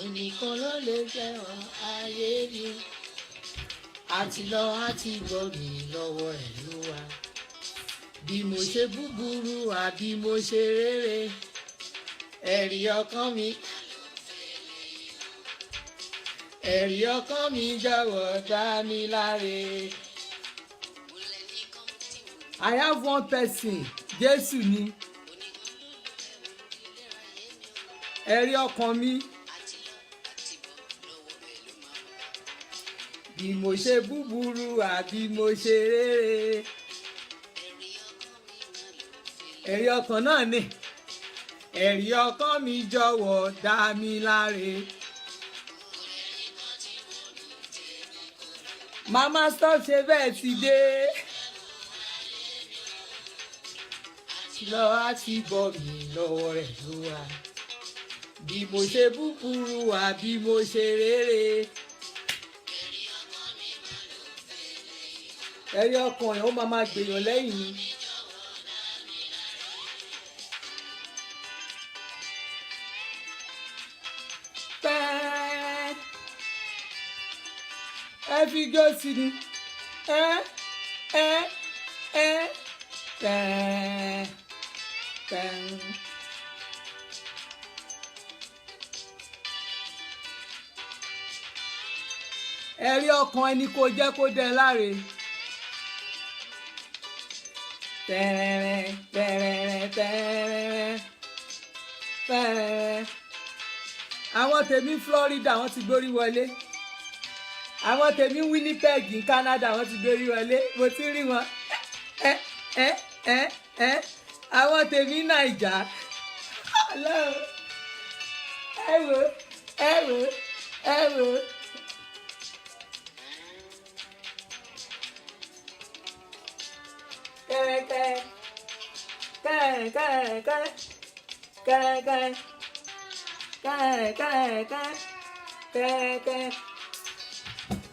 Oníkan ló lè fẹ́ràn ayé mi. Àti lọ àti bọ̀ mí lọ́wọ́ ẹ̀ ló wà. Bí mo ṣe búburú àbí mo ṣe rere. Ẹ̀rí ọkàn mi. Ẹ̀rí ọkàn mi jọ̀wọ́ dá mi láre. I have one person, Jésù ni. Ẹ̀rí ọkàn mi. Bí mo ṣe búburú àbí mo ṣe rere. Ẹ̀rí ọkàn náà ni. Ẹ̀rí ọkàn mi jọ̀wọ́ dá mi láre. Mama stop ṣe bẹ́ẹ̀ ti dé. Lọ àti bọ̀ mí lọ́wọ́ rẹ̀ ló wà. Bí mo ṣe búburú àbí mo ṣe rere. Ẹ̀rí ọkàn yẹn ó máa gbèyàn lẹ́yìn ni. Ẹ fi gọ́ọ̀sì ni. Ẹ̀rí ọkàn ẹni kò jẹ́ kó dẹ láre. Àwọn tèmi Florida wọ́n ti gbórí wọlé. Àwọn tèmi Winnipeg ní Canada wọ́n ti gbórí wọlé. Mo ti rí wọn. Àwọn tèmi Naija. Ẹ wò.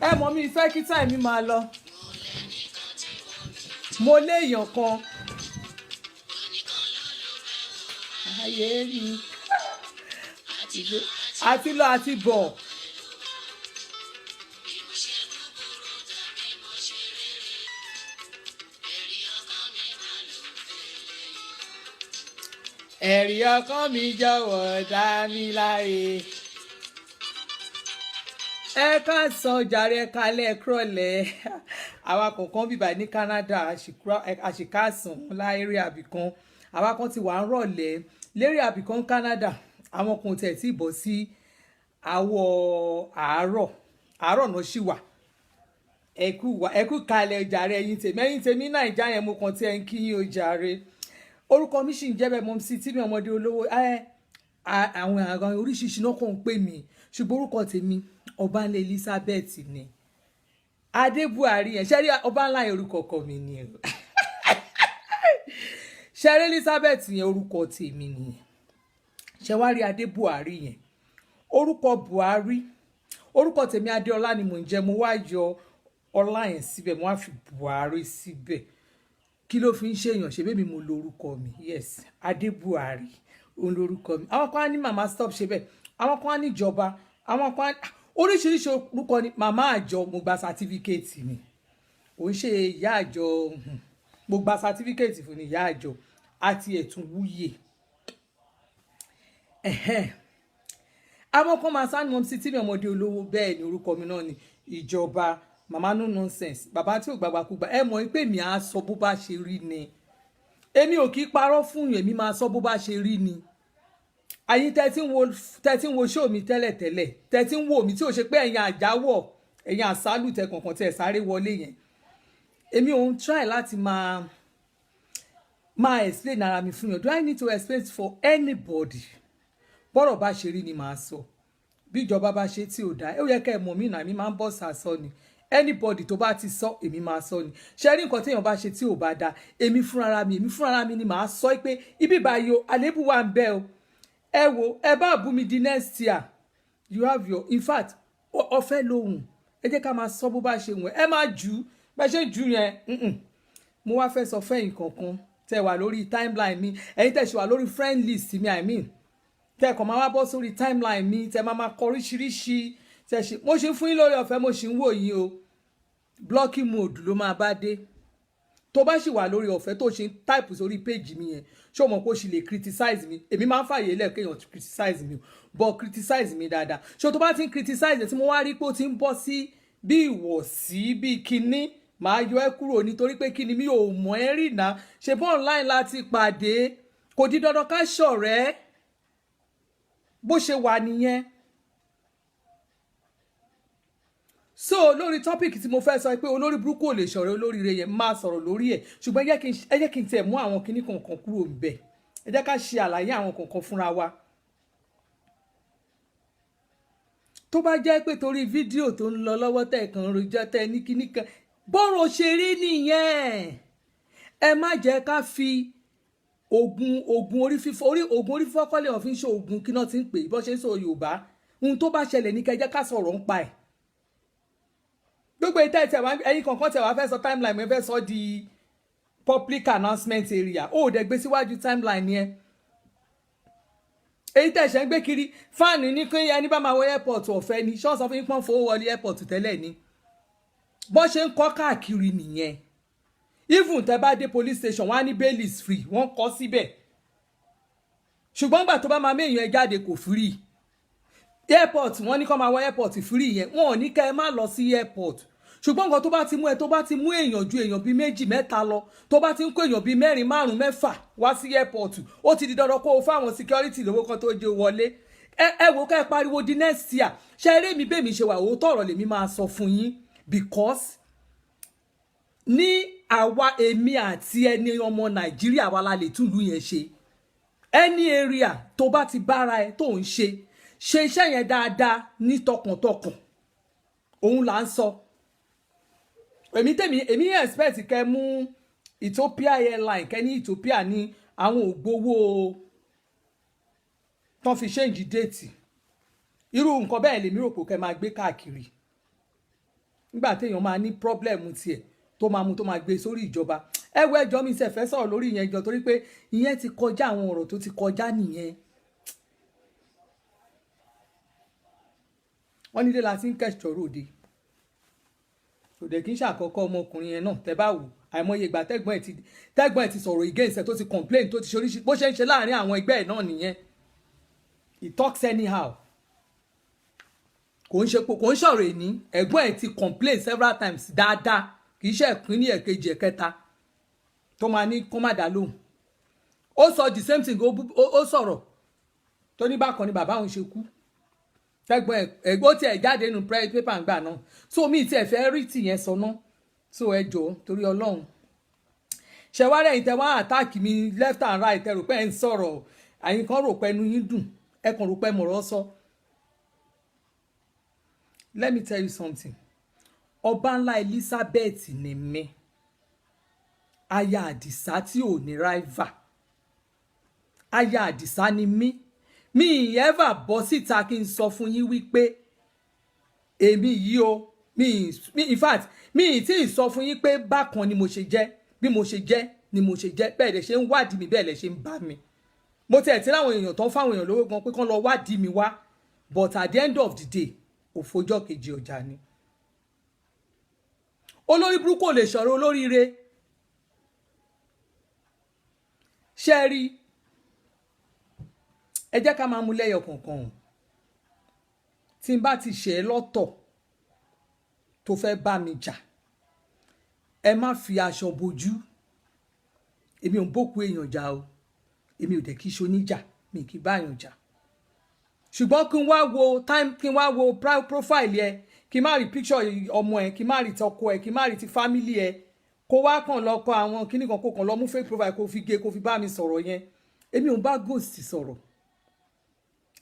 Ẹ mọ̀ mi fẹ́ kí táì mi máa lọ. Mo léèyàn kan. Ayé mi. Àti lọ àti bọ̀. Ẹ̀rí ọkàn mi jọ̀wọ́ dá mi láre. Ẹ káàsán jàre ẹ kálẹ́ kúrọ̀lẹ́. Àwa kọ̀ọ̀kan bíbà ní Canada àṣìkáàsán láérè àbìkan. Àwa kan ti wà ń rọ̀lẹ́ lérè àbìkan Canada. Àwọn kan tẹ̀ tí bọ̀ sí àwọ̀ àárọ̀ náà ṣì wà. Ẹ kú kalẹ̀ jàre ẹ̀yin tèmi Naija yẹn mo kàn tí ẹ ń kí yín o jàre. Orúkọ mi sì ń jẹ́ bẹ́ẹ̀ mọ́ sí tí mi ọmọdé olówó àwọn oríṣiríṣi náà kàn ń pè mí ṣùgbọ́n orúkọ tèmi Ọbánlé Elizabeth ni. Adé Buhari yẹn ṣẹ́rí Ọbánlá yẹn orúkọ ọkọ mi ni o. Ṣẹ́rí Elizabeth yẹn orúkọ tèmi ni. Ṣẹ́wárí Adé Buhari yẹn orúkọ Buhari orúkọ tèmi Adéọlá ni mò ń jẹ́ mo wá yọ ọlá yẹn síbẹ̀ mo wá fi Buhari síbẹ̀. Kí ló fi ń ṣèyàn ṣe bẹ́ẹ̀ mi mo lo orúkọ mi yes Adé Buhari òun lórúkọ mi. Àwọn kan á ní màmá stop ṣe bẹ́ẹ̀ àwọn kan á ní ìjọba àwọn kan oríṣiríṣi orúkọ ni màmá àjọ mo gba sátífíkẹ́ẹ̀tì mi ò ń ṣe ìyá àjọ mo gba sátífíkẹ́ẹ̀tì fún ni ìyá àjọ àti ẹ̀tún wúyè. Àwọn kan máa sáà ní wọn sí tí mi ọmọdé olówó bẹ́ẹ̀ ni orúkọ mi náà ni ìjọba màmá no nonsense bàbá tí ò gbàgbàkúgbà ẹ mọ̀ pé mi á sọ bó bá ṣe rí ni èmi ò kì í parọ́ fún yín èmi máa sọ bó bá ṣe rí ni. Àyín tẹ́tí ń wo show mi tẹ́lẹ̀tẹ́lẹ̀ tẹ́tí ń wò mí tí ò ṣe pé ẹ̀yin àjáwọ̀ ẹ̀yin àsálù tẹ kọ̀ọ̀kan tẹ̀ sáré wọlé yẹn èmi ò ń try láti máa máa explain ara mi fún yàn. Do I need to explain for anybody? Bọ́rọ̀ bá ṣe rí ni màá sọ. Bí ìjọba bá ṣe tí ò dá, ó yẹ kẹ́ ẹ mọ̀ mí náà, mi máa ń bọ́ sàsọ ni. Anybody tó bá ti sọ, èmi máa sọ ni. Ṣé rí nǹkan téèyàn bá ṣe tí ò bá dá, èmi fúnra mi ni màá sọ pé ibi báyìí o, àlébù wà ń bẹ o. Ẹ wo, ẹ bá bú mi di next year. You have your, in fact, ọ̀fẹ́ lóhùn. Ẹ jẹ́ ká máa sọ bó bá ṣe wọ̀n. Ẹ máa jù, bá ṣe jù yẹn. Mo wá fẹ́ sọ fẹ́yìn kankan tẹ́ wà lórí timeline mi. Ẹ̀yin tẹ́ ṣe wà lórí friend list mi, I mean. Tẹ́ kàn máa wá bọ́ sórí timeline mi, tẹ́ máa kọ oríṣiríṣi. Tẹ́ ṣe, mo ṣe fún yín lórí ọ̀fẹ́, mo ṣì ń wò yín o. Blocking mode ló máa bá dé. Tó bá ṣì wà lórí ọ̀fẹ́ tó ṣe ń type sórí page mi yẹn, ṣé o mọ̀ pé o ṣì lè criticize mi? Èmi máa ń fàyè lẹ̀ kéèyàn criticize mi o, but criticize mi dáadáa. Ṣé o tó bá ti ń criticize tí mo wá rí pé ó ti ń bọ́ sí bí ìwọ̀sí bí kinní, màá yọ ẹ́ kúrò nítorí pé kíni mi ò mọ̀ ẹ́ rí náà. Ṣé bọ́ online láti pàdé, kò di dandan ká ṣọ̀rẹ́. Bó ṣe wà nìyẹn. So lórí topic tí mo fẹ́ sọ pé olórí burúkú ò lè ṣọ̀rẹ́ olóríire yẹn, máa sọ̀rọ̀ lórí ẹ̀, ṣùgbọ́n ẹ jẹ́ kí n tẹ̀ mú àwọn kinní kankan kúrò ńbẹ̀. Ẹ jẹ́ ká ṣe àlàyé àwọn kankan fúnra wa. Tó bá jẹ́ pé torí fídíò tó ń lọ lọ́wọ́ tẹ̀ kan rojọ́ tẹ̀ ní kinní kan, bọ́rọ̀ ṣe rí nìyẹn. Ẹ má jẹ́ ká fi oògùn orí fífọ́ kọ́lé wọn fi ń ṣe oògùn kí náà ti ń pè bọ́ ṣe ń sọ Yorùbá. Ohun tó bá ṣẹlẹ̀ ní kẹ́ jẹ́ ká sọ̀rọ̀ ń pa ẹ̀. Gbogbo ẹ̀yin kankan tẹ̀ wá fẹ́ sọ timeline mi fẹ́ sọ di public announcement area. Ó dẹ̀ gbé síwájú timeline yẹn. Èyí tẹ̀ ṣe ń gbé kiri fáànù ní kí ẹni bá máa wọ airport ọ̀fẹ́ ni, ṣọ́ sọ fún yín pọ́n fowó wọlé airport tẹ́lẹ̀ ni. Bọ́ ṣe ń kọ́ káàkiri nìyẹn. Even tẹ́ bá dé police station wọ́n á ní bail is free, wọ́n kọ́ síbẹ̀. Ṣùgbọ́n gbà tó bá máa méèyàn ẹ jáde kò free. Airport wọ́n ní kó máa wọ airport free yẹn, wọ́n ò ní kẹ́ ẹ má lọ sí airport. Ṣùgbọ́n nǹkan tó bá ti mú ẹ, tó bá ti mú èèyàn ju èèyàn bíi 2 mẹ́ta lọ, tó bá ti ń kó èèyàn bíi 4 5 6 wá sí airport, ó ti di dandan kó o fáwọn security lówó kan tó jẹ wọlé. Ẹ wò ká ẹ pariwo di next year. Ṣé eré mi bẹ́ẹ̀ mi ṣe wà òótọ́ ọ̀rọ̀ lèmi máa sọ fún yín, because ní àwa èmi àti ẹni ọmọ Nàìjíríà wa la lè tún ìlú yẹn ṣe. Any area tó bá ti bára ẹ tó ń ṣe iṣẹ́ yẹn dáadáa ní tọkàntọkàn, òun là ń sọ. Èmi expect kẹ́ mú Ethiopia airline, kẹ́ ní Ethiopia ní àwọn ògbówó tán fi change date. Irú nǹkan bẹ́ẹ̀ lèmi rò pé kẹ́ máa gbé káàkiri. Nígbà téèyàn máa ní problem tiẹ̀ tó máa mú tó máa gbé sórí ìjọba. Ẹ wo ẹjọ́ mi ṣe fẹ́ sọ̀rọ̀ lórí ìyẹn jọ torí pé ìyẹn ti kọjá àwọn ọ̀rọ̀ tó ti kọjá nìyẹn. Wọ́n nílé la ti ń kẹ̀ṣọ́ ròde. Òde kì í ṣàkọ́kọ́ ọmọkùnrin yẹn náà tẹ́ bá wò. Àìmọye ìgbà tẹ́gbọ́n ẹ̀ ti sọ̀rọ̀ against ẹ̀ tó ti complain tó ti ṣe oríṣi bó ṣe ń ṣe láàrin àwọn ẹgbẹ́ ẹ̀ náà nìyẹn. He talks anyhow. Kò ń ṣọ̀rọ̀ èní. Ẹ̀gbọ́n ẹ̀ ti complain several times dáadáa. Kì í ṣe ẹ̀kíní ẹ̀kejì ẹ̀kẹta tó máa ní kó má dá lóhùn. Ó sọ the same thing, ó sọ̀rọ̀ tó ní bákan ni bàbá òun ṣe kú. Tẹ́gbọ́n ẹ̀gbọ́n tí ẹ̀ jáde nínú paper ńgbà náà. So mi ti ẹ̀ fẹ́ rí tìyẹn sọ náà. So ẹ jọ̀ọ́ torí Ọlọ́run. Ṣé wá rẹ̀yìn tẹ́ wá attack mi left and right, ẹ rò pé ẹ̀ ń sọ̀rọ̀. Àyìn kan rò pé ẹnu yín dùn. Ẹ kàn rò pé mọ̀rọ̀ sọ. Let me tell you something. Ọba ńlá Elizabeth ni mí. Aya Àdìsá tí ò ní rival. Aya Àdìsá ni mí. Mi ever bọ́ síta kí n sọ fún yín wípé èmi yìí o, in fact, mi tí ì sọ fún yín pé bákan ni mo ṣe jẹ́, bí mo ṣe jẹ́ ni mo ṣe jẹ́, bẹ́ẹ̀ lẹ ṣe ń wádìí mi, bẹ́ẹ̀ lẹ ṣe ń bá mi. Mo tẹ̀ tí láwọn èèyàn tó ń fáwọn èèyàn lówó gan pé kán lọ wádìí mi wá, but at the end of the day, òfojọ́ kejì ọjà ni. Olórí burúkú ò lè ṣọ̀rọ̀ olóríire. Ṣé rí? Ẹ jẹ́ ká máa mú lẹ́yọ kọ̀ọ̀kan. Tí n bá ti ṣe é lọ́tọ̀ tó fẹ́ bá mi jà, ẹ má fi aṣọ bojú. Èmi ò ń bókú èèyàn jà o. Èmi ò dẹ̀ kí ṣe oníjà, mi kì í bá èèyàn jà. Ṣùgbọ́n kí n wá wo profile ẹ, kí n má rí picture ọmọ ẹ, kí n má rí tọkọ ẹ, kí n má rí ti family ẹ, kó wá kàn lọ kọ àwọn kíní kan kó kàn lọ mú fake profile kó fi gé kó fi bá mi sọ̀rọ̀ yẹn èmi ò bá ghost sọ̀rọ̀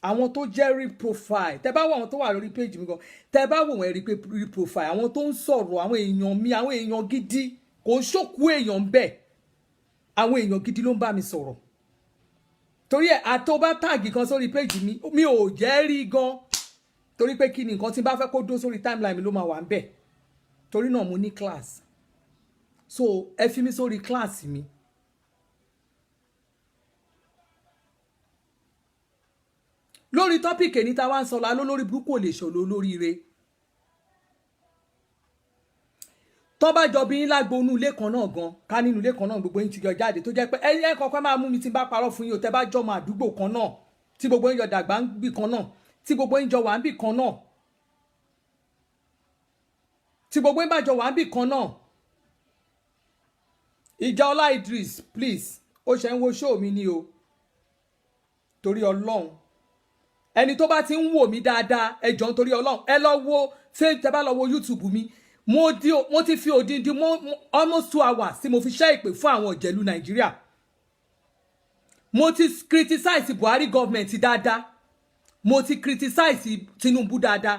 àwọn tó jẹ́ real profile tẹ́ bá wo àwọn tó wà lórí page mi gan tẹ́ bá wo wọn rí pé real profile àwọn tó ń sọ̀rọ̀ àwọn èèyàn mi àwọn èèyàn gidi kò ń ṣòkú èèyàn bẹ́ẹ̀ àwọn èèyàn gidi ló ń bá mi sọ̀rọ̀ torí ẹ̀ àtọ́bá táàgì kan sórí page mi ò jẹ́ rí gan torí pé kí ni nǹkan tí n bá fẹ́ kó dó sórí timeline mi ló máa wà ń bẹ̀ torí náà mo ní class so ẹ fi mi sórí class mi lórí topic ẹni tá wá ń sọ la lórí burúkú ò lè ṣòro lóríire tó bá jọ bí yín lágbo inú ilé kan náà gan ká nínú ilé kan náà gbogbo yín ti yọ jáde tó jẹ́ pé ẹ̀yin kọ̀ọ̀kan máa mú mi tí n bá parọ́ fún yín o tẹ́ bá jọ mọ àdúgbò kan náà tí gbogbo yín jọ dàgbà ń bì kan náà tí gbogbo yín jọ wà ń bì kan náà tí gbogbo yín bá jọ wà ń bì kan náà Ìjà Ọlá Idris please ó ṣe ń wo show mi ni o torí Ọlọ́run ẹni tó bá ti ń wò mí dáadáa ẹ jọ̀ọ́ nítorí Ọlọ́run ẹ lọ wo tẹ́ bá lọ wo YouTube mi mo ti fi odindi almost 2 hours tí mo fi ṣe ìpè fún àwọn ìjẹ̀lú Nàìjíríà mo ti criticize Buhari government dáadáa mo ti criticize Tinubu dáadáa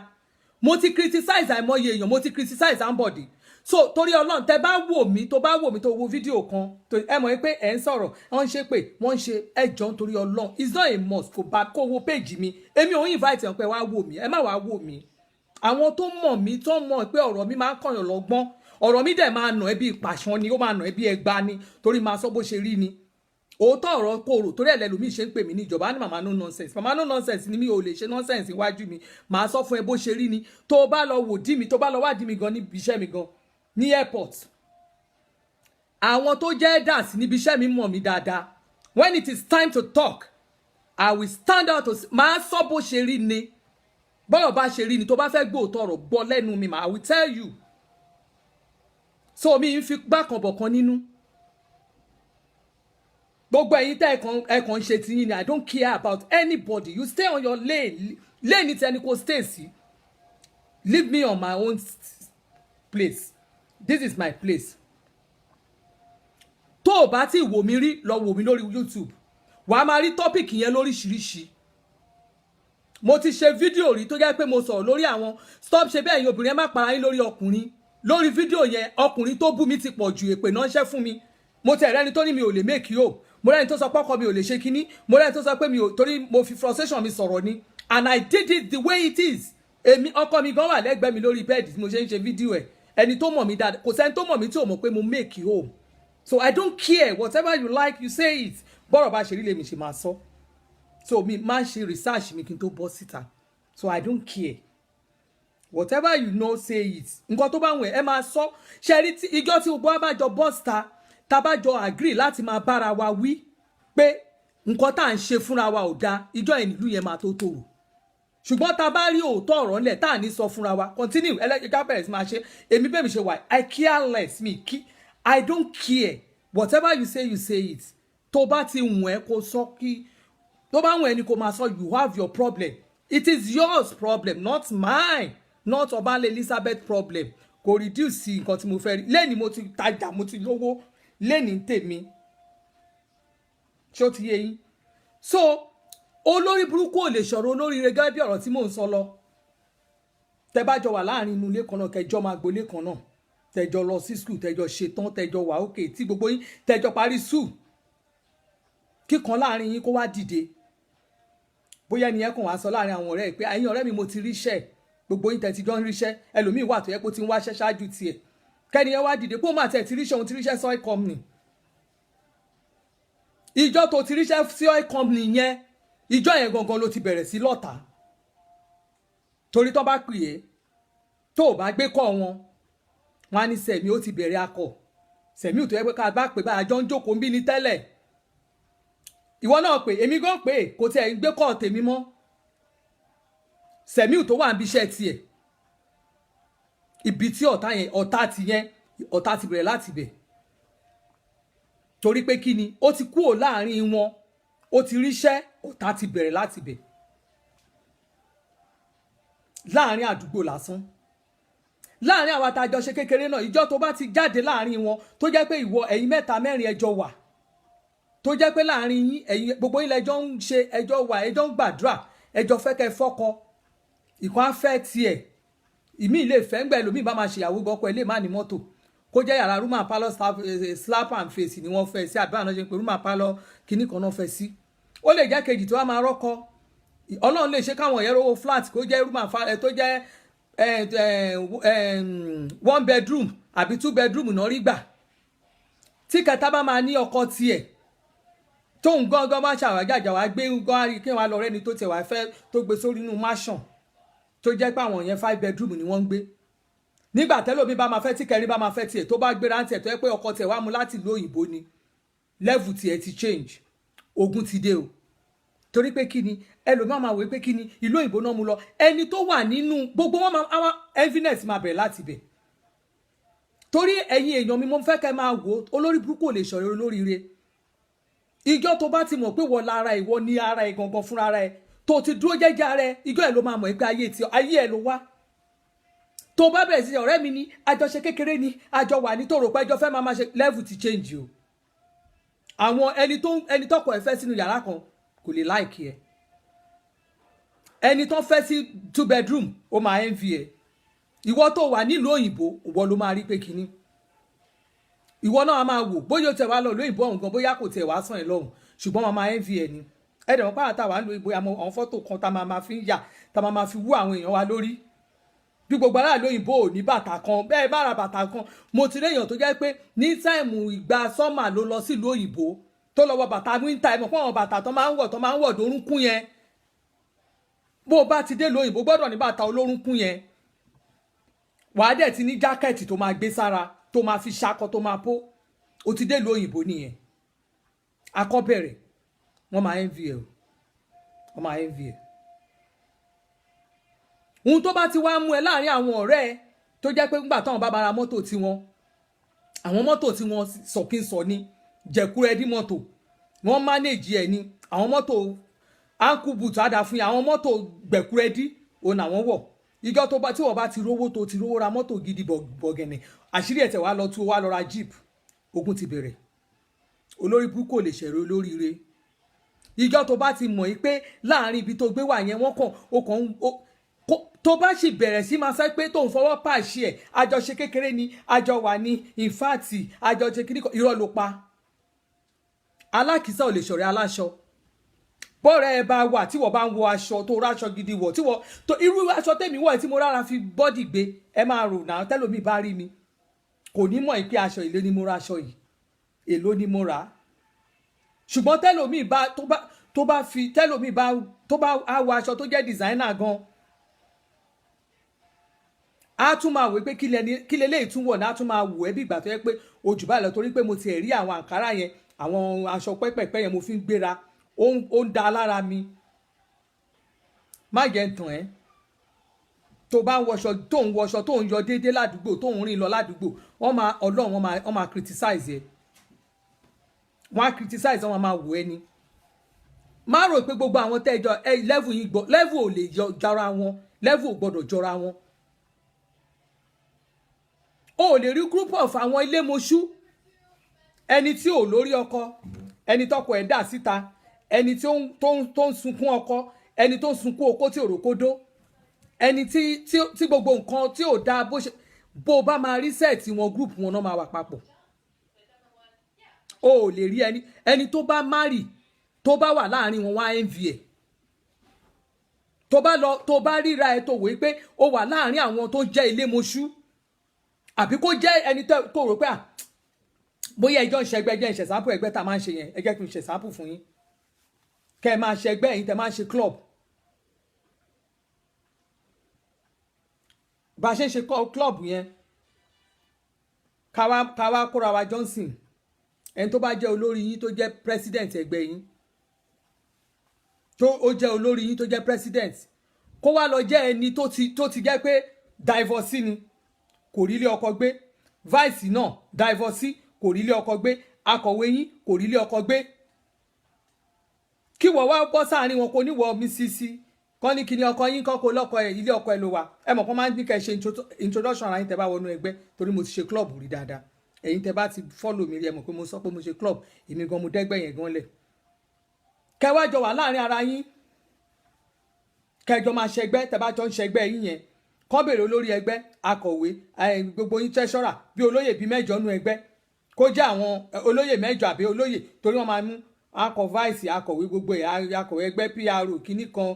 mo ti criticize àìmọye èèyàn mo ti criticize somebody so torí Ọlọ́run tẹ́ bá wò mí tó bá wò mí tó wo fídíò kan ẹ mọ̀ pé ẹ ń sọ̀rọ̀ wọ́n ń ṣe pé wọ́n ń ṣe ẹ jọ̀ọ́ nítorí Ọlọ́run it's not a must kó wo page mi èmi ò ń invite ẹ̀ pé wá wò mí ẹ má wá wò mí àwọn tó mọ̀ mí tó mọ̀ pé ọ̀rọ̀ mi máa ń kọ̀yàn lọ́gbọ́n ọ̀rọ̀ mi dẹ̀ máa nà ẹ́ bí ìpàṣán ni ó máa nà ẹ́ bí ẹgbàá ni torí máa sọ bó ṣe rí ni òótọ́ ọ̀rọ̀ kòrò torí ẹ̀ lẹ́lòmíì ṣe ń pè mí ní ìjọba ní màmá no nonsense màmá no nonsense ni mi ò lè ṣe nonsense iwájú mi màá sọ fún ẹ bó ṣe rí ni tó bá lọ wò dí mi tó bá lọ wádìí mi gan níbi iṣẹ́ mi gan ní airport àwọn tó jẹ́ dance níbi iṣẹ́ mi mọ̀ mí dáadáa when it is time to talk I will stand out to máa sọ bó ṣe rí ni bọ́rọ̀ bá ṣe rí ni tó bá fẹ́ gbóòótọ́ ọ̀rọ̀ gbọ́ lẹ́nu mi I will tell you so mi ń fi gbákan bọ̀kan nínú gbogbo ẹ̀yin tẹ́ ẹ̀kan ṣe ti yín ni I don't care about anybody you stay on your lane ní tẹni kò stay sí leave me on my own place this is my place tó o bá ti wò mí rí lọ wò mí lórí YouTube wàá máa rí tọ́pìkì yẹn lóríṣiríṣi mo ti ṣe fídíò rí tó jẹ́ pé mo sọ̀rọ̀ lórí àwọn stop ṣe bẹ́ẹ̀ yín obìnrin ẹ má para yín lórí ọkùnrin lórí fídíò yẹn ọkùnrin tó bú mi ti pọ̀ ju èpè náà ṣẹ́ fún mi mo tẹ̀ rẹ́ni tó ní mi ò lè make you mo rẹ́ni tó sọ pé ọkọ mi ò lè ṣe kinní mo rẹ́ni tó sọ pé mi ò torí mo fi frustration mi sọ̀rọ̀ ni and I did it the way it is èmi ọkọ mi gan wà lẹ́gbẹ̀ẹ́ mi lórí bẹ́ẹ̀dì tí mo ṣe ń ṣe fídíò ẹ̀ ẹni tó mọ̀ mí dáadáa kò sẹ́ni tó mọ̀ mí tí ò mọ̀ pé mo make you home so I don't care whatever you like you say it bọ́rọ̀ bá ṣe rí lèmi ṣe máa sọ so mi máa ń ṣe research mi kí n tó bọ́ síta so I don't care whatever you know say it nǹkan tó bá wù ẹ́ máa sọ ṣe rí ìjọ tí gbogbo wa bá jọ bọ́ síta tá bá jọ agree láti máa bára wa wí pé nǹkan tá à ń ṣe fúnra wa ò dáa ìjọ ìnílù yẹn máa tó tòrò ṣùgbọ́n tá bá rí òótọ́ ọ̀rọ̀ ńlẹ̀ tá à ní sọ fúnra wa continue ẹlẹ́jọ́ bẹ̀rẹ̀ sí máa ṣe èmi bẹ́ẹ̀ mi ṣe wà I care less I don't care whatever you say it tó bá ti wù ẹ́ kó sọ kí tó bá wù ẹ́ ni kó máa sọ you have your problem it is yours problem not mine not Ọbalẹ̀ Elizabeth problem kò reduce nǹkan tí mo fẹ́ rí lẹ́ni mo ti tajà mo ti lówó lẹ́ni tèmi ṣó ti yé yín so olórí burúkú ò lè sọ̀rọ̀ olóríire gẹ́gẹ́ bí ọ̀rọ̀ tí mò ń sọ lọ tẹ́ bá jọ wà láàrin inú ilé kan náà kẹjọ máa gbolé kan náà tẹ́jọ lọ sí skul tẹ́jọ ṣetán tẹ́jọ wà òkè tí gbogbo yín tẹ́jọ parí skul kíkan láàrin yín kó wá dìde bóyá ẹnìyẹn kàn wá sọ láàrin àwọn ọ̀rẹ́ pé ẹ̀yin ọ̀rẹ́ mi mo ti ríṣẹ́ gbogbo yín tẹ́ ti jọ ń ríṣẹ́ ẹlòmíín wà tó yẹ pé ó ti ń wáṣẹ́ ṣáájú tiẹ̀ kẹ́niyẹn wá dìde pé ó mà tẹ̀ ti ríṣẹ́ òun ti ríṣẹ́ soil company ìjọ tó ti ríṣẹ́ soil company yẹn ìjọ yẹn gangan ló ti bẹ̀rẹ̀ sí lọ́ta torí tó bá pè é tó o bá gbé kọ́ wọn á ní Sẹ̀mí ó ti bẹ̀rẹ̀ akọ Sẹ̀mí tó yẹ pé ká bá pè bá àjọ ń jókòó ń bí ní tẹ́lẹ̀ ìwọ náà pè èmi gan pé kò tiẹ̀ ń gbé kọ́ tèmi mọ́ Sẹ̀mí tó wà níbi iṣẹ́ tiẹ̀ ibi tí ọ̀tá ti bẹ̀rẹ̀ láti bẹ̀ torí pé kí ni ó ti kúrò láàrin wọn ó ti ríṣẹ́ ọ̀tá ti bẹ̀rẹ̀ láti bẹ̀ láàrin àdúgbò lásán láàrin àwọn àtàjọ ṣe kékeré náà ìjọ tó bá ti jáde láàrin wọn tó jẹ́ pé ìwọ ẹ̀yin mẹ́ta mẹ́rin ẹjọ́ wà tó jẹ́ pé láàrin yín ẹ̀yin gbogbo yín lẹ́jọ́ ń ṣe ẹjọ́ wà ẹjọ́ ń gbàdúrà ẹjọ́ fẹ́ kẹ́ fọ́kọ ìkan afẹ́ tiẹ̀ ìmí ilé ìfẹ́ ń gbẹ lómi bá máa ṣèyàwó gbọ́kọ ẹ̀ lè má ní mọ́tò kó jẹ́ yàrá room and parlour slap and face ni wọ́n fẹ́ sí àbí àwọn ṣe pé room and parlour kinní kan náà fẹ́ sí ó lè jẹ́ kejì tó wá máa rọ́kọ ọlọ́run lè ṣe káwọn ẹ̀yẹ́ rówó flat kó jẹ́ room and parlour tó jẹ́ 1 bedroom àbí 2 bedroom náà rí gbà tí kẹta bá máa ní ọkọ tiẹ̀ tóun gángan bá ṣàwájàjà wá gbé gán àrí kí wọn lọ rẹ́ni tó tiẹ̀ wá fẹ́ tó gbé sórí inú mansion tó jẹ́ pé àwọn yẹn 5 bedroom ni wọ́n ń gbé nígbà tẹ́lómi bá máa fẹ́ tí kẹrin bá máa fẹ́ tiẹ̀ tó bá gbéra ń tiẹ̀ tó yẹ pé ọkọ tiẹ̀ wá mú láti ìlú òyìnbó ni level tiẹ̀ ti change ogun ti dé o torí pé kí ni ẹlòmíràn máa wò pé kí ni ìlú òyìnbó náà mú lọ ẹni tó wà nínú gbogbo wọn máa evidence máa bẹ̀rẹ̀ láti bẹ̀ torí ẹ̀yin èèyàn mi mo fẹ́ kẹ́ máa wò olórí burúkú ò lè ṣọ̀rẹ́ olóríire ìjọ tó bá ti mọ̀ pé wọ́n lára ìwọ ní ara ẹ̀ gangan fúnra ara ẹ̀ tó ti dúró jẹ́jẹ́ ara ẹ̀ ìjọ ẹ̀ ló máa mọ̀ pé ayé ẹ̀ ló wá tó bá bẹ̀rẹ̀ sí ọ̀rẹ́ mi ní àjọṣe kékeré ni àjọ wà ní tòrò pé ẹjọ́ fẹ́ máa ṣe level ti change o àwọn ẹni tọkọ ẹ̀ fẹ́ sínú yàrá kan kò lè like ẹ ẹni tó fẹ́ sí 2 bedroom ó máa envy ẹ ìwọ tó wà nílùú òyìnbó ìwọ ló máa rí pé kíní ìwọ náà máa wò bóyá o tẹ̀ wá lọ lóyìnbó ọ̀hún gan bóyá kò tẹ̀ wá sàn ẹ̀ lọ́hùn ṣùgbọ́n máa envy ẹ ni ẹ̀dẹ̀ wọn pàrọ̀ táwa ń lo ìbò àwọn fọ́tò kan tá máa fi ń yà tá máa fi wú àwọn èèyàn wa lórí bí gbogbo aráàlú òyìnbó ò ní bàtà kan bẹ́ẹ̀ bá ra bàtà kan mo ti réèyàn tó jẹ́ pé ní táìmù ìgbà sọ́mà ló lọ sílùú òyìnbó tó lọ wọ bàtà wíńtà ẹ̀mọ̀ pé àwọn bàtà tó máa ń wọ̀ dórúnkún yẹn bó o bá ti dé lóyìnbó gbọ́dọ̀ ní bàtà olórúnkún yẹn wàá dẹ̀ ti ní jákẹ́ẹ̀tì tó máa gbé sára tó máa fi ṣakọ tó máa pó o ti dé lóyìnbó nìyẹn akọ́bẹ̀rẹ̀ wọ́n máa envy ẹ̀ wọ́n máa envy ẹ̀ ohun tó bá ti wá mú ẹ láàrin àwọn ọ̀rẹ́ ẹ tó jẹ́ pé nígbà táwọn bá bá ra mọ́tò tiwọn àwọn mọ́tò tiwọn sọ̀kínsọ ni jẹ̀kúrẹ́dí mọ́tò wọ́n manage ẹ̀ ni àwọn mọ́tò ankle boot àdá fún yà àwọn mọ́tò gbẹ̀kúrẹ́dí òun àwọn wọ̀ ìjọ tó bá tí wọ́n bá ti rówó tó ti rówó ra mọ́tò gidi bọ̀gẹ̀nẹ̀ àṣírí ẹ̀tẹ̀ wá lọ tú wá lọ ra jeep ogun ti bẹ̀rẹ̀ olórí burúkú lè ṣẹ̀rẹ̀ olóríire ìjọ tó bá ti mọ̀ yí pé láàrin ibi tó gbé wà yẹn wọ́n kàn tó bá sì bẹ̀rẹ̀ sí máa sọ pé tóun fọwọ́ pàṣẹ ẹ̀ àjọṣe kékeré ni àjọ wà ní ìfáàtì àjọṣe kíní kan irọ́ ló pa alákìísà ò lè ṣọ̀rẹ́ aláṣọ bọ́ọ̀rẹ́ ẹ bá wà tí wọ́n bá ń wọ aṣọ tó ráṣọ gidi wọ̀ tí wọ́n tó irú aṣọ tèmi wọ̀ tí mo rárá fi bọ́dì gbé ẹ máa rò náà tẹ́lómi bá rí mi kò ní mọ̀ pé aṣọ èlò ni mo ra aṣọ yìí èlò ni mo rà á ṣùgbọ́n tẹ́lómi bá wọ aṣọ tó jẹ́ designer gan a tún máa wò pé kí lélẹ́yìí tún wọ̀ náà tún máa wò ẹ́ bí ìgbà tó yẹ pé ojú báyìí lọ torí pé mo ti rí àwọn àǹkárá yẹn àwọn aṣọ pẹ́pẹ́pẹ́ yẹn mo fi ń gbéra ó ń da lára mi má jẹ́ ń tàn ẹ́ tó bá ń wọṣọ tó ń yọ déédéé ládùúgbò tó ń rìn lọ ládùúgbò wọ́n máa criticize ẹ̀ wọ́n á criticize wọ́n máa wò ẹ́ ni má rò pé gbogbo àwọn tẹ́jọ level yìí gbọ́ level ò lè jọra wọn level ò gbọ́dọ̀ jọra wọn o lè rí group of àwọn ilé moṣú ẹni tí ò lórí ọkọ ẹni tọkọ ẹ̀ dà síta ẹni tó ń sunkún ọkọ ẹni tó ń sunkún okó tí ò rókódó ẹni tí gbogbo nǹkan tí ò dáa bó bá máa rí sẹ́ẹ̀tì wọn group wọn náà máa wà papọ̀ o lè rí ẹni tó bá marry tó bá wà láàrin wọn wá envy ẹ̀ tó bá ríra ẹ tó wòó pé ó wà láàrin àwọn tó jẹ́ ilé moṣú àbí kó jẹ́ ẹni tó rò pé bóyá ẹjọ́ ń ṣẹgbẹ́ jẹ́ ìṣẹ̀sápù ẹgbẹ́ tá a máa ń ṣe yẹn ẹ jẹ́ kí n ṣẹ̀sápù fún yín kẹ́ ẹ máa ṣẹgbẹ́ ẹ̀yin tẹ́ máa ń ṣe club bá a ṣe ń ṣe club yẹn káwá kóra wa Johnson ẹni tó bá jẹ́ olórí yín tó jẹ́ president ẹgbẹ́ yín tó ó jẹ́ olórí yín tó jẹ́ president kó wá lọ jẹ́ ẹni tó ti jẹ́ pé divorce ni kò rí ilé ọkọ gbé vice náà divorce kò rí ilé ọkọ gbé akọ̀wé yín kò rí ilé ọkọ gbé kí wọ́n wá bọ́ sáàrin wọn kò ní wọ Mrs kọ́ ní kíni ọkọ yín kọ́kọ́ lọ́kọ ẹ̀ ilé ọkọ ẹ̀ ló wà ẹ mọ̀ kọ́ máa ń ní kẹ́ ṣe introduction ara yín tẹ́ bá wọnú ẹgbẹ́ torí mo ti ṣe club rí dáadáa ẹ̀yin tẹ́ bá ti follow mi rí ẹ mọ̀ pé mo sọ pé mo ṣe club èmi gan mo dẹ́gbẹ́ yẹn gan lẹ̀ kẹwàá jọ wà láàrin ara yín kẹjọ máa ṣẹgbẹ́ tẹ́ bá jọ ń ṣẹgbẹ́ yín yẹn kọ́ bèrè olórí ẹgbẹ́ akọ̀wé gbogbo yín treasurer bí olóyè bíi mẹ́jọ nú ẹgbẹ́ kó jẹ́ àwọn olóyè mẹ́jọ àbí olóyè torí wọ́n máa mú akọ̀ vice akọ̀wé gbogbo ẹ̀ akọ̀wé ẹgbẹ́ PRO kínní kan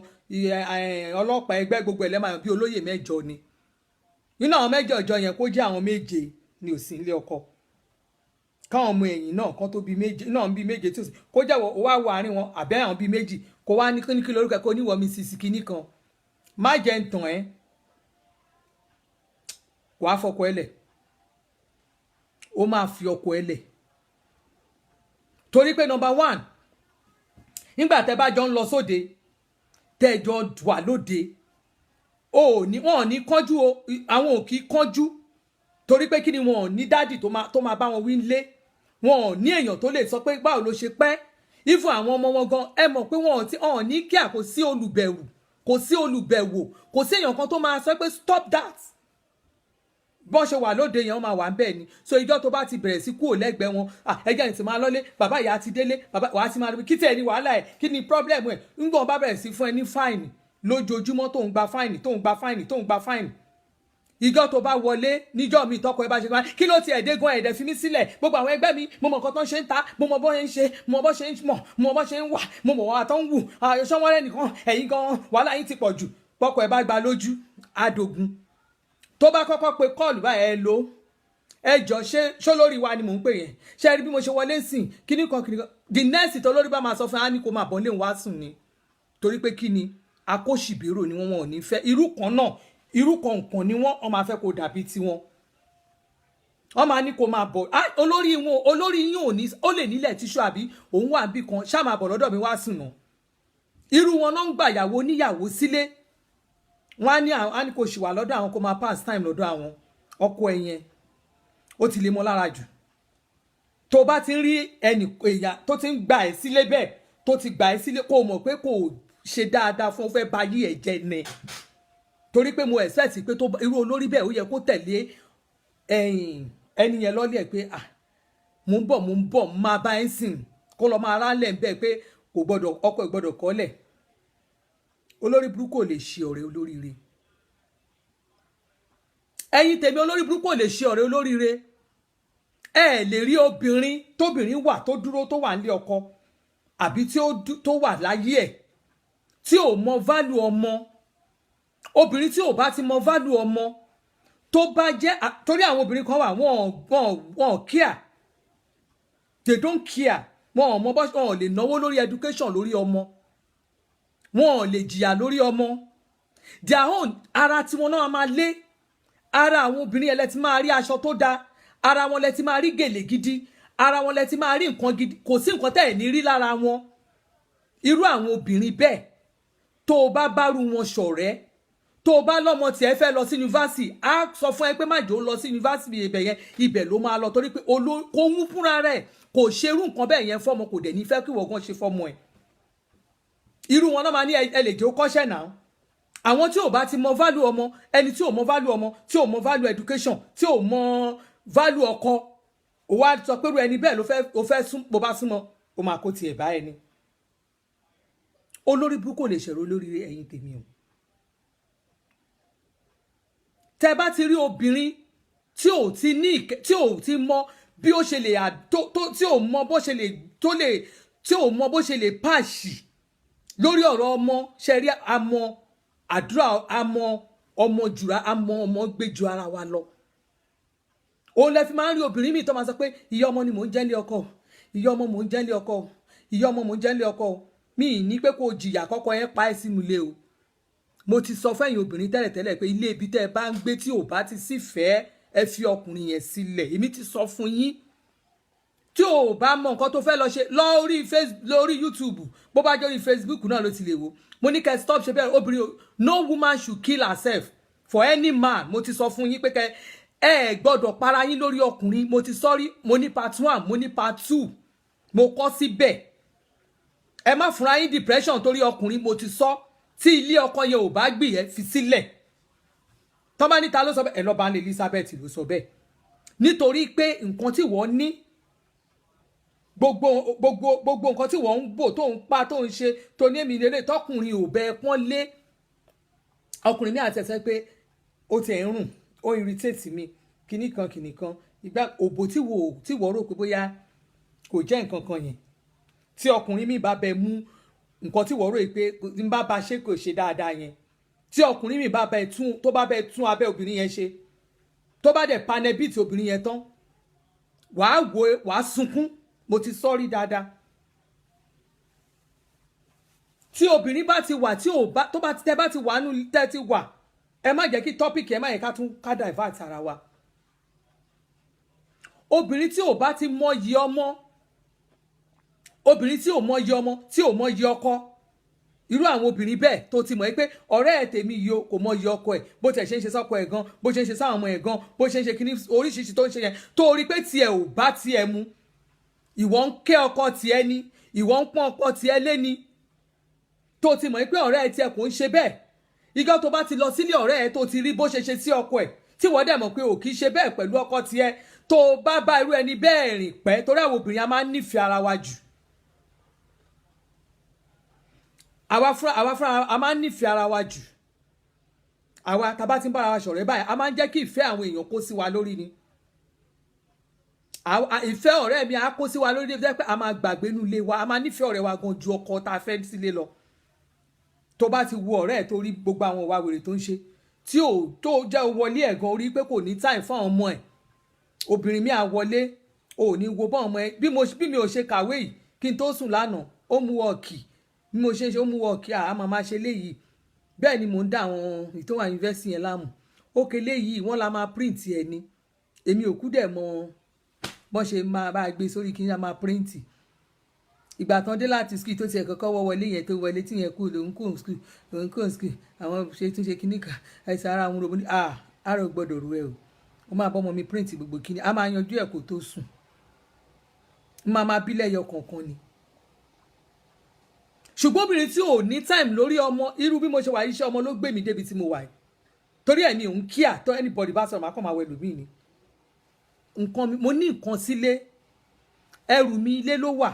ọlọ́pàá ẹgbẹ́ gbogbo ẹ̀ lẹ́mọ̀ bí olóyè mẹ́jọ ni nínú àwọn mẹ́jọ ọjọ́ yẹn kó jẹ́ àwọn méje ni ò sí ilé ọkọ káwọn ọmọ ẹ̀yìn náà kan tó bí méje náà bí méje tí ò sí kó jẹ́ wá wọ àárín wọn àbẹ́ àwọn bí méjì kó wá ní kí lórúkọ kó níwọ̀ mi sísì kínní kan má jẹ́ ń tàn ẹ́ wàá fọkọ ẹ lẹ̀ ó máa fi ọkọ ẹ lẹ̀ torí pé number one nígbà tẹ́ bá jọ ń lọ sóde tẹ́ jọ wà lóde wọn ò ní kánjú o àwọn ò kì í kánjú torí pé kí ni wọn ò ní dádì tó máa bá wọn wí lé wọn ò ní èèyàn tó lè sọ pé báwo ló ṣe pẹ́ ìfún àwọn ọmọ wọn gan ẹ mọ̀ pé wọn ò ní kí kò sí olùbẹ̀wò kò sí olùbẹ̀wò kò sí èèyàn kan tó máa sọ pé stop that bọ́n ṣe wà lóde yẹn wọ́n máa wà ń bẹ́ẹ̀ ni so ìjọ́ tó bá ti bẹ̀rẹ̀ sí kúrò lẹ́gbẹ̀ẹ́ wọn ẹjẹ́ ní ti máa lọ́lé bàbá ìyá ti délé bàbá wàá ti máa rí kí tẹ̀ ní wàhálà ẹ̀ kí ni problem ẹ̀ ńgbọ́n bá bẹ̀rẹ̀ sí fún ẹ ní fáìnì lójoojúmọ́ tó ń gba fáìnì tó ń gba fáìnì tó ń gba fáìnì ìjọ́ tó bá wọlé níjọ́ mi tọkọ ẹ bá ṣe kí ló ti ẹ̀dẹ́ gan ẹ̀dẹ̀ fi mí sílẹ̀ gbogbo àwọn ẹgbẹ́ mi mo mọ̀ nǹkan tó ń ṣe ń ta mo mọ̀ bọ́ ṣe ń ṣe mo mọ̀ bọ́ ṣe ń mọ̀ mo mọ̀ bọ́ ṣe ń wà mo mọ̀ wà tó ń wù ṣọ́wọ́rẹ́ nìkan ẹ̀yin gan wàhálà yín ti pọ̀ jù pọkọ ẹ bá gba lójú adogun tó bá kọ́kọ́ pe kọ́ọ̀lù báyìí ẹ lò ẹjọ́ ṣó lórí wa ni mò ń pè yẹn ṣe rí bí mo ṣe wọlé sìn kíní kan the next tó lórí bá máa sọ fún wa ní kó máa bọ́ lé wá sùn ni torí pé kí ni akóṣìbérò ni wọn ò ní fẹ́ irú kan náà irú kan nǹkan ni wọ́n máa fẹ́ kó dàbí tiwọn wọ́n máa ní kó máa bọ̀ olórí yín ò ní ó lè nílẹ̀ tíṣù àbí òun wà bí kan ṣáà máa bọ̀ lọ́dọ̀ mi wá sùn náà irú wọn náà ń gbà yàwó níyàwó sílé wọn á ní kó ṣì wà lọ́dọ̀ àwọn kó máa pass time lọ́dọ̀ àwọn ọkọ ẹ̀yẹn ó ti lè mọ́ lára jù tó bá ti ń rí ẹnì èèyàn tó ti ń gbà ẹ́ sílé bẹ́ẹ̀ tó ti gbà ẹ́ sílé kó o mọ̀ pé kò ṣe dáadáa fún fẹ́ bá yí ẹ̀ jẹ́ nẹ torí pé mo expect pé irú olórí bẹ́ẹ̀ ó yẹ kó tẹ̀lé ẹni yẹn lọ́lẹ̀ pé mo ń bọ̀ máa bá ẹ̀ sìn kó lọ máa rálẹ̀ bẹ́ẹ̀ pé kò gbọ́dọ̀ ọkọ ìgbọ́dọ̀ kọ́lẹ̀ olórí burúkú ò lè ṣe ọ̀rẹ́ olóríire ẹ̀yin tèmi olórí burúkú ò lè ṣe ọ̀rẹ́ olóríire ẹ lè rí obìnrin tóbìnrin wà tó dúró tó wà nílé ọkọ àbí tó wà láyé ẹ̀ tí ò mọ value ọmọ obìnrin tí ò bá ti mọ value ọmọ tó bá jẹ́ torí àwọn obìnrin kan wà wọ́n care they don't care wọn ò mọ bó wọn ò lè náwó lórí education lórí ọmọ wọn ò lè jìyà lórí ọmọ their own ara tí wọn náà máa lé ara àwọn obìnrin ẹlẹ́ ti máa rí aṣọ tó dáa ara wọn lẹ ti máa rí gèlè gidi ara wọn lẹ ti máa rí nǹkan gidi kò sí nǹkan tẹ́ ẹ̀ ní rí lára wọn irú àwọn obìnrin bẹ́ẹ̀ tó o bá bárú wọn ṣọ̀rẹ́ tó o bá lọ́mọ tí ẹ fẹ́ lọ sí yunifásitì á sọ fún ẹ pé má jò ó lọ sí yunifásitì ibẹ̀ yẹn ibẹ̀ ló máa lọ torí pé kò ń fúnra rẹ̀ kò ṣerú nǹkan bẹ́ẹ̀ yẹn fọ́mọ kò dẹ̀ ní fẹ́ kí wọ́n gan ṣe fọ́mọ ẹ̀ irú wọn náà máa ní ẹ lè jẹ́ ó kọ́ṣẹ́ náà àwọn tí ò bá ti mọ value ọmọ ẹni tí ò mọ value ọmọ tí ò mọ value education tí ò mọ value ọkọ ó wá sọ pé irú ẹni bẹ́ẹ̀ ló fẹ́ sún bó bá súnmọ́ ó máa kó tiẹ̀ bá ẹni olórí burúkú lè ṣẹ̀rọ olórí ẹ̀yin tèmi o tẹ́ bá ti rí obìnrin tí ò ti mọ bí ó ṣe lè tí ò mọ bó ṣe lè tí ò mọ bó ṣe lè pàṣì lórí ọ̀rọ̀ ọmọ ṣe rí àmọ́ àdúrà àmọ́ ọmọ jùlọ àmọ́ ọmọ gbé ju ara wa lọ òun lẹ fi máa ń rí obìnrin mi tó máa sọ pé ìyá ọmọ ni mò ń jẹ́ lé ọkọ ìyá ọmọ mò ń jẹ́ lé ọkọ ìyá ọmọ mò ń jẹ́ lé ọkọ mi ní pé kó jìyà kọ́kọ́ yẹn pa ẹ́ sínú ilé o mo ti sọ fẹ́yìn obìnrin tẹ́lẹ̀tẹ́lẹ̀ pé ilé ibi tẹ́ ẹ bá ń gbé tí ò bá ti sífẹ̀ẹ́ ẹ fi ọkùnrin yẹn sílẹ̀ èmi ti sọ fún yín tí ò bá mọ nǹkan tó fẹ́ lọ ṣe lórí YouTube bó bá jẹ́ orí Facebook náà ló ti lè wo mo ní kẹ́ stop ṣe bẹ́ẹ̀ obìnrin no woman should kill herself for any man mo ti sọ fún yín pé kẹ́ ẹ gbọ́dọ̀ para yín lórí ọkùnrin mo ti sọ́rí mo ní part 1 mo ní part 2 mo kọ́ síbẹ̀ ẹ má fúnra yín depression torí ọkùnrin mo ti sọ tí ilé ọkọ yẹn ò bá gbì ẹ́ fi sílẹ̀. Tó bá ní ta ló sọ bẹ́ẹ̀ ẹ lọ bá ní Elizabeth ló sọ bẹ́ẹ̀ nítorí pé nǹkan tí wọ́n ní gbogbo nǹkan tí wọ́n ń bò tó ń pa tó ń ṣe tó ní èmi lélẹ̀ tọkùnrin ò bẹ pọ́n lé ọkùnrin ní àtẹ̀sẹ̀ pé ó ti ẹ̀ ń rùn ó irritate mi kinní kan ìgbà òbò tí wọ́n rò pé bóyá kò jẹ́ nǹkan kan yẹn tí ọkùnrin mi bá bẹ mú nǹkan tí wọ́n rò pé n bá ba ṣe kò ṣe dáadáa yẹn tí ọkùnrin mi bá bẹ tún abẹ́ obìnrin yẹn ṣe tó bá dẹ̀ panẹ́bìtì obìnrin yẹn tán wàá sunkún mo ti sọ́rí dáadáa. Tí obìnrin bá ti wà tó bá tẹ́ bá ti wà nù tẹ́ ti wà ẹ má jẹ́ kí tọ́pìkì ẹ má yẹ ká divert ara wa. Obìnrin tí ò bá ti mọyì ọmọ obìnrin tí ò mọyì ọmọ tí ò mọyì ọkọ irú àwọn obìnrin bẹ́ẹ̀ tó ti mọ̀ pé ọ̀rẹ́ ẹ̀ tèmi yìí kò mọyì ọkọ ẹ̀ bó tẹ̀ ṣe ń ṣe sọ́kọ ẹ̀ gan bó ṣe ń ṣe sáwọn ọmọ ẹ̀ gan bó ṣe ń ṣe kíní oríṣiríṣi tó ń ṣe yẹn tó rí pé tiẹ̀ ò bá tiẹ̀ mu ìwọ ń ké ọkọ tiẹ̀ ni ìwọ ń pọ́n ọkọ tiẹ̀ lé ni tó ti mọ̀ pé ọ̀rẹ́ ẹ̀ tiẹ̀ kò ń ṣe bẹ́ẹ̀ ìgbà tó bá ti lọ sílé ọ̀rẹ́ ẹ̀ tó ti rí bó ṣe ṣe sí ọkọ ẹ̀ tí wọ́n dẹ̀ mọ̀ pé ò kì í ṣe bẹ́ẹ̀ pẹ̀lú ọkọ tiẹ̀ tó bá bá irú ẹni bẹ́ẹ̀ rìn pẹ́ torí àwọn obìnrin a máa ń nífẹ̀ẹ́ ara wa jù àwa fúnra a máa ń nífẹ̀ẹ́ ara wa jù àwa tá bá ti ń bára wa ṣọ̀rẹ́ báyìí a máa ń jẹ́ kí ìfẹ́ àwọn èèyàn kó sí wa lórí ni ìfẹ́ ọ̀rẹ́ mi á kó sí wa lórí ní pé a máa gbàgbé inú ilé wa a máa nífẹ̀ẹ́ ọ̀rẹ́ wa gan ju ọkọ tá a fẹ́ sílé lọ tó bá ti wo ọ̀rẹ́ ẹ̀ tó rí gbogbo àwọn ìwà wèrè tó ń ṣe tí ò tó jẹ́ wọlé ẹ̀ gan orí pé kò ní time fún àwọn ọmọ ẹ̀ obìnrin mi à wọlé ò ní wo bọ́ ọmọ ẹ̀ bí mi ò ṣe kàwé yìí kí n tó sùn lánàá ó mú ọ̀kì bí mo ṣe ń ṣe ó mú ọ̀kì àá máa ṣe léyìí bẹ́ẹ̀ ni mò ń dá àwọn ìtọ́wà yunifásitì yẹn láàmú ó ké léyìí wọ́n la máa print ẹ̀ ni èmi ò kú dẹ̀ mọ bọ́n ṣe máa bá gbé sórí kí n máa print ìgbà tán dé láti skul tó tiẹ̀ kọ́kọ́ wọ́ wọlé yẹn tó wọlé tí yẹn kú lòun kò skul àwọn ṣe tún ṣe kíní kan àìsàn ara àwọn robot àárọ̀ gbọ́dọ̀ rú ẹ o ó máa bọ́ ọmọ mi print gbogbo kíní a máa yanjú ẹ̀ kó tó sùn máa bí lẹ́yọ kọ̀ọ̀kan ni ṣùgbọ́n obìnrin tí ò ní time lórí ọmọ irú bí mo ṣe wà iṣẹ́ ọmọ ló gbé mi débi tí mo wà yìí torí ẹ̀ ní òun kíá tó anybody bá sọ̀rọ̀ máa kàn máa wẹ̀ lómi ni nǹkan mo ní nǹkan sílé ẹrù mi ilé ló wà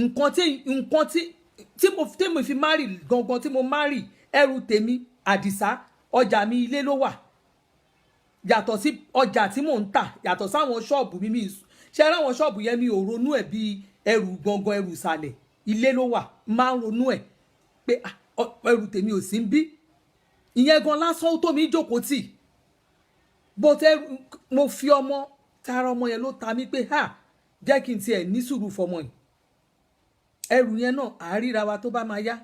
nǹkan tí mo fi marry gangan tí mo marry ẹrù tèmi àdìsá ọjà mi ilé ló wà yàtọ̀ sí ọjà tí mò ń tà yàtọ̀ sáwọn ṣọ́ọ̀bù mi ṣe ara àwọn ṣọ́ọ̀bù yẹn mi ò ronú ẹ̀ bí ẹrù gangan ẹrù ìsàlẹ̀ ilé ló wà máa ń ronú ẹ̀ pé ẹrù tèmi ò sí ń bí ìyẹn gan lásán ó tó mi jókòó tì bó tẹ mo fi ọmọ tara ọmọ yẹn ló ta mí pé jẹ́ kí n tiẹ̀ ní sùúrù fọmọ yìí ẹrù yẹn náà àríra wa tó bá máa yá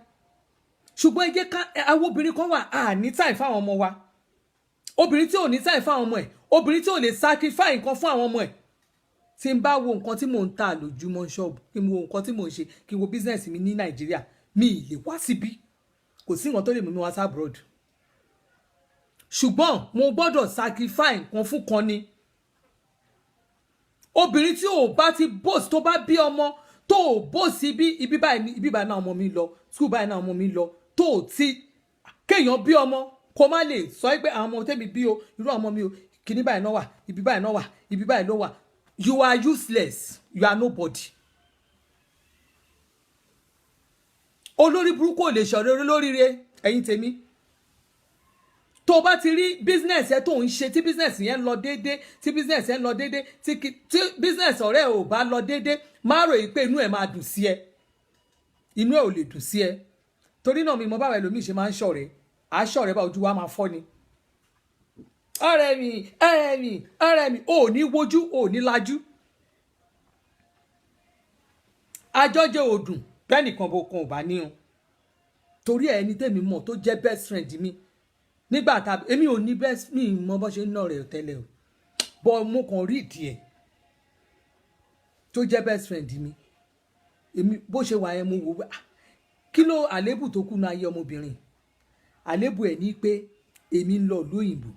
ṣùgbọ́n ẹ jẹ́ ká àwọn obìnrin kan wà ní time fáwọn ọmọ wa obìnrin tí ò ní time fáwọn ọmọ ẹ̀ obìnrin tí ò lè sacrifice nǹkan fún àwọn ọmọ ẹ̀ tí n bá wo nǹkan tí mò ń tà lójúmọ́ ṣọ́ọ̀bù kí n wo nǹkan tí mò ń ṣe kí n wo business mi ní Nàìjíríà mi ì lè wá síbí kò sí nǹkan tó lè mú mi wá sí abroad ṣùgbọ́n mo gbọ́dọ̀ sacrifice nǹkan fún kan ni obìnrin tí ò bá ti boss tó bá bí ọmọ tó ò boss ibi báyìí náà ọmọ mi lọ school báyìí náà ọmọ mi lọ tó ò ti kéèyàn bí ọmọ kó má lè sọ pé àwọn ọmọ tẹ́mi bí o irú ọmọ mi o kìíní báyìí náà wà ibi báyìí náà wà ibi báyìí ló wà you are useless you are nobody. olórí burúkú ò lè ṣọ̀rẹ́ olóríire ẹ̀yin tèmi tó bá ti rí business ẹ tó ń ṣe tí business yẹn lọ déédé tí business yẹn lọ déédé tí business ọ̀rẹ́ ò bá lọ déédé má rò yìí pé inú ẹ̀ máa dùn sí ẹ inú ẹ̀ ò lè dùn sí ẹ torí náà mi mọ báwo ẹlòmíì ṣe máa ń ṣọ̀rẹ́ àṣọ̀rẹ́ bá ojú wa máa fọ́ ni ọ̀rẹ́ mi ò ní wojú ò ní lajú àjọjẹ òdùn bẹ́ẹ̀ nìkan bó kan ò bá níyàn torí ẹni tèmi mọ̀ tó jẹ́ best friend mi nígbà tàbí èmi ò ní best mi mọ bó ṣe ń nà rẹ̀ tẹ́lẹ̀ o bọ́ mo kàn rí ìdí ẹ̀ tó jẹ́ best friend mi èmi bó ṣe wà yẹn mo wò wá kí ló àlébù tó kú ní ayé ọmọbìnrin àlébù ẹ̀ ní pé èmi ń lọ lóyìnbó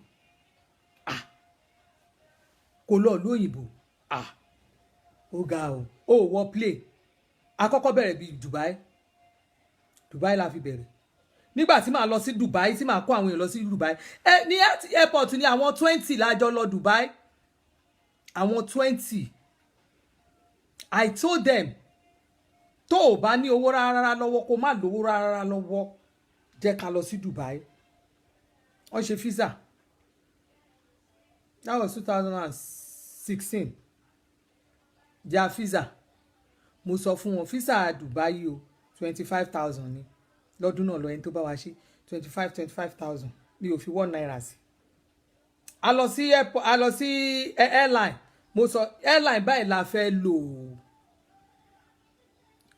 kò lọ lóyìnbó ó ga o ó wọ play àkọ́kọ́ bẹ̀rẹ̀ bíi Dubai la fi bẹ̀rẹ̀ nígbà tí màá lọ sí Dubai tí màá kó àwọn èèyàn lọ sí Dubai ní airport ní àwọn 20 lájọ lọ Dubai àwọn 20 I told them tó o bá ní owó rárá lọ́wọ́ kó má lówó rárá lọ́wọ́ jẹ́ ká lọ sí Dubai wọ́n ṣe visa that was 2016 ja visa mo sọ fún wọn visa Dubai o 25,000 ni lọ́dún náà lọ ẹni tó bá wa ṣe 25,000 mi ò fi £1 sí a lọ sí airline mo sọ airline báyìí la fẹ́ lò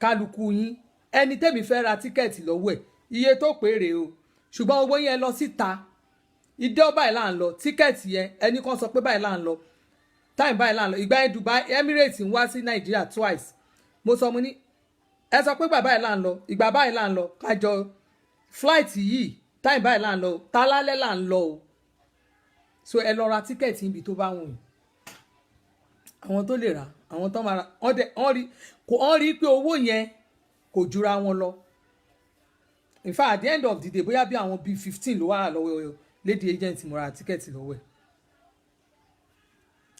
kálukú yín ẹni tẹ́mi fẹ́ ra tíkẹ́ẹ̀tì lọ́wọ́ ẹ̀ iye tó péré o ṣùgbọ́n owó yẹn lọ síta ìdí báyìí là ń lọ tíkẹ́ẹ̀tì yẹn ẹni kan sọ pé báyìí là ń lọ time báyìí là ń lọ ìgbà yẹn Dubai Emirates ń wá sí Nàìjíríà twice mo sọ mo ní ẹ sọ pé bàbá yìí là ń lọ ìgbà báyìí là ń lọ kájọ flight yìí time báyìí là ń lọ találẹ́ là ń lọ o so ẹ lọ ra tíkẹ́ẹ̀tì níbi tó bá wù yín àwọn tó lè rà àwọn tó máa ra wọ́n rí pé owó yẹn kò jura wọn lọ in fact at the end of the day bóyá bí àwọn bíi 15 ló wà lọ́wọ́ lady agent mo ra tíkẹ́ẹ̀tì lọ́wọ́ ẹ̀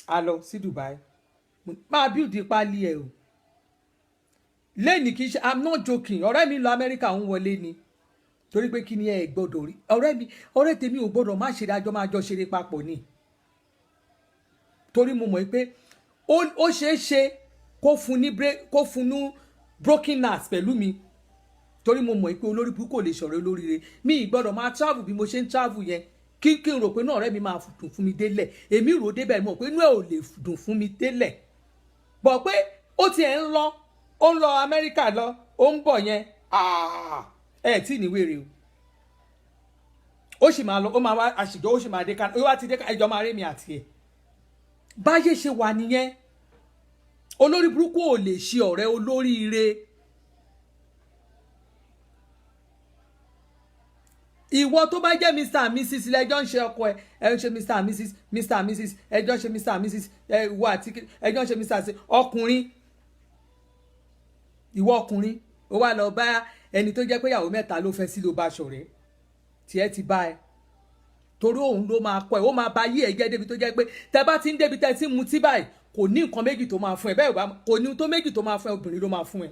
a lọ sí Dubai máa build pálí ẹ̀ o lẹ́ni kì í ṣe I'm not joking ọ̀rẹ́ mi lọ Amẹ́ríkà ń wọlé ni torí pé kí ni ẹ gbọ́dọ̀ rí ọ̀rẹ́ tèmi ò gbọ́dọ̀ má ṣeré àjọ máa jọ ṣeré papọ̀ ni torí mo mọ̀ pé ó ṣeé ṣe kó fún ní broken heart pẹ̀lú mi torí mo mọ̀ pé olórí burúkú kò lè ṣọ̀rẹ́ olóríire mi ìgbọ́dọ̀ máa travel bí mo ṣe ń travel yẹn kí n rò pé náà ọ̀rẹ́ mi máa dùn fún mi délẹ̀ èmi rò débẹ̀ mọ̀ pé inú ẹ̀ ò lè dùn fún mi délẹ̀ bọ̀ pé ó tiẹ̀ ń lọ ó ń lọ Amẹ́ríkà lọ ó ń bọ̀ yẹn ẹ tí ní wèrè o ó sì máa lọ ó máa wá àṣìjọ ó sì máa dé ká ó wá ti dé ká ẹjọ́ máa rí mi àti ẹ̀ báyé ṣe wà nìyẹn olórí burúkú ò lè ṣe ọ̀rẹ́ olóríire ìwọ tó bá jẹ́ Mr and Mrs lẹ́jọ́ ń ṣe ọkọ ẹ ń ṣe Mr and Mrs ẹjọ́ ń ṣe Mr and Mrs ìwọ àti ẹjọ́ ń ṣe Mr àti ọkùnrin ìwọ ọkùnrin ó wá lọ bá ẹni tó jẹ́ pé ìyàwó mẹ́ta ló fẹ́ sí ló bá ṣọ̀rẹ́ tiẹ̀ ti bá ẹ torí òun ló máa kọ ẹ ó máa bá yí ẹ jẹ́ débi tó jẹ́ pé tẹ bá ti ń débi tẹ ti ń mutí báyìí kò ní nǹkan méjì tó máa fún ẹ bẹ́ẹ̀ bá kò ní tó méjì tó máa fún ẹ obìnrin ló máa fún ẹ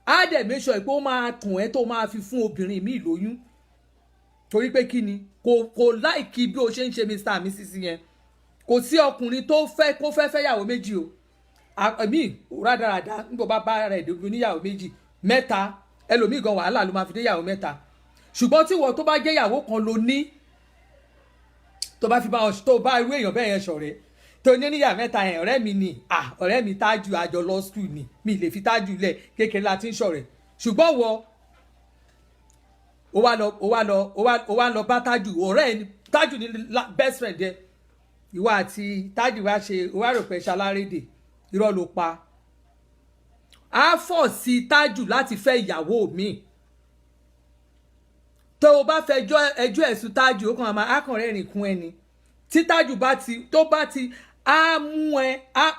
á dẹ̀ make sure pé ó máa tàn ẹ́ tó máa fi fún obìnrin míì lóyún torí pé kí ni kò láìkí bí o ṣe ń ṣe Mr and Mrs yẹn kò sí ọkùnrin tó fẹ́ kó fẹ́ fẹ́yàwó méjì o àmì rádaràda nígbà bá bá rẹ̀ dé níyàwó méjì mẹ́ta ẹlòmíì gan wàhálà ló máa fi dé yàwó mẹ́ta ṣùgbọ́n tí wọ́n tó bá jẹ́ yàwó kan ló ní tó bá fi bá tó bá irú èèyàn bẹ́ẹ̀ yẹn ṣọ̀rẹ́ tó ní níyà mẹ́ta yẹn ọ̀rẹ́ mi ni ọ̀rẹ́ mi Tájù àjọ law school ni mi lè fi Tájù lẹ̀ kékeré la ti ń ṣọ̀rẹ́ ṣùgbọ́n wọ ó wá lọ bá Tájù ọ̀rẹ́ ẹni Tájù ni best friend ẹ ìwọ àti Tájù wá ṣe ó wá rò pé ṣalárédè irọ́ ló pa á fọ̀ sí Tájù láti fẹ́ ìyàwó mi tó o bá fẹ́ ẹjọ́ ẹ̀sùn Tájù ó kàn máa akànrẹ́ rìn kún ẹni tí Tájù tó bá ti á mú ẹ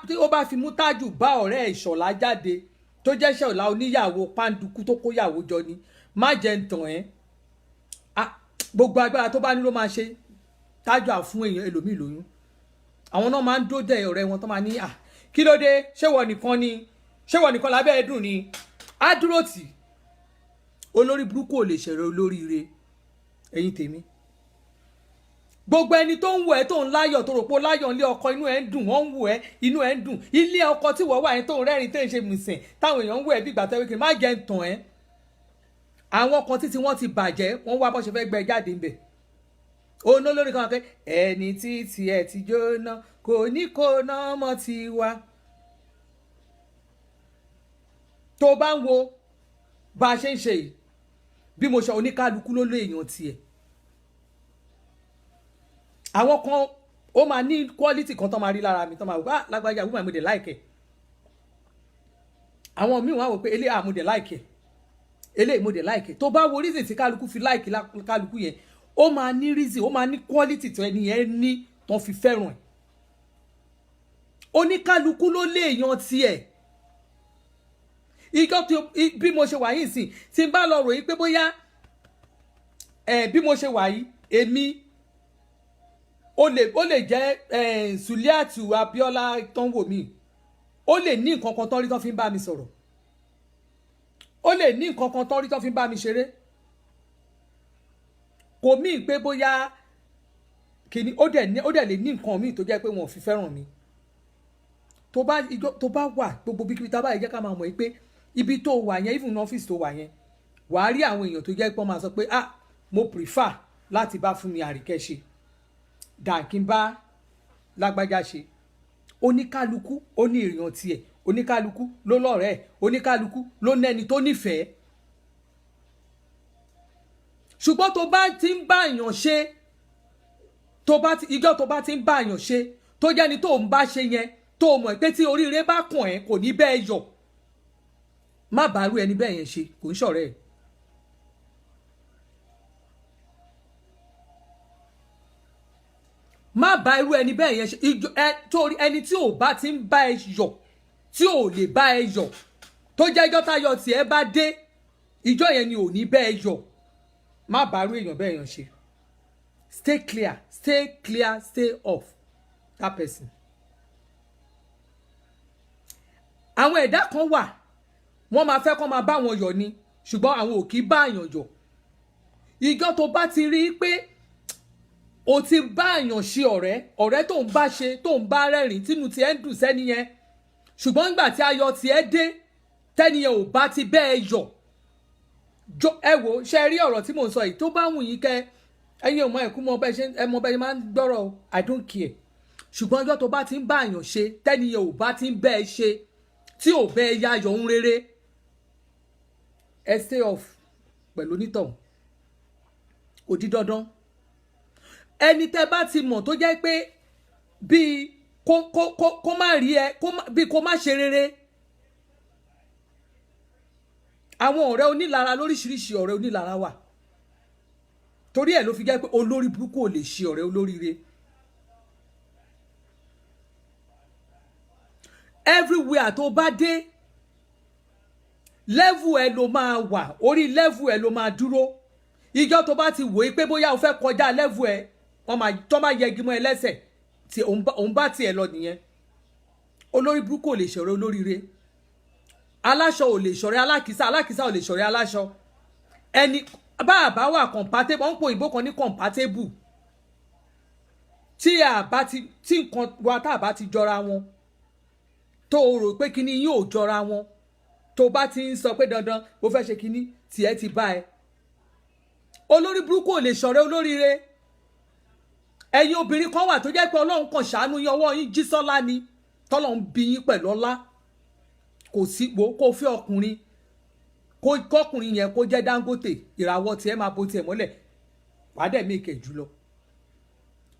tí ó bá fi mú Tájù bá ọ̀rẹ́ Ìṣọ̀lá jáde tó jẹ́ Ìṣọ̀lá oníyàwó pàǹdùkú tó kóyàwó jọ ni má jẹ́ ń tàn ẹ́ gbogbo agbára tó bá ní ló máa ṣe Tájù á fún èèyàn ẹlòmíì lóyún àwọn náà máa ń dó dẹ ọ̀rẹ́ wọn tó máa ní kí ló dé ṣé wọ nìkan lábẹ́ ẹ̀dùn ni á dúró tì olórí burúkú ò lè ṣẹ̀rẹ̀ olóríire ẹ̀yin tèmi gbogbo ẹni tó ń wọ ẹ tó ń láyọ̀ tó rò pé láyọ̀ ilé ọkọ inú ẹ ń dùn wọ́n ń wọ ẹ inú ẹ ń dùn ilé ọkọ tí wọ́n wà yẹn tó ń rẹ́rìn tó ń ṣe mùsìn táwọn èèyàn ń wọ ẹ bí ìgbà tẹ́wé kiri má jẹ́ ń tàn ẹ́ àwọn kan títí wọ́n ti bàjẹ́ wọ́n wá bọ́ ṣe fẹ́ gbẹ jáde ń bẹ̀ òun olórí kan pé ẹni tí tiẹ̀ ti jóná kò ní kó ná mọ́ ti wá tó bá ń wo bá a ṣe ń ṣe yìí bí mo ṣe oníkálukú ló lé èèyàn tiẹ̀ àwọn kan ó máa ní quality kan tó máa rí lára mi tó máa wò bá lágbájá wúmọ̀ àmúdẹ̀ láìkẹ̀ àwọn míì wọ́n á wò pé eléyà àmúdẹ̀ láìkẹ̀ eléyìí mo dẹ̀ láìkẹ̀ tó bá wo reason tí kálukú fi láìkì kálukú yẹn ó máa ní reason ó máa ní quality tó ẹni yẹn ní tó fi fẹ́ràn ẹ̀ oníkálukú ló lé èèyàn tiẹ̀ ìjọ bí mo ṣe wà yìí sìn tí n bá lọ ròyìn pé bóyá bí mo ṣe wà yìí èmi ó lè jẹ́ Suliatu Abiola tó ń wò mí ó lè ní nǹkan kan tán rí tán fi ń bá mi sọ̀rọ̀ ó lè ní nǹkan kan tán rí tán fi ń bá mi ṣeré kò mí pé bóyá kìíní ó dẹ̀ lè ní nǹkan míì tó jẹ́ pé wọn ò fi fẹ́ràn mi tó bá wà gbogbo bí kíbi tá a bá yẹ jẹ́ ká máa mọ̀ pé ibi tó wà yẹn even ọ́fíìsì tó wà yẹn wàá rí àwọn èèyàn tó jẹ́ pé wọ́n máa sọ pé mo prefer láti bá Fúnmi Àríkẹ́ ṣe dànkí bá lágbájá ṣe oníkálukú ó ní ìrìnà tiẹ̀ oníkálukú ló lọ́rẹ̀ẹ́ oníkálukú ló nẹ́ni tó nífẹ̀ẹ́ ṣùgbọ́n tó bá ti ń bá èèyàn ṣe ìjọ tó bá ti ń bá èèyàn ṣe tó jẹ́ni tó ń bá ṣe yẹn tó mọ̀ pé tí oríire bá kàn ẹ́ kò ní bẹ́ẹ̀ yọ̀ má bá rú ẹni bẹ́ẹ̀ yẹn ṣe kò ń ṣọ̀rẹ́ ẹ̀. má bá irú ẹni bẹ́ẹ̀ yẹn ṣe torí ẹni tí ò bá ti ń bá ẹ yọ̀ tí ò lè bá ẹ yọ̀ tó jẹ́ ìjọ táyọ̀ tí ẹ bá dé ìjọ yẹn ni ò ní bẹ́ẹ̀ yọ̀ má bá irú èèyàn bẹ́ẹ̀ yẹn ṣe stay clear stay off that person. àwọn ẹ̀dá kan wà wọ́n máa fẹ́ kó máa bá wọn yọ̀ ni ṣùgbọ́n àwọn ò kì í bá èèyàn yọ̀ ìjọ tó bá ti rí i pé o ti bá èèyàn ṣe ọ̀rẹ́ tó ń bá ṣe tó ń bá rẹ́rìn tínú tiẹ̀ ń dùn sẹ́ni yẹn ṣùgbọ́n nígbà tí ayọ̀ tiẹ̀ dé tẹ́ni yẹn ò bá ti bẹ́ẹ̀ yọ̀ ẹ wò ṣe rí ọ̀rọ̀ tí mò ń sọ yìí tó bá wù yín kẹ́ ẹ̀yin ọmọ ẹ̀kú mọ bẹ́ẹ̀ máa ń gbọ́rọ̀ I don't care ṣùgbọ́n ọjọ́ tó bá ti ń bá èèyàn ṣe tẹ́ni yẹn ò bá ti ń bẹ́ẹ̀ ṣe tí ò bẹ́ẹ̀ yá ayọ̀ ń rere ẹ stay off pẹ̀lú onítọ̀hún kò di dandan ẹni tẹ́ bá ti mọ̀ tó jẹ́ pé bíi kó má rí ẹ bíi kó má ṣe rere àwọn ọ̀rẹ́ onílara lóríṣiríṣi ọ̀rẹ́ onílara wà torí ẹ̀ ló fi jẹ́ pé olórí burúkú ò lè ṣe ọ̀rẹ́ olóríire everywhere tó bá dé level ẹ ló máa wà orí level ẹ ló máa dúró ìjọ tó bá ti wòó pé bóyá o fẹ́ kọjá level ẹ tó máa yẹgi mọ́ ẹ lẹ́sẹ̀ tí òun bá tiẹ̀ lọ nìyẹn olórí burúkú ò lè ṣọ̀rẹ́ olóríire aláṣọ ò lè ṣọ̀rẹ́ alákìísà ò lè ṣọ̀rẹ́ aláṣọ ẹni bá a bá wà compatible wọ́n ń pò òyìnbó kan ní compatible tí nǹkan wa tá a bá ti jọra wọn tó o rò pé kíní yóò jọra wọn tó bá ti ń sọ pé dandan o fẹ́ ṣe kíní tiẹ̀ ti bá ẹ olórí burúkú ò lè ṣọ̀rẹ́ olóríire ẹ̀yin obìnrin kan wà tó jẹ́ pé ọlọ́run kan ṣàánú yín ọwọ́ yín jí sọ́lá ni tọ́lọ́run bí yín pẹ̀lú ọlá kò sí wo kó fẹ́ ọkùnrin kọkùnrin yẹn kó jẹ́ Dangote ìràwọ̀ tiẹ̀ máa bo tiẹ̀ mọ́lẹ̀ pàdé mi kẹ̀ jùlọ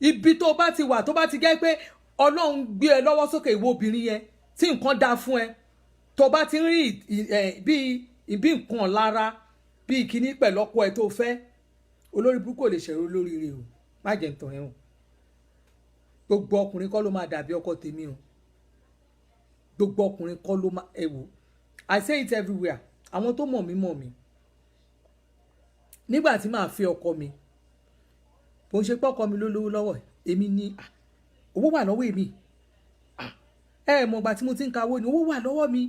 ibi tó bá ti wà tó bá ti jẹ́ pé ọlọ́run gbé ẹ lọ́wọ́ sókè ìwọ obìnrin yẹn tí nǹkan dáa fún ẹ tó bá ti rí bí nǹkan lára bí kíní pẹ̀lú ọkọ ẹ tó fẹ́ olórí burúkú ò lè ṣẹ̀rọ olóríire o má jẹ́ ń tàn ẹ́ o gbogbo ọkùnrin kọ́ ló máa dàbí ọkọ tèmi o gbogbo ọkùnrin kọ́ ló máa ẹ wò I say it everywhere àwọn tó mọ̀ mí nígbà tí màá fẹ́ ọkọ mi kò ń ṣe pé ọkọ mi ló lówó lọ́wọ́ èmi ní owó wà lọ́wọ́ èmi mọ̀gbà tí mo ti ń kawó ni owó wà lọ́wọ́ mi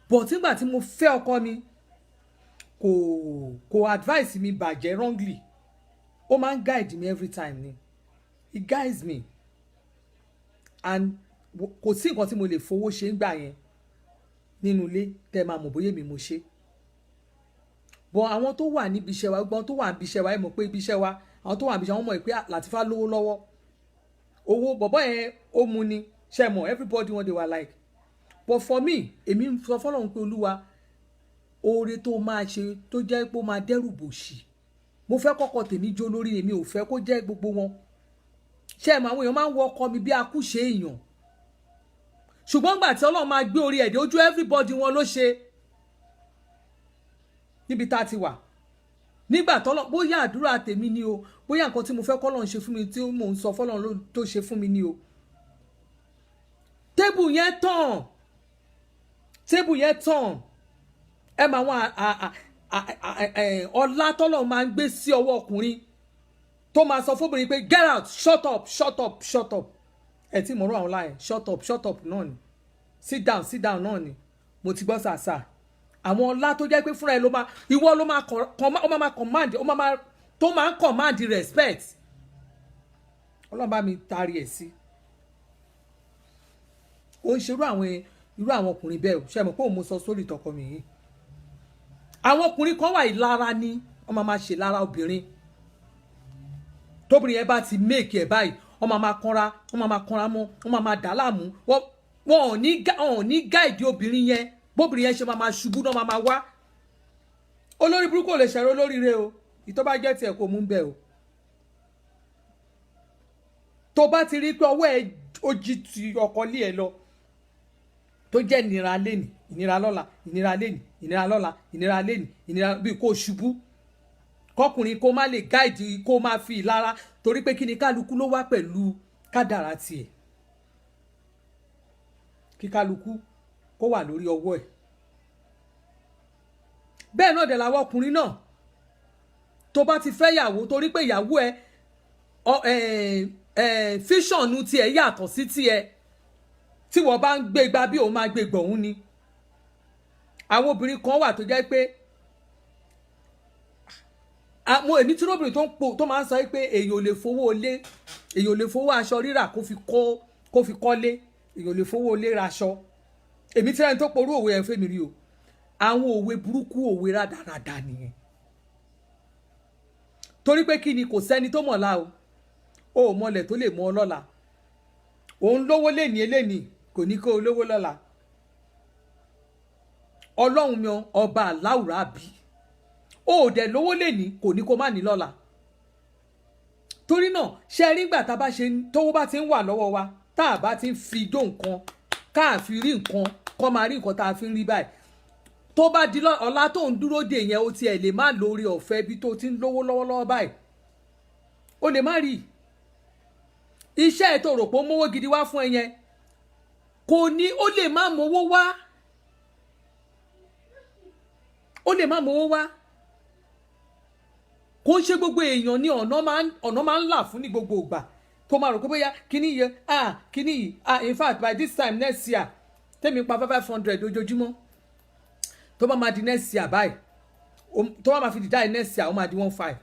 but nígbà tí mo fẹ́ ọkọ mi kò advice mi bàjẹ́ wrongly ó máa ń guide me every time ni he guides me and kò sí nǹkan tí mo lè fowó ṣe ń gbà yẹn nínú ilé tẹ́ máa mọ̀ bóyá mi mo ṣe but àwọn tó wà níbi iṣẹ́ wa gbọ́n tó wà níbi iṣẹ́ wa ẹ mọ̀ pé ibi iṣẹ́ wa àwọn tó wà níbi iṣẹ́ wọn mọ̀ pé Latifa lówó lọ́wọ́ owó bọ̀bọ̀ yẹn ó mu ni ṣe mọ̀ everybody wọn they were like but for me èmi ń sọ fọ́lọ́run pé olúwa oore tó máa ṣe tó jẹ́ pé ó máa dẹ́rù bòṣì mo fẹ́ kọ́kọ́ tèmi jó lórí èmi ò fẹ́ kó jẹ́ gbogbo wọn ṣe mọ̀ àwọn èèyàn máa ń wọ ọkọ mi bí akúṣe èèyàn ṣùgbọ́n gbà tí Ọlọ́run máa gbé orí ẹ̀dẹ̀ ojú everybody wọn ló ṣe níbi tá a ti wà nígbà tọ́lọ́ bóyá àdúrà tèmi ni o bóyá nǹkan tí mo fẹ́ kọ́lọ́run ṣe fún mi tí mò ń sọ fọ́lọ́run tó ṣe fún mi ni o tébù yẹn tàn tébù yẹn tàn ẹ máa wọn ọlá tọ́lọ̀ máa ń gbé sí ọwọ́ ọkùnrin tó máa sọ fóbìnrin pé get out, shut up, shut up, shut up. ẹ tí mo rọ àwọn láyé shut up náà ni sit down náà ni mo ti gbọ́ sàṣà àwọn ọlá tó jẹ́ pé fúnra ẹ ló máa ìwọ ló máa command tó máa ń command respect ọlọ́run bá mi taari ẹ̀ sí ó ń ṣerú irú àwọn ọkùnrin bẹ́ẹ̀ ṣe mọ̀ pé òun mo sọ sórí ìtọ́kọ mi yìí àwọn ọkùnrin kan wà ìlara ní wọ́n máa ṣe lára obìnrin tóbìnrin yẹn bá ti make ẹ̀ báyìí wọ́n máa kanra mọ́ wọ́n máa dà láàmú wọn ò ní gáìdì obìnrin yẹn bóbìnrin yẹn ṣe máa ṣubú náà máa wá olórí burúkú ò lè ṣẹ̀rọ olóríire o ìtọ́ bá jẹ́ tiẹ̀ kò mú bẹ́ẹ̀ o tó bá ti rí pé ọwọ́ ẹ ó jí ti ọkọ lé ẹ lọ tó jẹ́ ìnira lẹ́nì ìnira lọ́la ìnira lẹ́nì ìnira lọ́la ìnira lẹ́nì ìnira bíi kó ṣubú kọkùnrin kó má lè gáìdì kó má fi ìlara torí pé kí ni kálukú ló wá pẹ̀lú kádàrá tiẹ̀ kí kálukú kó wà lórí ọwọ́ ẹ̀ bẹ́ẹ̀ náà dẹ̀ làwọn ọkùnrin náà tó bá ti fẹ́ yàwó torí pé ìyàwó ẹ fíṣọ̀nù tiẹ̀ yàtọ̀ sí tiẹ̀ tí wọ́n bá ń gbé gba bí òun máa gbé gbọ̀hún ni àwọn obìnrin kan wà tó jẹ́ pé àwọn èmi tí lóbìnrin tó máa ń sọ pé èyàn ò lè fowó aṣọ rírà kó fi kọ́lé èyàn ò lè fowó ilé raṣọ èmi tí lẹ́ni tó porú òwe ẹ̀ fẹ́ mi rí o àwọn òwe burúkú òwe rádaràdà nìyẹn torí pé kí ni kò sẹ́ni tó mọ̀lá o ò mọlẹ̀ tó lè mọ ọ lọ́la òun lówó lẹ́ni eléni kò ní kó o lówó lọ́la ọlọ́run yan ọba aláwùrá bí ó dẹ̀ lówó lẹ́ni kò ní kó má ní lọ́la torí náà ṣe rí gbà tá a bá ṣe tówó bá ti ń wà lọ́wọ́ wa tá a bá ti ń fi dó nǹkan ká fi rí nǹkan kọ́ máa rí nǹkan tá a fi ń rí báyìí tó bá di ọ̀la tó ń dúró dè yẹn o tiẹ̀ lè má lórí ọ̀fẹ́ bí tó ti ń lówó lọ́wọ́lọ́wọ́ báyìí o lè má rí iṣẹ́ ètò rò pé ó mówó gidi wá fún ẹ yẹn kò ní ó lè má mówó wá kò ń ṣe gbogbo èèyàn ní ọ̀nà máa ń là fún ní gbogbo ìgbà tó máa rò pé bóyá kíní yẹ kíní yìí in fact by this time next year tẹ́mi pa 500 ojoojúmọ́ tó bá máa di next year báyìí tó bá máa fi dìdá next year ó máa di 15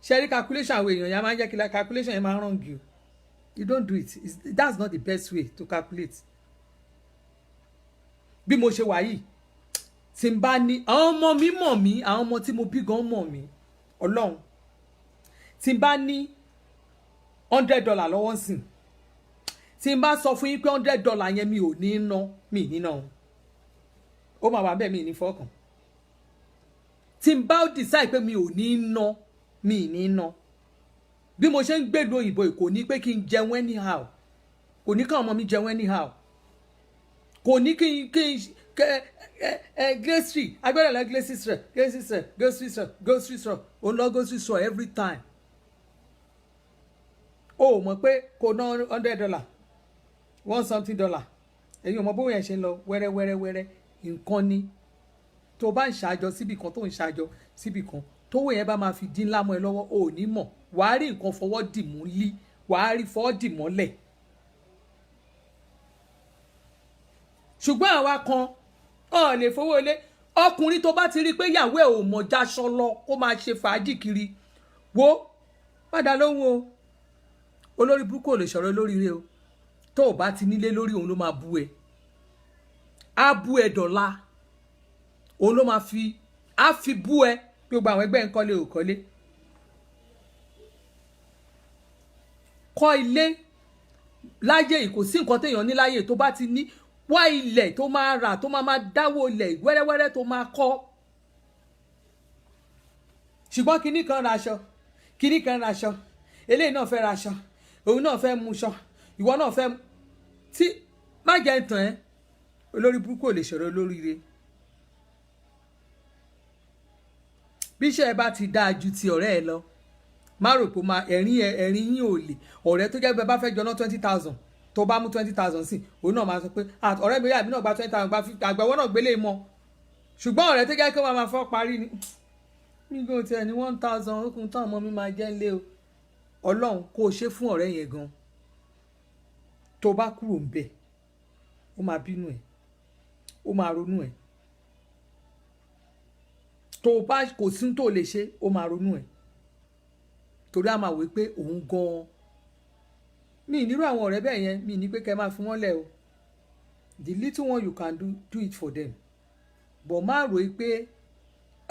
ṣe rí calculation àwọn èèyàn yẹn máa ń jẹ́ kí calculation yẹn máa ń wrong you don't do it that's not the best way to calculate bí mo ṣe wà yìí tí n bá ní àwọn ọmọ mi mọ̀ mí àwọn ọmọ tí mo bí gan mọ̀ mí ọlọ́run tí n bá ní $100 lọ́wọ́ sìn tí n bá sọ fún yín pé $100 yẹn mi ò ní ná mi ní ná ó máa wà bẹ́ẹ̀ mi ní fọ́kàn tí n bá decide pé mi ò ní ná mi ní ná bí mo ṣe ń gbèdó òyìnbó kò ní pé kí n jẹun anyhow kò ní káwọn ọmọ mi jẹun anyhow kò ní kí n grocery agbẹ́rẹ́ lọ grocery store ó lọ grocery store every time ó mọ̀ pé kò ná $100 $1 ẹ̀yin ò mọ̀ bóyá ẹ̀ ṣe ń lọ wẹ́rẹ́wẹ́rẹ́wẹ́rẹ́ nǹkan ni tó bá ń ṣàjọ síbì kan tó ń ṣàjọ síbì kan tówó yẹn bá máa fi dín lámọ́ ẹ lọ́wọ́ ò ní mọ̀ wàá rí nǹkan fọwọ́ dì mú lí wàá rí fọwọ́ dì mọ́lẹ̀ ṣùgbọ́n àwa kan ọ̀ lè fowó lé ọkùnrin tó bá ti rí pé ìyàwó ẹ̀ ò mọ̀ jáṣọ lọ kó máa ṣe fàájì kiri wo padà lóhùn o olórí burúkú ò lè sọ̀rọ̀ lóríire o tó o bá ti nílé lórí òun ló máa bú ẹ á bú ẹ dọ̀la òun ló máa fi bú ẹ gbogbo àwọn ẹgbẹ́ ń kọ́lé ò kọ́lé kọ́ ilé láyé yìí kò sí nǹkan téèyàn ní láyé tó bá ti ní wá ilẹ̀ tó máa rà tó máa dáwó ilẹ̀ wẹ́rẹ́wẹ́rẹ́ tó máa kọ́ ṣùgbọ́n kinní kan raṣọ eléyìí náà fẹ́ raṣọ òun náà fẹ́ muṣọ ìwọ náà fẹ́ tí má jẹ́ tàn ẹ́ olórí burúkú ò lè ṣọ̀rọ̀ olóríire bí iṣẹ́ ẹ bá ti dáa ju ti ọ̀rẹ́ ẹ lọ má rò pé ẹ̀rín yín ò lè ọ̀rẹ́ tó jẹ́ pé bá fẹ́ jọ ná 20,000 tó bá mú 20,000 sí òun náà máa sọ pé ọ̀rẹ́ mi àbí náà gba 20,000 gba 50 àgbẹ̀wọ́ náà gbélé mọ́ ṣùgbọ́n ọ̀rẹ́ tó jẹ́ kí wọ́n máa fọ́ parí ni mi gbọ́dọ̀ tiẹ̀ ní 1,000 okùn tán ọmọ mi máa jẹ́ ńlé o ọlọ́run kó o ṣe fún ọ̀rẹ́ yẹn gan tó bá kúrò ń bẹ̀ ó máa bínú ẹ̀ ó máa ronú ẹ̀ tó bá kò sí tó lè ṣe ó máa ronú ẹ̀ torí a máa wí pé òun gan mi nírú àwọn ọ̀rẹ́ bẹ́ẹ̀ yẹn mi ní pé kẹ́ máa fi wọ́n lẹ̀ o the little one you can do it for them but má rò í pé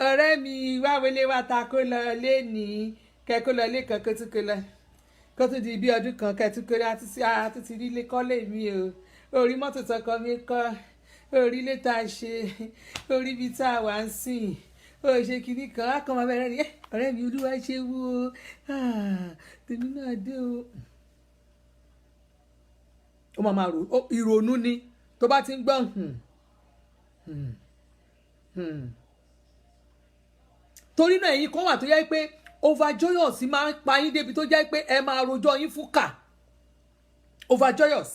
ọ̀rẹ́ mi wá wọlé wá ta kó lọ lé ní kẹ́kọ́ lọ lé kan kó tún kó lọ kó tún di bí ọdún kan kẹ́tún kó lọ àti ti rí ilé kọ́lé mi o orí mọ́tò tọkọ mi kọ́ orí ilé tá a ṣe orí ibi tá a wà ń sìn ó ṣe kìíní kan á kàn máa bẹ̀rẹ̀ ní ọ̀rẹ́ mi olúwa ṣe wú o tèmi náà dé o. ó máa rò ìrònú ni tó bá ti ń gbọ́ torí náà ẹ̀yin kan wà tó yẹ pé overjoyous máa ń pa yín débi tó jẹ́ pé ẹ máa rojọ́ yín fún kà overjoyous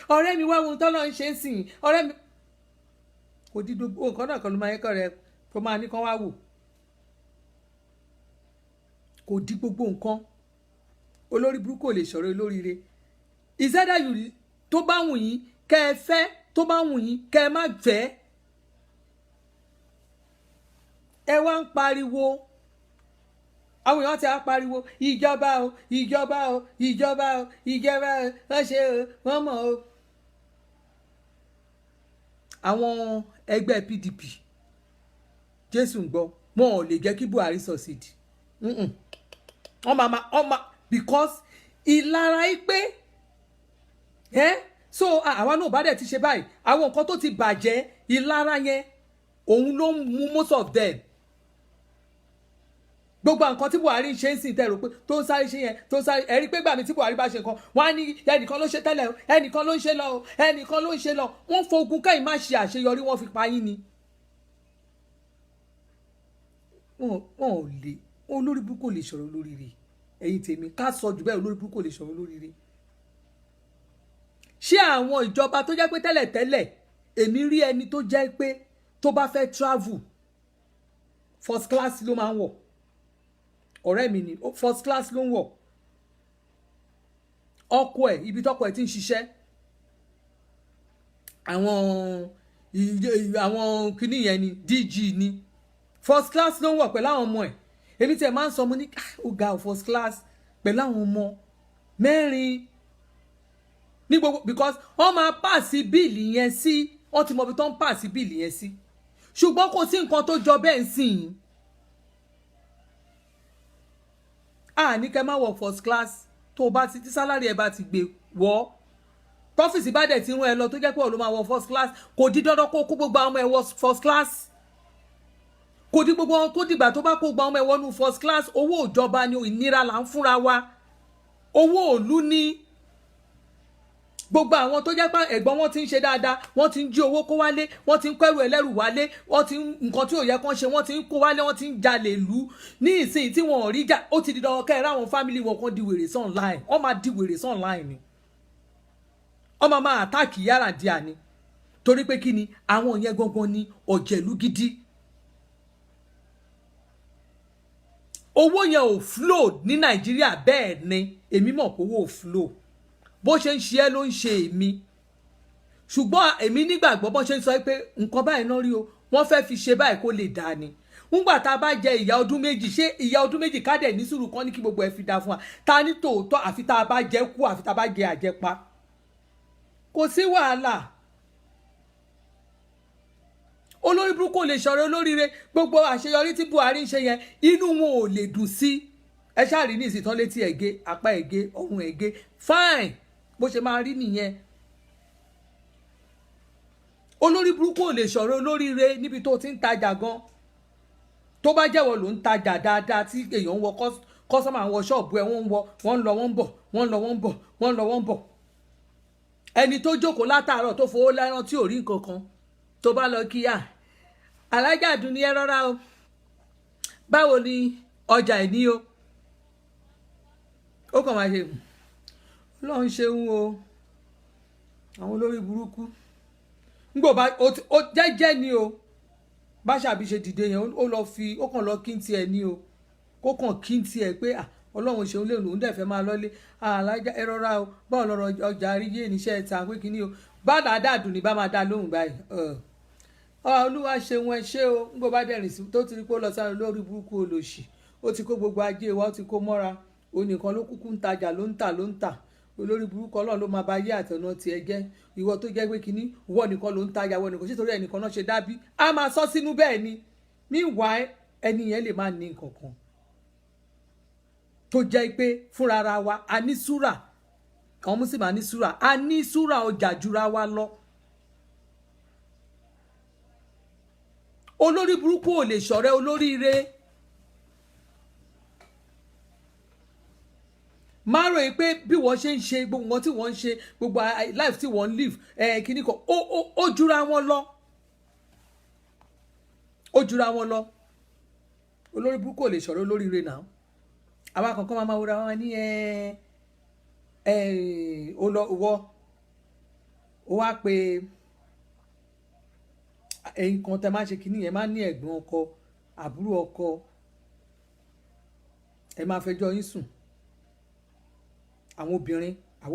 ọ̀rẹ́ mi wá ohun tọ́lọ́ ń ṣe é sìn ọ̀rẹ́ mi kò di gbogbo nǹkan náà kan ló máa yẹ kọ́ rẹ kó máa ní kán wá wò kò di gbogbo nǹkan olórí burúkú ò lè sọ̀rọ̀ olóríire ìṣẹ́dá yìí tó bá wù yín kẹ́ ẹ fẹ́ tó bá wù yín kẹ́ ẹ má fẹ́ ẹ wá ń pariwo àwọn èèyàn ti á pariwo ìjọba o ìjọba o ìjọba o ìjọba o wọ́n ṣe o wọ́n mọ̀ o. àwọn ẹgbẹ́ PDP jésù ń gbọ́ wọn ò lè jẹ́ kí Buhari succeed wọ́n máa because ìlara yìí pé so àwa náà bá dẹ̀ ti ṣe báyìí àwọn nǹkan tó ti bàjẹ́ ìlara yẹn òun ló ń mú most of them gbogbo nǹkan tí Buhari ń ṣe ń sìn tẹ̀rọ pé tó ń sáré ṣe yẹn tó ń sáré ẹ̀rí pé gbàmí tí Buhari bá ṣe nǹkan wọ́n á ní ẹnìkan ló ṣe tẹ́lẹ̀ o ẹnìkan ló ń ṣe lọ o ẹnìkan ló ń ṣe lọ wọ́n fogun kẹ́yìn má ṣe àṣeyọrí wọ́n fi pa yín ni. wọn ò lè olórí burúkú lè sọ̀rọ̀ lóríire ẹ̀yin tèmi ká sọ jù bẹ́ẹ̀ olórí burúkú lè sọ̀rọ̀ lóríire. ṣé àwọn ìjọba tó jẹ́ pé tẹ́lẹ̀tẹ́lẹ̀ èmi rí ẹni tó jẹ́ pé tó bá fẹ́ travel first class ló máa ń wọ̀ ọ̀rẹ́ mi ni first class ló ń wọ̀ ọkọ ẹ̀ ibi tọ́kọ ẹ̀ ti ń ṣiṣẹ́ àwọn kìíní yẹn ni DG ni first class ló ń wọ̀ pẹ̀lú àwọn ọmọ ẹ̀ èmi tí ẹ̀ máa ń sọ mo ní ó ga first class pẹ̀lú àwọn ọmọ mẹ́rin ní gbogbo because wọ́n máa pàṣẹ bíìlì yẹn sí wọ́n ti mọ ibi tó ń pàṣẹ bíìlì yẹn sí ṣùgbọ́n kò sí nǹkan tó jọ bẹ́ẹ̀ ń sìn yín. ní kẹ́ máa wọ first class tó bá ti sálárì ẹ̀ bá ti gbé wọ́ tọ́fíìsì bá dẹ̀ ti rún ẹ lọ tó jẹ́ pé òun máa wọ first class kò di dandan kó kó gbogbo àwọn ọmọ ẹ wọ first class kò di gbogbo tó dìgbà tó bá kó gbogbo àwọn ọmọ ẹ wọnú first class owó ìjọba ni ìnira là ń fúnra wa owó òlu ni gbogbo àwọn tó jẹ́ pé ẹ̀gbọ́n wọn ti ń ṣe dáadáa wọ́n ti ń jí owó kó wálé wọ́n ti ń kẹ́rù ẹlẹ́rù wálé wọ́n ti ń nǹkan tí ò yẹ kán ṣe wọ́n ti ń kó wálé wọ́n ti ń jalè lù ní ìsìn tí wọ́n ò rí jà ó ti di dandan kẹ́ ẹ̀ ráwọn fámìlì wọn kan di wèrè sí online wọ́n máa di wèrè sí online ni wọ́n máa àtáàkì yàrá díà ni torí pé kí ni àwọn yẹn gangan ni ọ̀jẹ̀lú gidi owó yẹn ò flow ní Nàìjíríà bẹ́ẹ̀ ni èmi mọ̀ pé owó ò flow bó ṣe ń ṣe ẹ́ ló ń ṣe èmi ṣùgbọ́n èmi nígbàgbọ́ bó ṣe ń sọ pé nǹkan báyìí náà rí o wọ́n fẹ́ fi ṣe báyìí kó lè dáa ni ńgbà tá a bá jẹ ìyà ọdún méjì ṣé ìyà ọdún méjì ká dẹ̀ ní sùúrù kan ní kí gbogbo ẹ̀ fi dáa fún wa ta ní tòótọ́ àfi tá a bá jẹ kú àfi tá a bá jẹ àjẹpa kò sí wàhálà olórí burúkú ò lè sọ̀rọ̀ olóríire gbogbo àṣeyọrí tí Buhari ń ṣe yẹn inú wọn ò lè dùn sí ẹ ṣáà rí ní ìsìtàn létí ẹ̀gẹ́ apá ẹ̀gẹ́ ọrùn ẹ̀gẹ́ fine bó ṣe máa rí nìyẹn olórí burúkú ò lè sọ̀rọ̀ olóríire níbi tó ti ń tajà gan tó bá jẹ́wọ́ ló ń tajà dáadáa tí èèyàn ń wọ kọ́sọ́mà ń wọ ṣọ́ọ̀bù ẹ̀ wọ́n ń lọ wọ́n ń bọ̀ wọ́n ń lọ wọ́n ń bọ̀ wọ́n ń lọ wọ́n ń bọ̀ ẹni tó jókòó látàárọ̀ tó fowó lẹ́rán tí ò rí nǹkan kan tó bá lọ kíyà alájà dùn ní ẹ rọra o báwo ni ọjà ẹ̀ ní o ó kàn máa ṣe Ọlọ́run ṣeun o àwọn olórí burúkú ngbò bá ó jẹ́jẹ́ ni o bá ṣàbí ṣe dìde yẹn ó lọ fi ó kàn lọ kí n tiẹ̀ ni o kó kàn kí n tiẹ̀ pé ọlọ́run ṣeun lè lòun dẹ̀ fẹ́ máa lọ́lé alájà ẹ rọra o báwo lọ́rọ̀ ọjà àríyé níṣẹ́ ta pé kíní o bá dáadáa dùn ní bá máa dá lóhùn báyìí olúwa ṣeun ẹ ṣé o ngbò bá dẹ̀rìn sí tó ti rí pé ó lọ sáré lórí burúkú olòṣì ó ti kó gbogbo ajé wa ó ti kó mọ́ra onìkan ló kúkú ń tajà ló ń tà olórí burúkú ọlọ́run ló máa bá yé àtọ̀nà tiẹ̀ jẹ́ ìwọ tó jẹ́ pé kínní wọ́n nìkan ló ń tajà wọ́n nìkan sítorí ẹnìkan náà ṣe dábí a máa sọ sínú bẹ́ẹ̀ ni meanwhile ẹni yẹn lè má ní nǹkan kan tó jẹ́ pé fúnra ara wa a ní súrà àwọn mùsùlùmí a ní súrà ọjà jura wa lọ. olórí burúkú ò lè ṣọ̀rẹ́ olóríire. máa rò yìí pé bí wọ́n ṣe ń ṣe gbogbo wọn tí wọ́n ń ṣe gbogbo life tí wọ́n ń live kíní kan ó jura wọn lọ olórí burúkú ò lè ṣọ̀rọ̀ olóríire náà àwa kankan máa wúra wọn ní ó wá pé ẹ̀yin kan tẹ máa ṣe kíní yẹn máa ní ẹ̀gbọ́n ọkọ àbúrò ọkọ ẹ máa fẹjọ́ yín sùn àwọn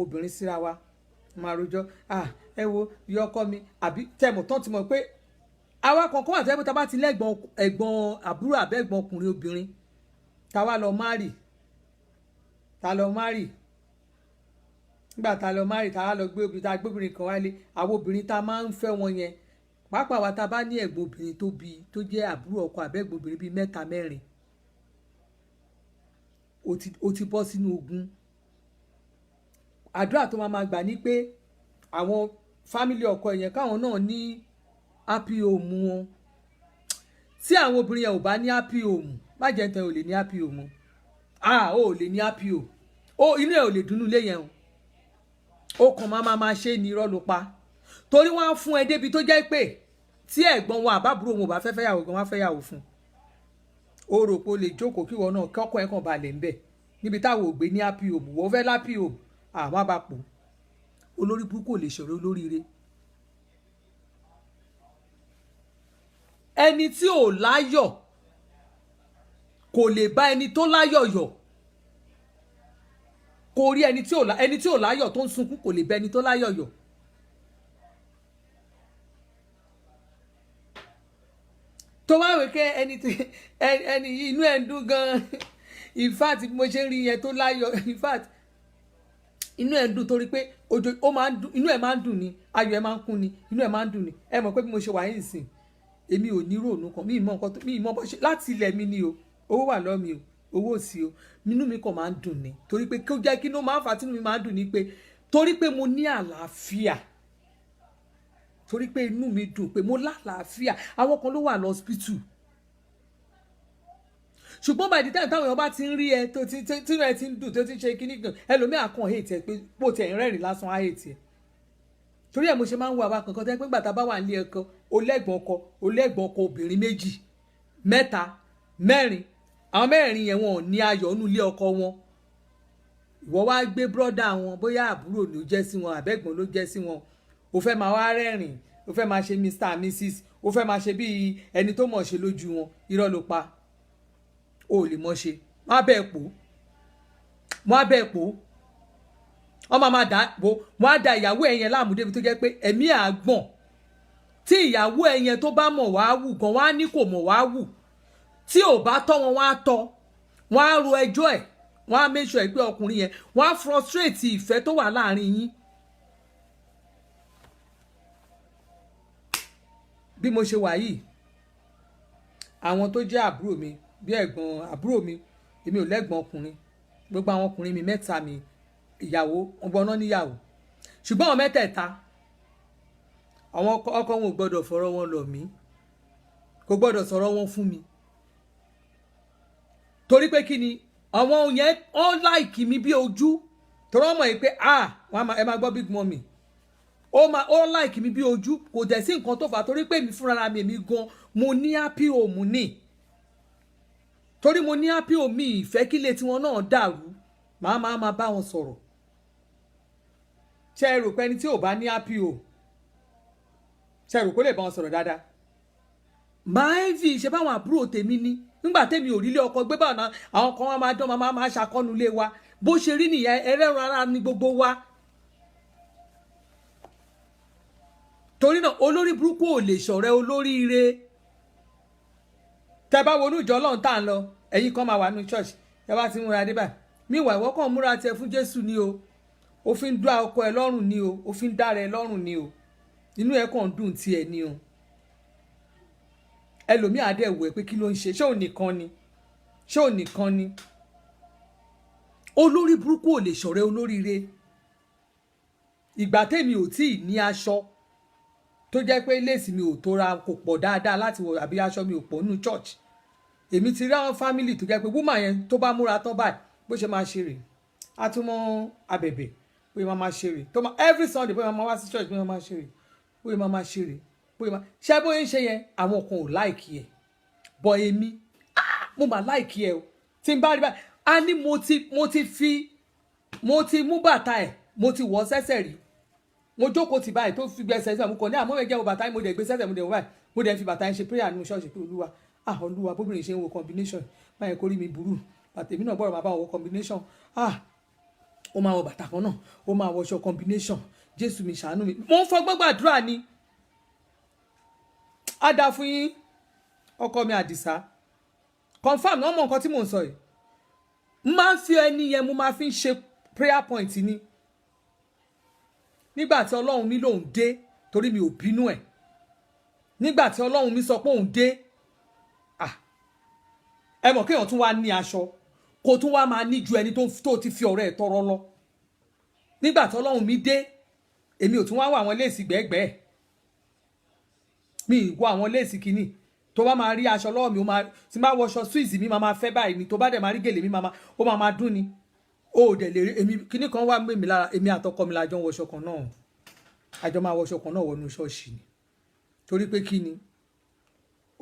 obìnrin síra wa máa rojọ́ ẹ wo iye ọkọ mi àbí tẹmọ tán ti mọ̀ pé àwa kankan wà tẹ́lẹ̀ tá bá ti lẹ́gbọ̀n ẹ̀gbọ́n àbúrò àbẹ́gbọ̀n ọkùnrin obìnrin tá wá lọ márì nígbà tá lọ márì tá wá lọ gbé obìnrin tá gbóbìnrin kan wálé àwọn obìnrin tá máa ń fẹ́ wọn yẹn pàápàá wa tá bá ní ẹ̀gbọ́n obìnrin tó jẹ́ àbúrò ọkọ àbẹ́gbọ̀n obìnrin bíi 3 4 ó ti bọ́ sínú ogun. Àdúrà tó máa gbà ní pé àwọn fámílì ọkọ yẹn káwọn náà ní happy home wọn tí àwọn obìnrin yẹn ò bá ní happy home má jẹ́ ntẹ̀ ò lè ní happy home ò lè ní happy home inú ẹ̀ ò lè dùnnú lé yẹn ó kàn máa ṣe ní irọ́ ló pa torí wọ́n á fún ẹ débi tó jẹ́ pé tí ẹ̀gbọ́n wọn àbábúrò wọn ò bá fẹ́ yàwó gan wọ́n á fẹ́ yàwó fún o rò pé o lè jókòó kí wọn náà kọ́kọ́ ẹ̀ kàn balẹ̀ ńbẹ̀ níbi táwọn ò gbé ní happy home wọ́n fẹ́ happy home àwọn àbápò olórí burúkú ò lè ṣọ̀rọ̀ olóríire. ẹni tí ò láyọ̀ kò lè bá ẹni tó láyọ̀ yọ̀ kò rí ẹni tí ò láyọ̀ tó ń sunkún kò lè bá ẹni tó láyọ̀ yọ̀. tó wá wé kẹ́ ẹni inú ẹ̀ ń dùn gan-an in fact mo ṣe ń rí yẹn tó láyọ̀ in fact inú ẹ̀ ń dùn torí pé inú ẹ̀ máa ń dùn ni ayọ̀ ẹ̀ máa ń kún ni inú ẹ̀ máa ń dùn ni ẹ mọ̀ pé bí mo ṣe wà yín sìn èmi ò ní ròònù kan mi ì mọ̀ bó ṣe láti ilẹ̀ mi ni o owó wà lọ́ọ́ mi o owó ò sí o inú mi kàn máa ń dùn ni torí pé kí ó jẹ́ kí inú máa ń fà tínú mi máa ń dùn ni pé torí pé mo ní àlàáfíà torí pé inú mi dùn pé mo lálàáfíà àwọn kan ló wà lọ́sípítù ṣùgbọ́n by the time táwọn èèyàn bá ti ń rí ẹ tó tí ẹ ti ń dùn tó ti ń ṣe kíní gan ẹlòmíà kan hate ẹ pé bó tiẹ̀ ń rẹ́rìn lásán á hate ẹ torí ẹ̀ mo ṣe máa ń wo àwa kankan tẹ́ pé gbàtà bá wà nílé ẹ̀kọ́ olẹ́gbọ̀n ọkọ obìnrin 2 3 4 àwọn 4 yẹn wọn ò ní ayọ̀ nínú ilé ọkọ wọn ìwọ wá gbé brọ́dà wọn bóyá àbúrò ló jẹ́ sí wọn àbẹ́gbọ̀n ló jẹ́ sí wọn o fẹ́ máa wá rẹ́rìn o fẹ́ máa ṣe Mr and Mrs o fẹ́ máa ṣe bíi ẹni tó mọ̀ ṣe lójú wọn irọ́ ló pa o lè mọ̀ ṣe wọ́n á bẹ́ẹ̀ pò wọ́n máa dà bò wọ́n á da ìyàwó ẹ̀ yẹn láàmú débi tó jẹ́ pé ẹ̀mí àgbọ̀n tí ìyàwó ẹ̀ yẹn tó bá mọ̀ wá wù gan wọ́n á ní kò mọ̀ wá wù tí ò bá tọ́ wọn wọ́n á tọ́ wọ́n á ro ẹjọ́ ẹ̀ wọ́n á make sure pé ọkùnrin yẹn wọ́n á frustrate ìfẹ́ tó wà láàrin yín. bí mo ṣe wà yìí àwọn tó jẹ́ àbúrò mi bí ẹ̀gbọ́n àbúrò mi èmi ò lẹ́gbọ́n ọkùnrin gbogbo àwọn ọkùnrin mi 3 mi ìyàwó ọgbọ́n náà níyàwó ṣùgbọ́n àwọn 3 àwọn ọkọ wọn ò gbọ́dọ̀ fọ̀rọ̀ wọn lọ̀ mí kò gbọ́dọ̀ sọ̀rọ̀ wọn fún mi torí pé kí ni àwọn yẹn wọ́n láìkì mi bí ojú torí wọ́n mọ̀ yìí pé ẹ máa gbọ́ big mommy ó láìkì mi bí ojú kò dẹ̀ sí nǹkan tó fà torí pé mi fúnra mi èmi gan mo ní happy home ní torí mo ní happy home mi ìfẹ́ kílé tiwọn náà dàrú màá bá wọn sọ̀rọ̀ ṣe rò pé ẹni tí ò bá ní happy o ṣe rò kó lè bá wọn sọ̀rọ̀ dáadáa máa ń fi ṣe báwọn àbúrò tèmi ní nígbà tèmi ò rí ilé ọkọ gbé báwọn àwọn kan wọn máa dán máa ṣàkọnu ilé wa bó ṣe rí nìyẹn ẹlẹ́ran ara ní gbogbo wa torí náà olórí burúkú ò lè ṣọ̀rẹ́ olóríire tẹ bá wọnú ìjọ Ọlọ́run tá à ń lọ ẹ̀yin kan máa wà nínú church ẹ bá ti múra dé báyìí míwà ìwọ kàn múra tiẹ̀ fún Jésù ni o ó fi ń dá ọkọ ẹ lọ́rùn ni o ó fi ń dára ẹ lọ́rùn ni o inú ẹ kàn ń dùn tiẹ̀ ni o ẹlòmíì á dẹ̀ wò ẹ́ pé kí ló ń ṣe ṣé òun nìkan ni olórí burúkú ò lè ṣọ̀rẹ́ olóríire ìgbà tèmi ò tí ì ní aṣọ tó jẹ́ pé léèsì mi ò tó ra kò pọ̀ dáadáa láti wọ̀ àbí aṣọ mi ò pọ̀ nínú church èmi ti rí àwọn family tó jẹ́ pé woman yẹn tó bá múra tán báyìí bó ṣe máa ṣe rè á tún mọ́ abẹ̀bẹ̀ bóyá máa ṣe rè tó máa every Sunday bóyá máa wá sí church bóyá máa ṣe rè bóyá máa ṣe rè bóyá máa ṣe bóyá ń ṣe yẹn àwọn kan ò láìkì ẹ̀ bọ̀ èmi mo máa láìkì ẹ̀ o tí n bá rí báyìí a ní mo ti mú bàtà ẹ̀ mo ti wọ̀ sẹ́sẹ̀ rí mo jókòó ti báyìí tó fi gbẹsẹ̀ sí àmúkọ ní àmọ́ ẹ̀jẹ̀ wo bàtà yìí mo dẹ̀ gbé sẹ́sẹ̀ mo dẹ̀ wọ báyìí mo dẹ̀ fi bàtà yẹn ṣe prayer nínú ṣọ́ọ̀ṣì pé olúwa bóbìnrin ṣe ń wo combination báyìí kórìí mi burú bàtà èmi náà gbọ́dọ̀ máa bá wọn wọ combination ó máa wọ bàtà kan náà ó máa wọṣọ combination Jésù mi ṣàánú mi mo ń fọgbọ́n gbàdúrà ni á dáa fún yín ọkọ mi Àdìsá confam wọn mọ nǹkan tí mò ń sọ yìí máa ń fi ẹni yẹn mo máa fi ń ṣe prayer point ni nígbà tí Ọlọ́run mi lòun dé torí mi ò bínú ẹ̀ nígbà tí Ọlọ́run mi sọ pé òun dé ẹ mọ̀ kéèyàn tún wá ní aṣọ kó tún wá máa ní ju ẹni tó ti fi ọ̀rẹ́ ẹ̀ tọrọ lọ nígbà tí Ọlọ́run mi dé èmi ò tún wá wọ àwọn léèsì gbẹ́gbẹ́ mi ì wọ àwọn léèsì kìíní tó bá máa rí aṣọ lọ́wọ́ mi ó máa tí bá wọṣọ swiss mi máa fẹ́ báyìí ni tó bá dẹ̀ máa rí gèlè mi ó máa dún ni ó dẹ̀ lè rí èmi kíní kan wà mí lára èmi àtọkọ mi lájọ ń wọṣọ kan náà àjọ máa wọṣọ kan náà wọnú ṣọ́ọ̀ṣì ni torí pé kí ni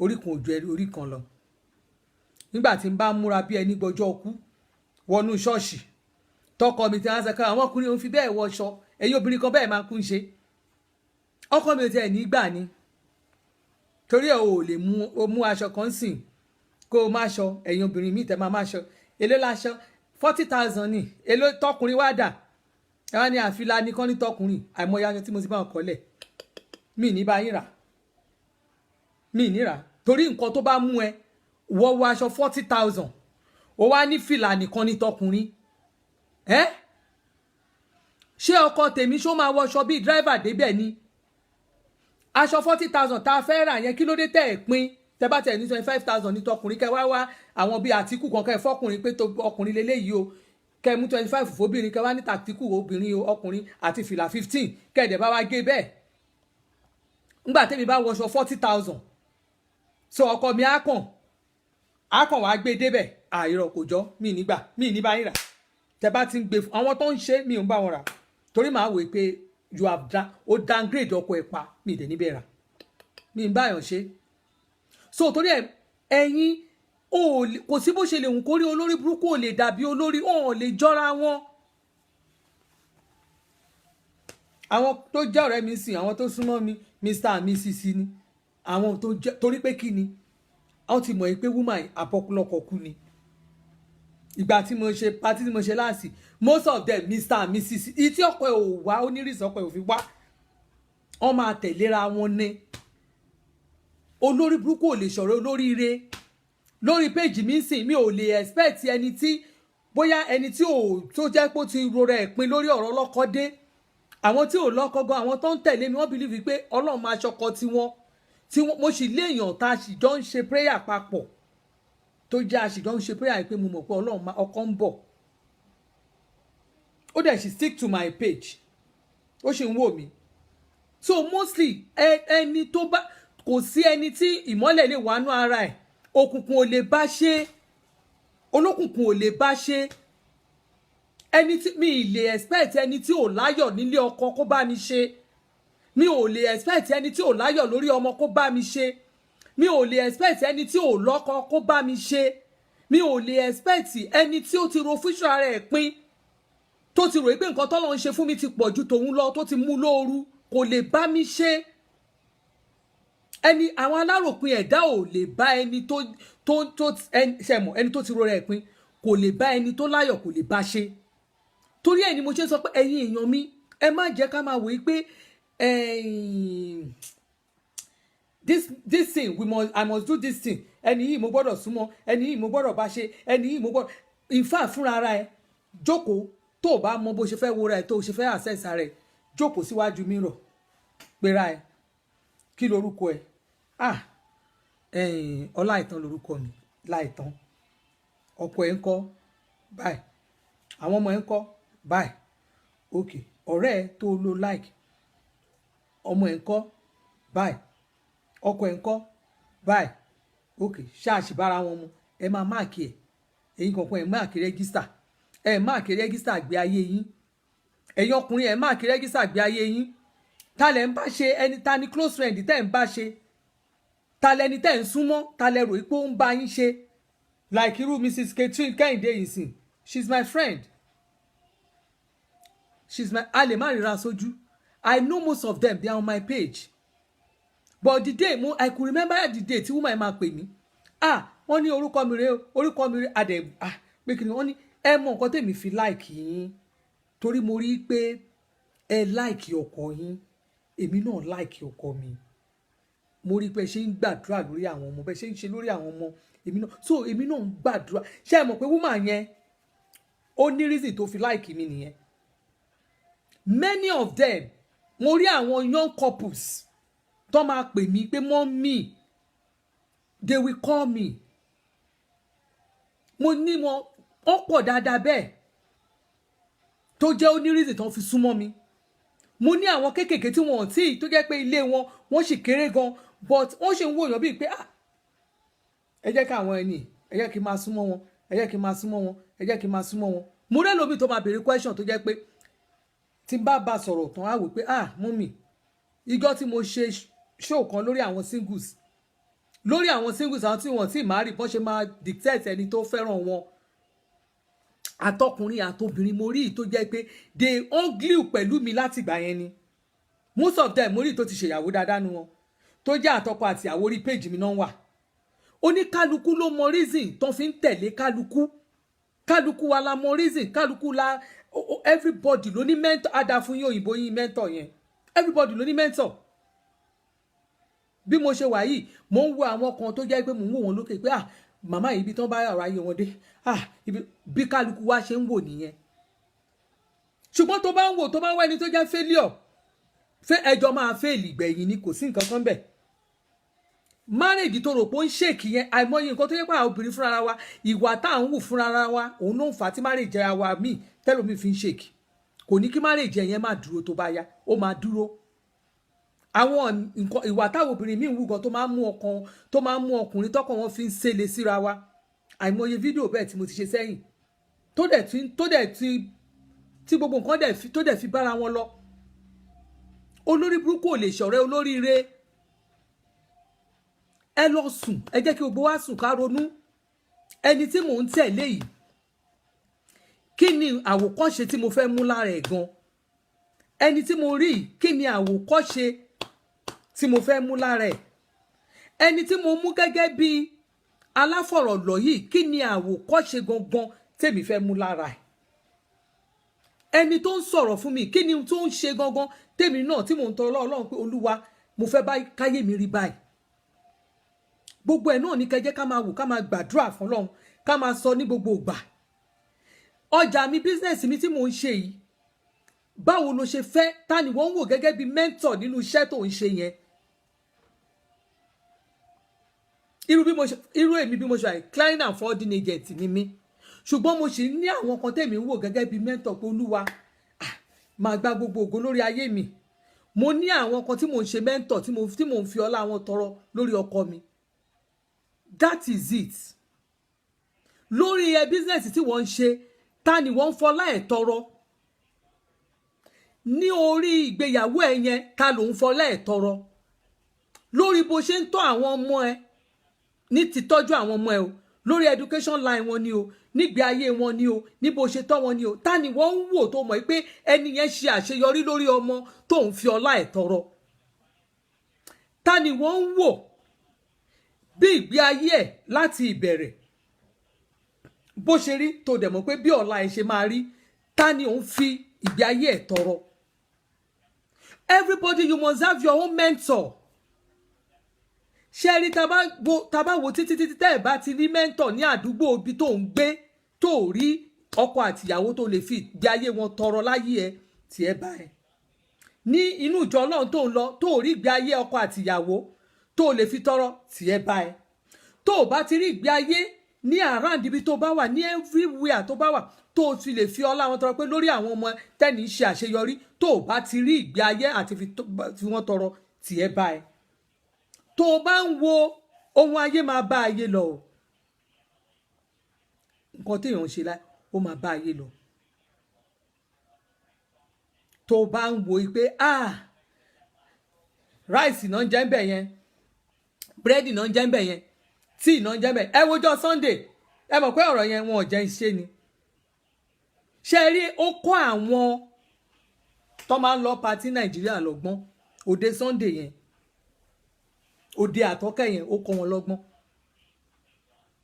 orí kan ò ju orí kan lọ nígbà tí n bá múra bí ẹni gbọ́jọ́ ọkú wọnú ṣọ́ọ̀ṣì tọkọ mi ti ránṣẹ́ ká àwọn ọkùnrin òun fi bẹ́ẹ̀ wọṣọ ẹ̀yin obìnrin kan bẹ́ẹ̀ máa kún ṣe ọkọ mi ò tiẹ̀ ní gbà ni torí ẹ̀ ò lè mú aṣọ kan sìn kó o máa ṣọ ẹ̀yin obìnrin míì tẹ́ máa ṣọ èlé láṣọ 40,000 ní èlé tọkùnrin wá dà ẹ wá ní àfilà nìkan ní tọkùnrin àìmọye aṣọ tí mo ti bá wọn kọ́lẹ̀ mí ní bá yín rà torí nǹkan tó bá mú ẹ wọ aṣọ 40,000 ó wá ní fìlà nìkan ní tọkùnrin ṣé ọkọ tèmi ṣó máa wọṣọ bíi dírẹ́fà débẹ̀ ni aṣọ 40,000 tá a fẹ́ rà yẹn kí ló dé tẹ́ ẹ̀ pín tẹ́ bá tẹ̀ ní 25,000 ní tọkùnrin kẹ́ wá àwọn bíi àtìkù kan kẹ́ fọkùnrin pé ọkùnrin leléyìí o kẹ́ mú 25 fóbìnrin kẹ́ wá ní tàtìkù obìnrin o ọkùnrin àti fìlà 15 kẹ́ ẹ̀dẹ̀ bá wá gé bẹ́ẹ̀ ńgbà tẹ́mi bá wọṣọ 40,000 so ọkọ mi á kàn wá gbé débẹ̀ àìrọ̀ kò jọ mí ní bá yín rà tẹ́ bá ti ń gbé àwọn tó ń ṣe mí ò ń bá wọn rà torí màá wò pé you have downgrade ọkọ ẹ̀ pa mí ìdẹ̀ níbẹ̀ rà mí ń báyàn ṣe so torí ẹ̀yin kò sí bó ṣe lè hùn kórí olórí burúkú ò lè dàbí olórí ò lè jọra wọn àwọn tó jẹ́ ọ̀rẹ́ mi sìn àwọn tó súnmọ́ mi Mr and Mrs ni àwọn tó jẹ́ torí pé kí ni àwọn ti mọ̀ pé woman àpọ̀kùlọ̀kọ̀ kú ni ìgbà tí mo ṣe party tí mo ṣe láàsì most of them Mr and Mrs ìtí ọkọ ẹ̀ ò wá onírìsì ọkọ ẹ̀ ò fi wá wọ́n máa tẹ̀léra wọn ní olórí burúkú ò lè sọ̀rọ̀ olóríire lórí péjì mi sìn mi ò lè expect ẹni tí bóyá ẹni tí tó jẹ́ pé ó ti rora ẹ̀ pin lórí ọ̀rọ̀ ọlọ́kọ dé àwọn tí ò lọ́kọ gan àwọn tó ń tẹ̀lé mi wọ́n believe pé Ọlọ́run máa ṣọkọ tiwọn tí mo sì léèyàn tá a sì jọ ń ṣe prayer papọ̀ tó jẹ́ a sì jọ ń ṣe prayer pé mo mọ̀ pé Ọlọ́run ọkọ ń bọ̀ ó dẹ̀ sì stick to my page ó sì ń wò mí so mostly ẹni tó bá kò sí ẹni tí ìmọ́lẹ̀ lè wà nú ara ẹ̀ òkùnkùn ò lè bá ṣe olókùnkùn ò lè bá ṣe ẹni tí mi ì lè expect ẹni tí ò láyọ̀ nílé ọkọ kó bá mi ṣe mi ò lè expect ẹni tí ò láyọ̀ lórí ọmọ kó bá mi ṣe mi ò lè expect ẹni tí ò lọ́kọ kó bá mi ṣe mi ò lè expect ẹni tí ó ti ro fúnṣọ ara ẹ̀ pin tó ti rò pé nǹkan tọ́lọ́run ṣe fún mi ti pọ̀ ju tòun lọ, tó ti mú lóoru, kò lè bá mi ṣe. Ẹni àwọn aláròpin ẹ̀dá ò lè bá ẹni tó ṣẹ̀mọ̀, ẹni tó ti rọra ẹ̀pin kò lè bá ẹni tó láyọ̀, kò lè bá ṣe. Torí ẹ̀ ni mo ṣe sọ pé ẹ̀yin èèyàn mi, ẹ má jẹ́ ká máa wò ó pé this thing I must do this thing, ẹni yìí mo gbọ́dọ̀ súnmọ́, ẹni yìí mo gbọ́dọ̀ bá ṣe, ẹni yìí mo gbọ́dọ̀ in fact fúnra ara ẹ jókòó, tó o bá mọ bó ṣe fẹ́ wo ra ẹ, tó o ṣe fẹ́ access ara ẹ, jókòó síwájú mirror, pera ẹ, kí lorúkọ ẹ? Ọláìtàn lorúkọ mi, Láìtàn. Ọkọ ẹ ń kọ́ báyìí, àwọn ọmọ ẹ ń kọ́ báyìí, okay. Ọ̀rẹ́ ẹ tó lo like, ọmọ ẹ ń kọ́ báyìí, ọkọ ẹ ń kọ́ báyìí, okay. Ṣáàṣì bára wọn mu, ẹ máa máàkì ẹ, ẹ̀yin kankan ẹ máàkì rẹ́gísítà, ẹ máàkì rẹ́gísítà àgbé ayé yín, ẹ̀yin ọkùnrin ẹ máàkì rẹ́gísítà àgbé ayé yín. Ta lẹ ń bá ṣe, ẹni ta ni close friend tẹ́ ń bá ṣe, ta lẹni tẹ́ ń súnmọ́, ta lẹ rò pé ó ń bá yín ṣe. Like irú Mrs. Catherine Kẹ́hìndé yìí sìn, she's my friend, a lè má ríra sójú, I know most of them, they are on my page, but the day I could remember the day tí woman máa pè mí, wọ́n ní orúkọ mi rèé, orúkọ mi rèé, pé kí ni wọ́n ní, ẹ mọ nǹkan tèmi fi like yín, torí mo rí pé ẹ like ọkọ yín, èmi náà like ọkọ mi, mo rí pé ṣe ń gbàdúrà lórí àwọn ọmọ, bẹ́ẹ̀ ṣe ń ṣe lórí àwọn ọmọ, èmi náà ń gbàdúrà. Ṣé ẹ mọ̀ pé woman yẹn ó ní reason tó fi like mi nìyẹn. Many of them, mo rí àwọn young couples tó máa pè mí pé mommy, they will call me, mo ní wọn ó pọ̀ dáadáa bẹ́ẹ̀ tó jẹ́ ó ní reason tó fi súnmọ́ mi. Mo ní àwọn kéékèèké tí wọn ò tí tó jẹ́ pé ilé wọn wọ́n sì kéré gan, but wọ́n ṣe ń wò yàn bíi pé ẹ jẹ́ káwọn ẹni, ẹ jẹ́ kí n máa súnmọ́ wọn, ẹ jẹ́ kí n máa súnmọ́ wọn, ẹ jẹ́ kí n máa súnmọ́ wọn. Mo rẹ́ lómi tó máa béèrè question tó jẹ́ pé tí n bá bá sọ̀rọ̀ tán á wò pé mummy, ìjọ́ tí mo ṣe show kan lórí àwọn singles, àwọn tí wọ́n ti máa rí bọ́n ṣe máa dictate ẹni tó fẹ́ràn wọn, àtọkùnrin àtobìnrin, mo rí tó jẹ́ pé they on glue pẹ̀lú mi láti ìgbà yẹn ni. Most of them mo rí tó ti ṣèyàwó dáadáa nu wọn, tó jẹ́ àtọkọ àti ìyàwó orí page mi náà wà. Oníkálukú ló mọ reason tó fi ń tẹ̀lé kálukú wa la mọ reason, kálukú la everybody ló ní mentor. Ada fún yín òyìnbó yín mentor yẹn, everybody ló ní mentor. Bí mo ṣe wà yìí, mo ń wo àwọn kan tó jẹ́ pé mo ń wò wọn lókè pé màmá yìí ibi tán bá ọ̀rọ̀ ayé wọn dé, bí kálukú wa ṣe ń wò nìyẹn. Ṣùgbọ́n tó bá ń wò, tó bá ń wá ẹni tó jẹ́ failure, ẹjọ́ máa fail ìgbẹ̀yìn ni, kò sí nǹkan kan bẹ́ẹ̀. Marriage tó rò pé ó ń ṣèkì yẹn, àìmọye nǹkan tó yẹ pé àwọn obìnrin fúnra wa, ìwà tá à ń wù fúnra wa, òun ló ń fà á tí marriage wa míì tẹ́lómi fi ń ṣèkì. Kò ní kí marriage yẹn máa dúró, tó bá yá ó máa dúró. Àwọn nǹkan ìwà táwọn obìnrin míì ń wù gan tó máa ń mú ọkùnrin tọkàn wọn fi ń ṣẹlẹ̀ síra wa. Àìmọye fídíò bẹ́ẹ̀ tí mo ti ṣe sẹ́yìn tó dẹ̀ tí gbogbo nǹkan tó dẹ̀ fi bára wọn lọ. Olórí burúkú ò lè ṣọ̀rẹ́ olóríire. Ẹ lọ sùn, ẹ jẹ́ kí gbogbo wa sùn ká ronú. Ẹni tí mò ń tẹ̀lé yìí, kí ni àwòkọ́ṣe tí mo fẹ́ mú lára ẹ̀ gan? Ẹni tí mo rí, kí ni àwòkọ́ṣe tí mo fẹ́ mú lára ẹ̀? Ẹni tí mo mú gẹ́gẹ́ bí aláfọ̀rọ̀lọ̀ yìí, kí ni àwòkọ́ṣe gangan tèmi fẹ́ mú lára ẹ̀? Ẹni tó ń sọ̀rọ̀ fún mi, kí ni tó ń ṣe gangan tèmi náà tí mò ń tọrọ Ọlọ́run pé Olúwa, mo fẹ́ bá káyé mi rí báyìí. Gbogbo ẹ̀ náà ní kẹjẹ́ ká máa wò, ká máa gbàdúrà fún Ọlọ́run, ká máa sọ ní gbogbo ìgbà. Ọjà mi, business mi tí mò ń ṣe yìí, báwo lo ṣe fẹ́? Ta ni wọ́n ń wò gẹ́gẹ́ bí mentor nínú iṣẹ́ tó ń ṣe yẹn? Irú èmi bí mo ṣe client and forwarding agent ni mí, ṣùgbọ́n mo sì ní àwọn kan tèmi ń wò gẹ́gẹ́ bí mentor pé Olúwa, máa gba gbogbo ògo lórí ayé mi. Mo ní àwọn kan tí mò ń ṣe mentor tí mò ń fi ọlá wọn tọrọ lórí ọkọ mi. That is it. Lórí business tí wọ́n ń ṣe, ta ni wọ́n ń fọlá ẹ̀ tọrọ? Ní orí ìgbéyàwó ẹ̀ yẹn, ta ló ń fọlá ẹ̀ tọrọ? Lórí bó ṣe ń tọ́ àwọn ọmọ ẹ, ní ti tọ́jú àwọn ọmọ ẹ o, lórí education line wọn ni o, nígbé ayé wọn ni o, ní bó ṣe tọ́ wọn ni o. Ta ni wọ́n ń wò tó mọ̀ pé ẹni yẹn ṣe àṣeyọrí lórí ọmọ tó ń fi ọlá ẹ̀ tọrọ? Ta ni wọ́n ń wò bí ìgbé ayé ẹ̀ láti ìbẹ̀rẹ̀ bó ṣe rí tó dẹ̀ mọ̀ pé bí ọ̀la ẹ̀ ṣe máa rí? Ta ni òun fi ìgbé ayé ẹ̀ tọrọ? Everybody, you must have your own mentor. Ṣé rí tá bá wo títí tẹ́ ẹ̀ bá ti rí mentor ní àdúgbò ibi tó ń gbé, tó rí ọkọ àtìyàwó tó lè fi ìgbé ayé wọn tọrọ láyé ẹ, tí ẹ bá ẹ ní inú ìjọ Ọlọ́run tó ń lọ, tó rí ìgbé ayé ọkọ àtìyàwó tó lè fi tọrọ, tí ẹ bá ẹ tó bá ti rí ìgbé ayé ní around ibi tó bá wà, ní everywhere tó bá wà, tó ti lè fi ọlá wọn tọrọ pé lórí àwọn ọmọ tẹ́ni ṣe àṣeyọrí, tó bá ti rí ìgbé ayé àti fi wọn tọrọ, tí ẹ bá ẹ tó bá ń wo ohun ayé máa bá ayé lọ, nǹkan tí èèyàn ń ṣe láì ó máa bá ayé lọ. Tó bá ń wo pé ráìsì náà ń jẹ ń bẹ̀ yẹn, búrẹ́dì náà ń jẹ ń bẹ̀ yẹn, tíì náà ń jẹ ń bẹ̀, ẹ wojọ́ Sunday, ẹ mọ̀ pé ọ̀rọ̀ yẹn wọn ò jẹ́ iṣẹ́ ni. Ṣé rí ó kọ́ àwọn tó máa ń lọ patí Nàìjíríà lọ́gbọ́n? Òde Sunday yẹn, òde àtọ́kẹ́ yẹn, ó kọ́ wọn lọ́gbọ́n.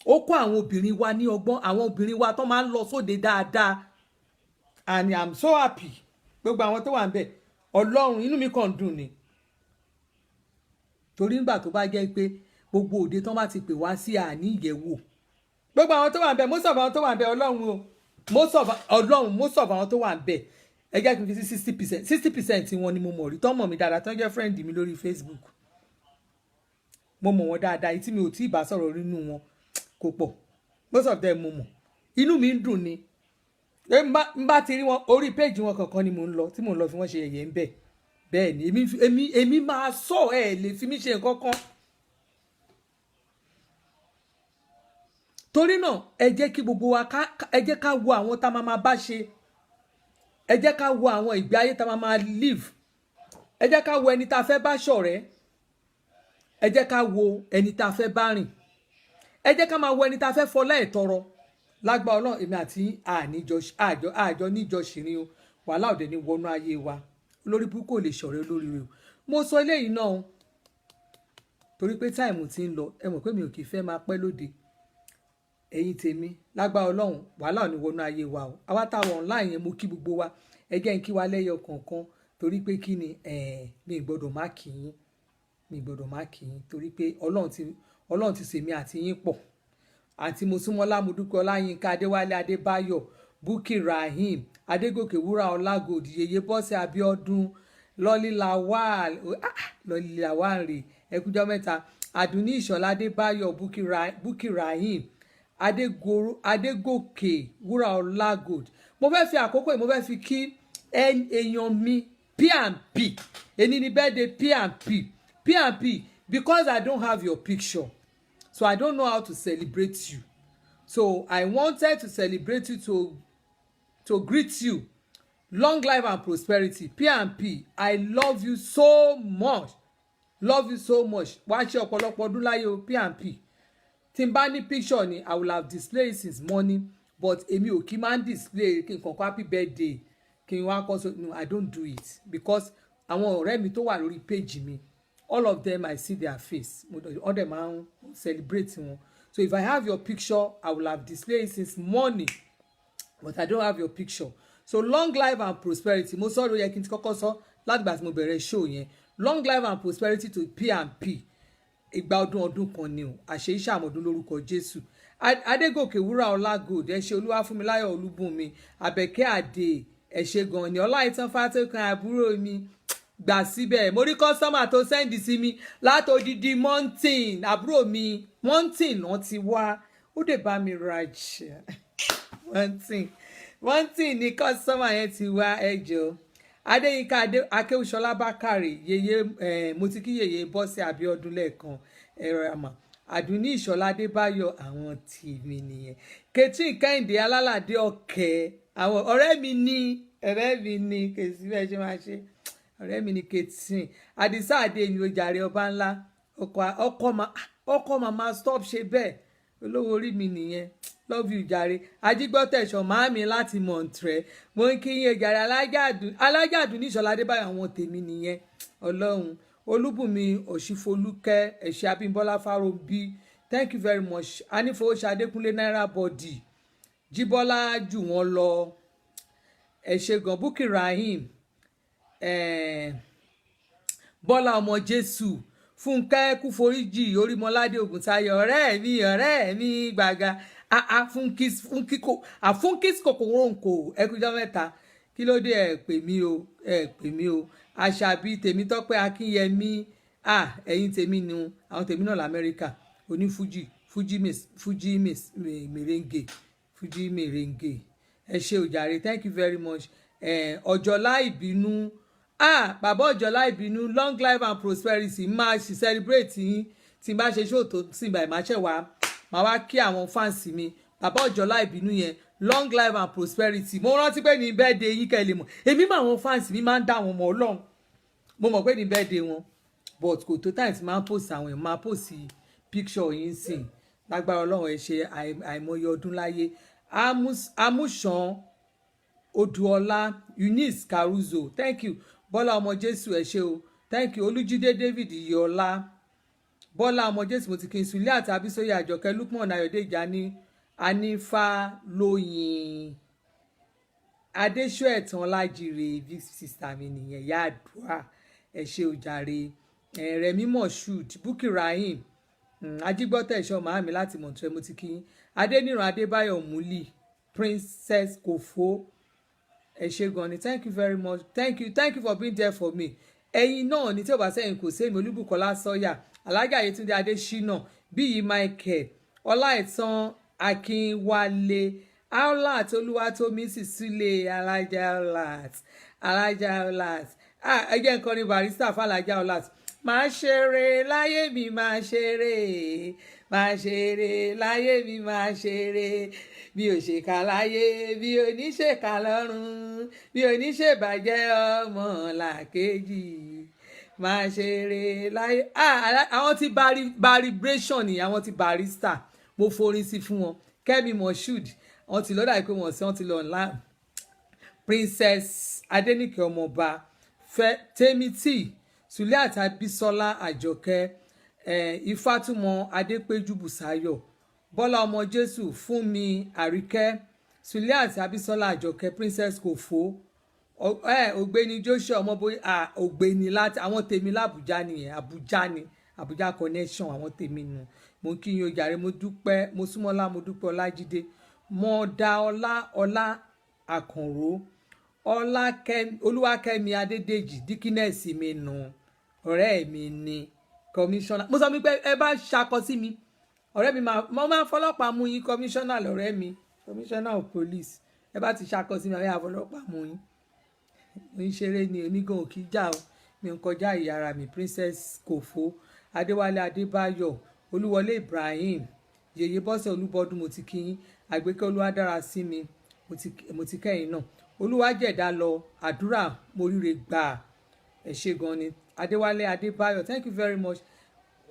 Ó kọ́ àwọn obìnrin wa ní ọgbọ́n, àwọn obìnrin wa tó máa ń lọ sóde dáadáa. And I'm so happy gbogbo àwọn tó wà ń bẹ̀, Ọlọ́run inú mi kàn dùn ni. Torí nígbà tó bá jẹ́ pé gbogbo òde tán bá ti pè wá sí àní ìyẹ̀wò, gbogbo àwọn tó wà ń bẹ̀, most of àwọn tó wà ń bẹ̀, Ọlọ́run o, most of àwọn tó wà ń bẹ̀, ẹ jẹ́ kí n fi sí 60% wọn ni mo mọ̀ rí, tán mọ̀ mi dáadáa, tán jẹ́ friend mi lórí Facebook. Mo mọ̀ wọn dáadáa, tí mi ò tí ì bá sọ̀rọ̀ nínú wọn kò pọ̀, most of them mo mọ̀. Inú mi ń dùn ni. N bá ti rí wọn orí péjì wọn kankan ni mò ń lọ, tí mò ń lọ fi wọ́n ṣe yẹ̀yẹ́ ń bẹ̀. Bẹ́ẹ̀ ni èmi máa sọ ẹ̀ lè fi mí ṣe nǹkan kan. Torí náà ẹ jẹ́ kí gbogbo wa ẹ jẹ́ ká wo àwọn tá máa bá ṣe, ẹ jẹ́ ká wo àwọn ìgbé ayé tá máa live, ẹ jẹ́ ká wo ẹni tá fẹ́ bá ṣọ̀rẹ́, ẹ jẹ́ ká wo ẹni tá fẹ́ bá rìn, ẹ jẹ́ ká máa wo ẹni tá fẹ́ fọlá ẹ̀ tọrọ. Lágbára Ọlọ́run èmi àti àjọ níjọ ṣìrìn o, wàhálà òde ní wọnú ayé wa, olórí burúkú kò lè ṣọ̀rẹ́ olórí rẹ o. Mo sọ eléyìí náà torí pé táìmù ti ń lọ, ẹ mọ̀ pé mi ò kì í fẹ́ máa pẹ́ lóde. Ẹ̀yin tèmi, lágbára Ọlọ́run wàhálà ò ní wọnú ayé wa o. Àwa táwọn online yẹn mo kí gbogbo wa, ẹ jẹ́ n kí wa lẹ́yọ kọ̀ọ̀kan torí pé kí ni mi gbọ́dọ̀ má kí yín, torí pé Ọlọ́run ti ṣèmi àti yín pọ̀. Àti Mosúnmọ́lá Modúpẹ́ Ọláyínká Adéwálé Adébáyọ̀, Bukky Rahim, Adégòkè Wúrà Ọlágòdì, Yèyé Bọ́sẹ̀ Abíọ́dún, Lọ́lí Lawal rè ẹkújọ́ mẹ́ta, Àdùnní Ìṣọ̀lá Adébáyọ̀, Bukky Rahim, Adégòkè Wúrà Ọlágòdì. Mo fẹ́ fi àkókò yìí mo fẹ́ fi kí èèyàn mi P&P, èní ni birthday P&P, because I don't have your picture, so I don't know how to celebrate you. So I wanted to celebrate you, to greet you. Long life and prosperity. P&P, I love you so much. Love you so much. Wá ṣe ọ̀pọ̀lọpọ̀ ọdún láyé o P&P. Tí n bá ní picture ni, I will have displayed since morning, but èmi ò kí máa ń display kí n kàn kọ happy birthday kí n wá kọ́ so, no, I don't do it because àwọn ọ̀rẹ́ mi tó wà lórí page mi, all of them I see their face, all them máa ń celebrate wọn. So if I have your picture, I will have displayed it since morning, but I don't have your picture. So long life and prosperity. Mo sọ ló yẹ kí n ti kọ́kọ́ sọ láti ìgbà tí mo bẹ̀rẹ̀ show yẹn. Long life and prosperity to P&P. Ìgbà ọdún kan ni o, àṣẹ iṣẹ́ àmọ̀dún lórúkọ Jésù. Adégòkè Wúrà Ọlágòdì, ẹ ṣé Olúwafúnmiláyọ̀ Olúbùnmi, Àbẹ̀kẹ́ Àdè, ẹ ṣé gan ni. Ọláìtàn Fátókan àbúrò mi gbà síbẹ̀. Mo rí kọ́sọ́mà tó sẹ́ndì sí mi látòdìdí mountain, àbúrò mi mountain náà ti wá, ó dẹ̀ bá mi rajà mountain ní kọ́sọ́mà yẹn ti wá, ẹjọ́. Adéyínká Akéwùsọlá Bákàrè, yèyé mo ti kí Yèyé Bọ́sẹ̀ Abíọ́dún lẹ́ẹ̀kan, ẹ̀rọ àmà. Àdùnní Ìṣọ̀lá Adébáyọ̀, àwọn tèmi nìyẹn. Catherine Kẹ́hìndé Alálàdé Ọ̀kẹ́, àwọn ọ̀rẹ́ mi ní kèsì bẹ́ẹ̀ ṣe máa ṣe, ọ̀rẹ́ mi ní Catherine. Àdìsá Adéyìn Ojàre ọba ńlá, ọkọ màmá stop ṣe bẹ́ẹ̀, olówó orí mi nìyẹn. Love you jàre. Ajígbọ́tẹ̀ṣọ́ màámi láti Montreal. Mo ń kí yín jàre. Alájàdùn ní Ìṣọ̀lá Adébáyọ̀ àwọn tèmi nìyẹn. Ọlọ́run. Olúbùnmi Òṣìfolúkẹ́ Ẹ̀ṣẹ̀ Abímbọ́lá Fáróbí. Thank you very much. Anífowóṣe Adékúnlé Náírà Bọ́dì. Jíbọ́lá jù wọ́n lọ. Ẹ̀ṣẹ̀ gan Bukky Rahim. Bọ́lá ọmọ Jésù. Fúnkẹ́ Kúforíjì Orímọládé Ògùntayọ̀ ọ̀rẹ́ mi gbàgà. Funkis kòkòrò nkò ẹkùjọ́ mẹ́ta. Kí ló dé ẹ pè mí o. Àṣàbí Tèmítọ́pẹ́ Akínyẹmí. Ẹ̀yin tèmi nu àwọn tèmi náà l'Amẹ́ríkà. Oní Fuji merengue. Ẹ ṣé o jàre. Thank you very much. Ọ̀jọ̀lá ìbínú. Bàbá Ọ̀jọ̀lá ìbínú long life and prosperity máa ṣì celebrate yín tí n bá ṣe show tó sì bá ìmáṣẹ́ wa máa wá kí àwọn fans mi. Bàbá Ọ̀jọ̀lá ìbínú yẹn long life and prosperity. Mo rántí pé ní birthday yín kẹ́ lè mọ̀. Èmi mọ àwọn fans mi máa ń dá wọn mọ̀ Ọlọ́run. Mo mọ̀ pé ní birthday wọn but kò tó time tí máa ń post àwọn èèyàn máa post picture yín sìn. Lágbára Ọlọ́run ẹ ṣe àìmọye ọdún láyé. Amúṣan Odùọlá Eunice Caruso. Thank you. Bọ́lá ọmọ Jésù ẹ ṣé o. Thank you. Olújídé David Iyọlá. Bọ́lá ọmọ Jésù mo ti kí n sùn ilé àti Abísóyè Àjọkẹ́ Lukman Ayọ̀dèjì Anífà lóyin. Adéṣọ́ẹ̀tàn Lájírè big sister mi nìyẹn ìyá àdúrà. Ẹ ṣé o jàre. Rẹ̀mí Moshood Bukky Rahim. Ajígbọ́tẹ̀ṣọ́ màámi láti Montreal mo ti kí yín. Adéníran Adébáyọ̀ Múlì Princess Kòfó. Ẹ ṣé gan ni. Thank you very much. Thank you for being there for me. Ẹ̀yin náà ni tí ò bá sẹ́yìn kò sẹ́yìn Olúbùkọ́lá Sọ́yà Alájà Yétúndé Adéṣínà Bíyì Michael Ọláìtàn Akínwálé Aulat Olúwatómi Sísílẹ̀ Alájà Aulat. Ẹ jẹ́ nǹkan ní barista fàlájà Aulat. Máa ṣeré láyé mi máa ṣeré láyé mi máa ṣeré bí o ṣèkà láyé bí o ní ṣèkà lọ́run bí o ní ṣèbàjẹ́ ọmọ làkejì máa ṣeré láyé. Àwọn ti baribration ni àwọn ti barista mo forin sí fún wọn. Kẹ́mi Moshood wọ́n ti lọ́dà pé wọ́n sí wọ́n ti lọ ńlá. Princess Adéníkẹ́ ọmọọba Tèmítì Suliat Abísọ́lá Àjọkẹ́ Ifátúmọ̀ Adépéjú Bùsáyọ̀ Bọ́lá ọmọ Jésù Fúnmi Àríkẹ́ Suliat Abísọ́lá Àjọkẹ́ Princess Kòfó Ògbéni Joshua ọmọbóyè Ògbéni láti àwọn tèmi l'Àbújá nìyẹn Àbújá connection àwọn tèmi nù. Mo kí yín o jàre. Mo dúpẹ́ mo súnmọ́lá mo dúpẹ́ Ọlájídé Mọ̀ọ́dá ọlá Àkànró Olúwakẹ́mi Adédèjì díkínẹ́sì mi nù ọ̀rẹ́ mi ni kọmíṣánná. Mo sọ mi pé ẹ bá ṣakọ sí mi ọ̀rẹ́ mi mo máa fọlọ́pàá mú yín kọmíṣánná lọ́rẹ́ mi kọmíṣánná of police. Ẹ bá ti ṣakọ sí mi àwọn àfọlọ́pàá mú yín. Mo ń ṣeré ni onígan òkì já o mi ń kọjá ìyára mi. Princess Kòfó Adéwálé Adébáyọ̀ Olúwọlé Ibrahim Yèyé Bọ́sẹ̀ Olúbọdún mo ti kí yín. Àgbékẹ́ Olúwadára sí mi mo ti kẹ́yìn náà. Olúwájẹ̀dá lọ àdúrà moríire gbà. Ẹ ṣé gan ni. Adéwálé Adébáyọ̀ thank you very much.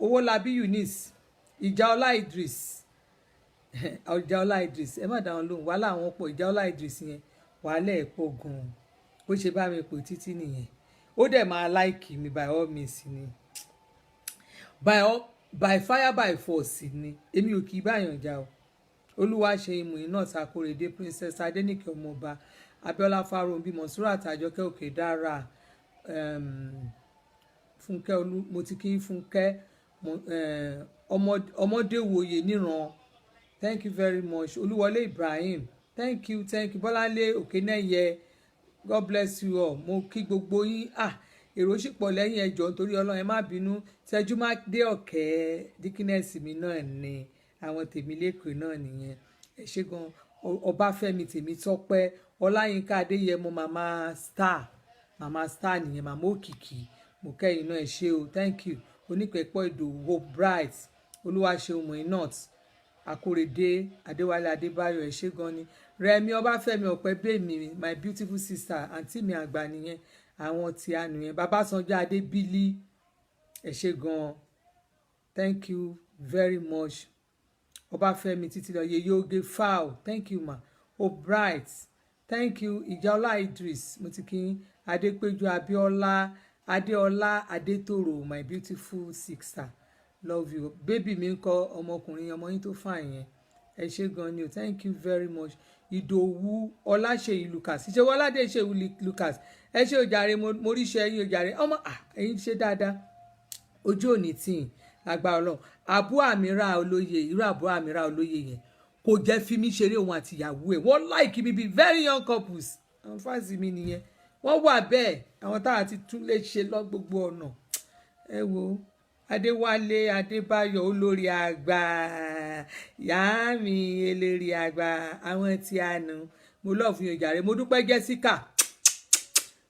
Owólabí Eunice Ìjàọlá Idris ẹ má dá wọn lóhùn wàhálà àwọn pọ̀. Ìjàọlá Idris yẹn wàhálà ẹ̀ pọ̀ gan-an bó ṣe bá mi pò títí nìyẹn. Ó dẹ̀ máa láìkì mi by all means ni by fire by force ni èmi ò kì í báyàn jà o. Olúwaṣeyìn Mùínát Akórèdé Princess Adéníkẹ́ ọmọọba Abíọ́lá Fáróbí Monsurat Àjọkẹ́ Òkèdára Fúnkẹ́ mo ti kí Fúnkẹ́ Ọmọdéwòye Níran thank you very much. Olúwọlé Ibrahim thank you Bọ́láńlé Òkènẹ́yẹ God bless you all. Mo kí gbogbo yín èrò sì pọ̀ lẹ́yìn ẹjọ́ nítorí Ọlọ́run ẹ má bínú. Tẹjúmádé Ọ̀kẹ́ díkínẹ́sì mi náà ni àwọn tèmi lẹ́kọ̀ọ́ náà nìyẹn. Ẹ ṣé gan. Ọbáfẹ́mi Tèmítọ́pẹ́ Ọláyínká Adéyẹmọ mama star nìyẹn mama òkìkí mo kẹ́yìn náà ẹ ṣé o thank you. Onípẹ̀pọ̀ Ìdòwú Hope Bright Olúwaṣeun Mùínát Akórèdé Adéwálé Adébáyọ̀ ẹ ṣé gan ni. Rẹ̀mí Ọbáfẹ́mi Ọ̀pẹ́bẹ̀mí my beautiful sister àǹtí mi àgbà nìyẹn àwọn tí a nìyẹn. Babásanjọ́ Adébílí ẹ ṣé gan thank you very much. Ọbáfẹ́mi Títílayọ̀ Yeye Fowl, thank you ma. Bright, thank you. Ìjàọlá Idris, mo ti kí yín. Adépéjú Abíọ́lá, Adéọlá Adétòrò, my beautiful sister, love you. Baby mi ńkọ́, ọmọkùnrin ọmọ yín tó fine yẹn, ẹ ṣé gan ni o, thank you very much. Ìdòwú Ọláṣèyí Lucas, ìṣèwọ́ Ọládé ṣèwú Lucas, ẹ ṣé o jàre, mo rí iṣẹ́ yín o jàre, ọmọ ẹ̀yin ṣe dáadáa, ojú òní tìyìn lágbára Ọlọ́run. Àbú Àmírà Olóyè, irú Àbú Àmírà Olóyè yẹn kò jẹ́ fi mí ṣeré òun àti ìyàwó ẹ̀, wọ́n like mi bí very young couples, àwọn fáàsì mi nìyẹn, wọ́n wà bẹ́ẹ̀, àwọn táwa ti tún lè ṣe lọ gbogbo ọ̀nà. Ẹ wo Adéwálé Adébáyọ̀ olórí àgbà, ìyá mi eléré àgbà, àwọn tí a nù, mo love fún yín jàre, mo dúpẹ́ Jessica,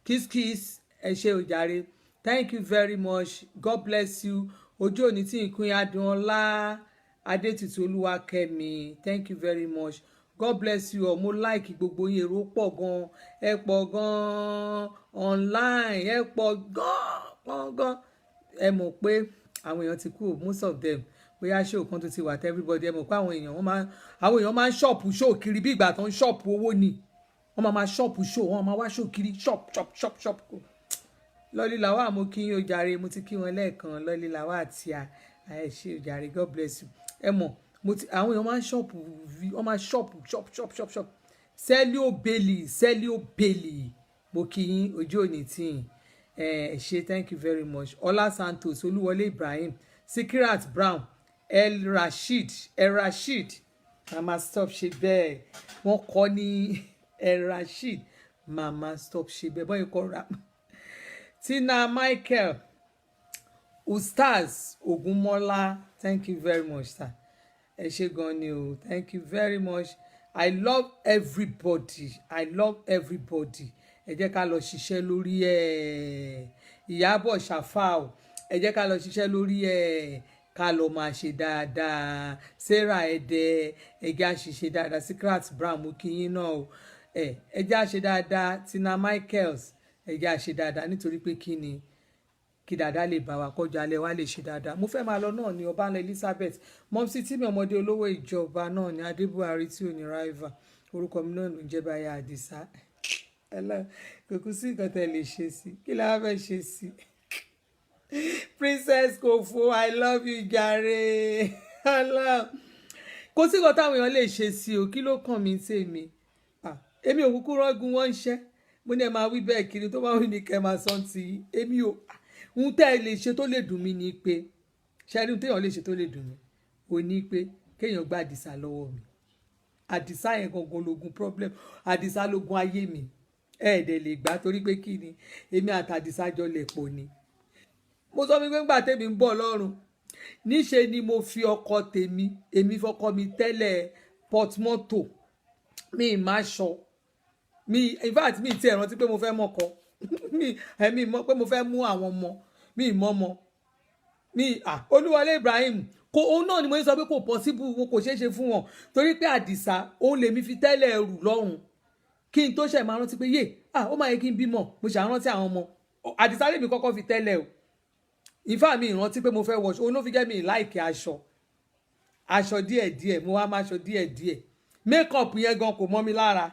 kiss kiss, ẹ ṣé o jàre, thank you very much, God bless you. Ojú òní tí ìkún Adúnọlá Adétutù Olúwakẹ́mi, thank you very much, God bless you all. Mo like gbogbo yín, èrò pọ̀ gan, ẹ pọ̀ gan online, ẹ pọ̀ gan, ẹ mọ̀ pé àwọn èèyàn ti kú, most of them bóyá show kan tó ti wà tẹ́ everybody, ẹ mọ̀ pé àwọn èèyàn máa ń ṣọ́ọ̀pù show kiri bí ìgbà tó ń ṣọ́ọ̀pù owó ni, wọ́n máa ṣọ́ọ̀pù show, wọ́n máa wá show kiri shop. Lọ́lí Làwà mo kí yín o jàre, mo ti kí wọn lẹ́ẹ̀kan, Lọ́lí Làwà àti ẹ ṣé o jàre, God bless you. Ẹ mọ̀ àwọn èèyàn máa ń ṣọ́ọ̀pù, wọ́n máa ṣọ́ọ̀pù shop. Celio Bailey, mo kí yín, ojú òní tìyìn, ẹ ṣé, thank you very much. Ọlá Santos, Olúwọlé Ibrahim, Sikirat Brown, El Rashid, mama stop ṣe bẹ́ẹ̀, wọ́n kọ́ ní El Rashid, mama stop ṣe bẹ́ẹ̀, bọ́n ikọ̀ ra. Tina Michael, Ustaz Ogunmọ́lá, thank you very much sir, ẹ ṣé gan ni o, thank you very much. I love everybody, ẹ jẹ́ ká lọ ṣiṣẹ́ lórí ẹ̀. Ìyábọ̀ Ṣàfáù, ẹ jẹ́ ká lọ ṣiṣẹ́ lórí ẹ̀, ká lọ máa ṣe dáadáa. Sarah Ẹdẹ, ẹ jẹ́ á ṣiṣẹ́ dáadáa. Secret Brown, mo kí yín náà o, ẹ jẹ́ á ṣe dáadáa. Tina Michaels, ẹ jẹ́ á ṣe dáadáa, nítorí pé kí ni, kí dáadáa lè bá wa kọjá alẹ́ wa lè ṣe dáadáa. Mo fẹ́ máa lọ náà ní Ọbanla Elizabeth, mọ́mísí tí mi ọmọdé olówó ìjọba náà ní Adébùhárí tí ò ní rival, orúkọ mi náà ló ń jẹ́ Báyà Àdìsá. Kò kú sí nǹkan tẹ́ lè ṣe sí, kí la fẹ́ ṣe sí. Princess Kofo, I love you jàre, kò sí nǹkan táwọn èèyàn lè ṣe sí o, kí ló kàn mí tèmi, èmi ò kúkú rọ́gùn wọ́n ń ṣẹ́, mo ní ẹ máa wí bẹ́ẹ̀ kiri, tó bá wí ní kẹ́ máa sọ ti èmi ò, ohun tẹ́ ẹ lè ṣe tó lè dùn mí ni pé, ṣẹ́rí ohun téèyàn lè ṣe tó lè dùn mí ò ní pé kéèyàn gba Àdìsá lọ́wọ́ mi, Àdìsá yẹn gangan lógun problem, Àdìsá lógun ayé mi, ẹ̀ẹ́dẹ̀ lè gbà, torí pé kí ni, èmi àti Àdìsá jọ lẹ̀ pọ̀ ni. Mo sọ wípé ńgbà tèmi ń bọ̀ lọ́rùn, níṣe ni mo fi ọkọ tèmi, èmi fọkọ mi tẹ́lẹ̀ portmanteau, mi má ṣọ, in fact mi ti ẹ̀ rántí pé mo fẹ́ mọ́kọ, mi mọ̀ pé mo fẹ́ mú àwọn ọmọ, mi mọ́ ọmọ, Olúwọlé Ibrahim, òun náà ni mo sọ pé kò possible, kò ṣeé ṣe fún wọn, torí pé Àdìsá òun lèmi fi tẹ́lẹ̀ ẹrù lọ́rùn, kí n tó ṣe máa rántí pé ó máa yẹ kí n bímọ, mo ṣàrántí àwọn ọmọ, Àdìsá lèmi kọ́kọ́ fi tẹ́lẹ̀ o. Ìfá mi ìrántí pé mo fẹ́ wọṣọ, òun ló fi jẹ́ mi láìkí aṣọ díẹ̀díẹ̀, mo wá máa aṣọ díẹ̀díẹ̀, makeup yẹn gan kò mọ́ mi lára,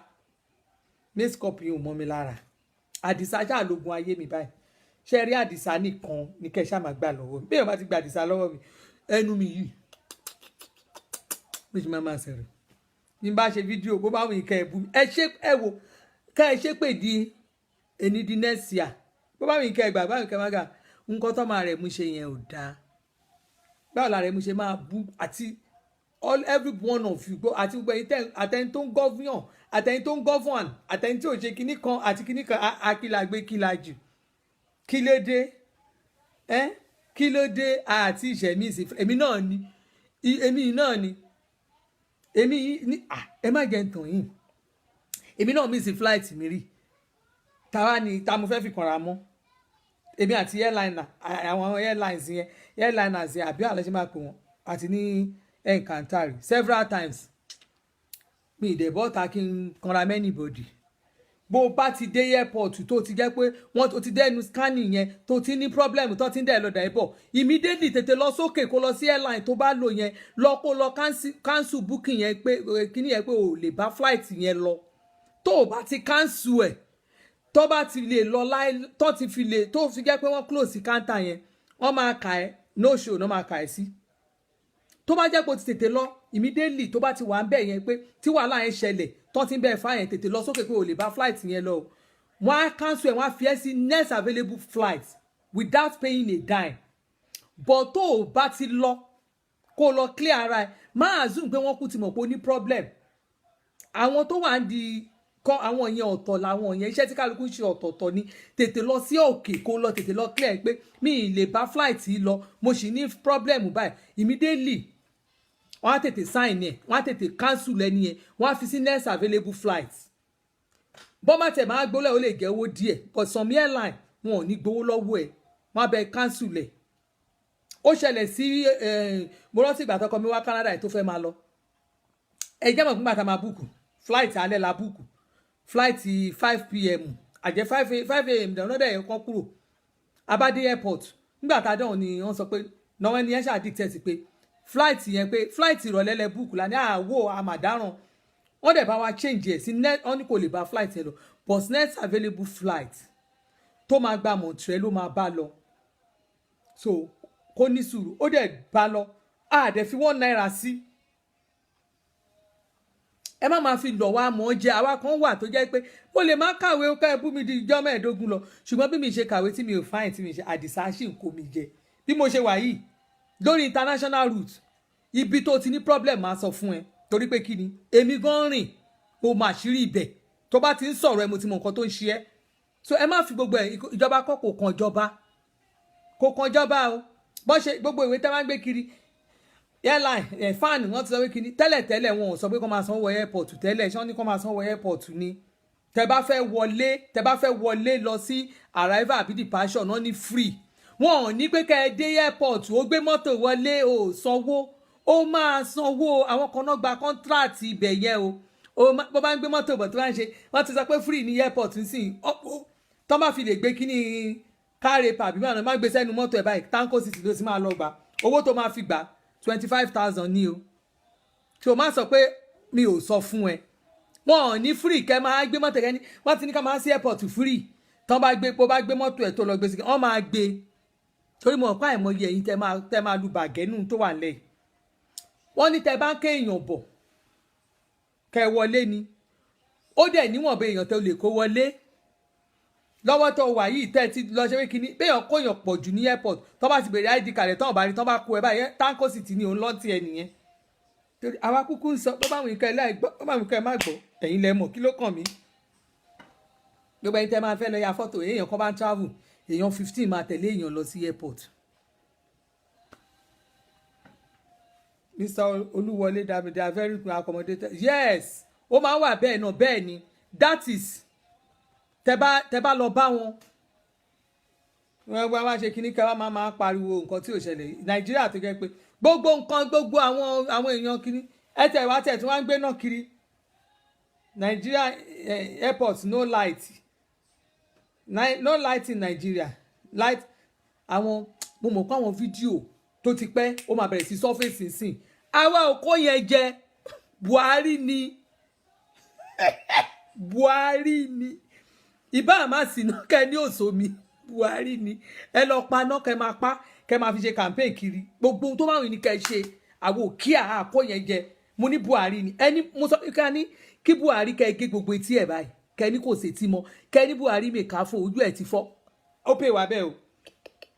makeup yẹn ò mọ́ mi lára. Àdìsá ṣáà lógun ayé mi báyìí, ṣe rí Àdìsá nìkan ní kẹ́ ṣáà máa gbà lọ́wọ́ mi, bí èèyàn bá ti gba Àdìsá lọ́wọ́ mi, ẹnu mi yìí bí ṣe máa sẹ̀rẹ̀, ní bá ṣe fídíò bó bá wù yín kẹ́ ẹ bú mi, ẹ wò kẹ́ ẹ ṣe pé di ẹni di next year, bó bá wù yín kẹ́ ẹ gbà, bá wù yín kẹ́ ẹ má gà, nǹkan tó máa rẹ̀ mú ṣe yẹn ò dáa, báwo la rẹ̀ mú ṣe máa bú, àti every one of you, àti gbogbo ẹ̀yin àtẹni tó ń gọ́fúnyàn, àtẹni tó ń gọ́fúnàn, àtẹni tí ò ṣe kinní kan àti kinní kan, akílàgbé kílàjù, kí ló dé, kí ló dé, àti ìṣẹ̀mí ìsìn, èmi náà ni ẹ má jẹ́ ntàn yìí, èmi náà miss flight mi rí, ta mo fẹ́ fi kanra mọ́, èmi àti àwọn airliners yẹn àbí àlọ́ ṣe máa pè wọ́n, àti ní Encantari several times, mi ìdẹ̀bọ́ ta kí n kanra mẹ́nìbọ̀dì, bó bá ti dé airport tó ti jẹ́ pé wọ́n tó ti dé ẹnu scanning yẹn tó ti ní problem tó ti ń dẹ̀ lọ́dà ẹ̀bọ̀ immediately tètè lọ sókè kó lọ sí airline tó bá lò yẹn lọ kó lọ cancel booking yẹn pé kíní yẹn pé ò lè bá flight yẹn lọ tó o bá ti cancel ẹ̀ tó bá ti lè lọ láì tó ti fi lè tó fi jẹ́ pé wọ́n close sí counter yẹn wọ́n máa kà ẹ́ no show náà máa kà ẹ́ sí tó bá jẹ́ pé o ti tètè lọ immediately tó bá ti wà ń bẹ̀ yẹn pé tí wàhálà yẹn ṣẹlẹ̀ tó ti ń bẹ̀ fà yẹn tètè lọ sókè pé o lè bá flight yẹn lọ wọ́n á cancel ẹ̀ wọ́n á fi ẹ́ sí next available flight without paying a dime but tó o bá ti lọ kó o lọ clear ara ẹ̀ máa assume pé wọ́n kú ti mọ̀ pé o ní problem àwọn tó wà ń di kọ́ àwọn yẹn ọ̀tọ̀ làwọn yẹn iṣẹ́ tí kálukú ń ṣe ọ̀tọ̀ọ̀tọ̀ ni tètè lọ sí òkè kó lọ tètè lọ clear pé mi ì lè bá flight yìí lọ mo sì ní problem báyìí immediately wọ́n á tètè sign ẹ̀ wọ́n á tètè cancel ẹni yẹn wọ́n á fi sí next available flight bọ́mà tẹ̀ máa gbólẹ̀ ó lè gẹ̀ owó díẹ̀ but some airline wọn ò ní gbowó lọ́wọ́ ẹ̀ wọ́n á bẹ cancel ẹ̀ ó ṣẹlẹ̀ sí mo rántí ìgbà tọkọ mi wá Canada ẹ̀ tó fẹ́ máa lọ ẹ jẹ́ mọ̀ fún bàtà máa búùkù flight alẹ́ la búùkù flight 5 p.m. àjẹ́ 5 a.m. dáná dẹ̀ kan kúrò abádé airport nígbà tá a dán ni wọ́n sọ pé náà ẹni yẹn ṣàdíktẹ̀ pé flight yẹn pé flight ìrọ̀lẹ́ lẹ búùkù la ní àwọ̀ àmàdáràn wọ́n dẹ̀ bá wa change ẹ̀ sí wọ́n ní kò lè bá flight yẹn lọ but next available flight tó máa gba Montreal ló máa bá lọ so kó ní sùúrù ó dẹ̀ bá lọ dẹ̀ fi $1 sí ẹ má máa fi lọ̀ wá mọ́ jẹ́ àwa kan wà tó jẹ́ pé mo lè má kàwé ó ká ẹbú mi di ìjọ́ 15 lọ ṣùgbọ́n bí mi ṣe kàwé tí mi ò fáyìn tí mi ṣe àdìsá ṣì ń kó mi jẹ bí mo ṣe wà yìí lórí international route ibi tó ti ní problem máa sọ fún ẹ torí pé kí ni èmi gan rìn mo mà ṣírí ibẹ̀ tó bá ti ń sọ̀rọ̀ ẹ mo ti mọ nǹkan tó ń ṣe ẹ́ so ẹ má fi gbogbo ẹ ìjọba kọ́ kò kan ìjọba o bọ́n ṣe gbogbo ìwé tẹ́ máa ń gbé kiri airline fan wọ́n ti sọ pé kíní tẹ́lẹ̀ wọn ò sọ pé kó máa sanwó airport tẹ́lẹ̀ ṣé wọ́n ní kó máa sanwó airport ni tẹ́ bá fẹ́ wọlé lọ sí arrival àbí departure náà ní free wọn ò ní pé kẹ́ ẹ dé airport ó gbé mọ́tò wọlé ó sanwó ó máa sanwó àwọn kan náà gba contract ibẹ̀ yẹn o bó bá ń gbé mọ́tò bọ̀ tó bá ń ṣe wọ́n ti sọ pé free ní airport nísìnyí tó bá fi lè gbé kíní káre pàbí má gbé sẹ́nu mọ́tò ẹ̀ báyìí Tanko City ló ti máa lọ gbà owó tó máa fi gbà 25,000 ní o tí o máa sọ pé mi ò sọ fún ẹ wọn ò ní free kẹ máa gbé mọ́tò kẹ́ni wọ́n ti ní ká máa sí airport free tán bá gbé mọ́tò ẹ̀ tó lọ gbé sí wọ́n máa gbé torí mo ọ̀pá ìmọ̀ye ẹ̀yìn tẹ́ máa lu bàgẹ́nù tó wà lẹ́yìn wọ́n ní tẹ́ bá ń ké èèyàn bọ̀ kẹ wọlé ni ó dẹ̀ níwọ̀n bẹ èèyàn tó lè kó wọlé lọ́wọ́ tó wà yìí tẹ́ ti lọ ṣe pé kíní béèyàn kóyàn pọ̀ jù ní airport tó bá ti bèrè ID card tán ọ̀bá rí tán bá kó ẹ báyìí Tanko City ni òun lọ́ntì ẹ nìyẹn torí àwa kúkú ń sọ bó bá wọn nǹkan ẹ láì gbọ́ bó bá wọn nǹkan ẹ má gbọ́ ẹ̀yin lẹ mọ̀ kí ló kàn mí gbogbo ẹni tẹ́ máa fẹ́ lọ ya fọ́tò èèyàn kan bá ń travel èèyàn 15 máa tẹ̀lé èèyàn lọ sí airport Mr. Olúwọlé they are very accommodated yes ó máa ń wà bẹ́ẹ̀ náà bẹ́ẹ̀ ni that is tẹ bá lọ bá wọn wọ́n máa ṣe kíní kẹwàá máa pariwo nǹkan tí ò ṣẹlẹ̀ Nàìjíríà tó jẹ́ pé gbogbo nǹkan gbogbo àwọn èèyàn kíní ẹ̀tẹ̀ ìwà tẹ̀ tí wọ́n ń gbé náà kiri Nigeria airport no light in Nigeria light àwọn mo mọ̀ pé àwọn fídíò tó ti pẹ́ ó máa bẹ̀rẹ̀ sí surface nsìn àwa ò kó yẹn jẹ Buhari ni ìbá àmà sínú kẹ ní òsòmí Buhari ni ẹ lọ pa náà kẹ máa pa kẹ máa fi ṣe campaign kiri gbogbo ohun tó máa wìn ní kẹ ṣe àwọn òkè àkó yẹn jẹ mo ní Buhari ni ẹni mo sọ pé ká ní kí Buhari kẹ gé gbogbo etí ẹ báyìí kẹ ní kò ṣètì mọ kẹ ní Buhari mèkà fún ojú ẹ ti fọ́ ó pè wá bẹ́ẹ̀ o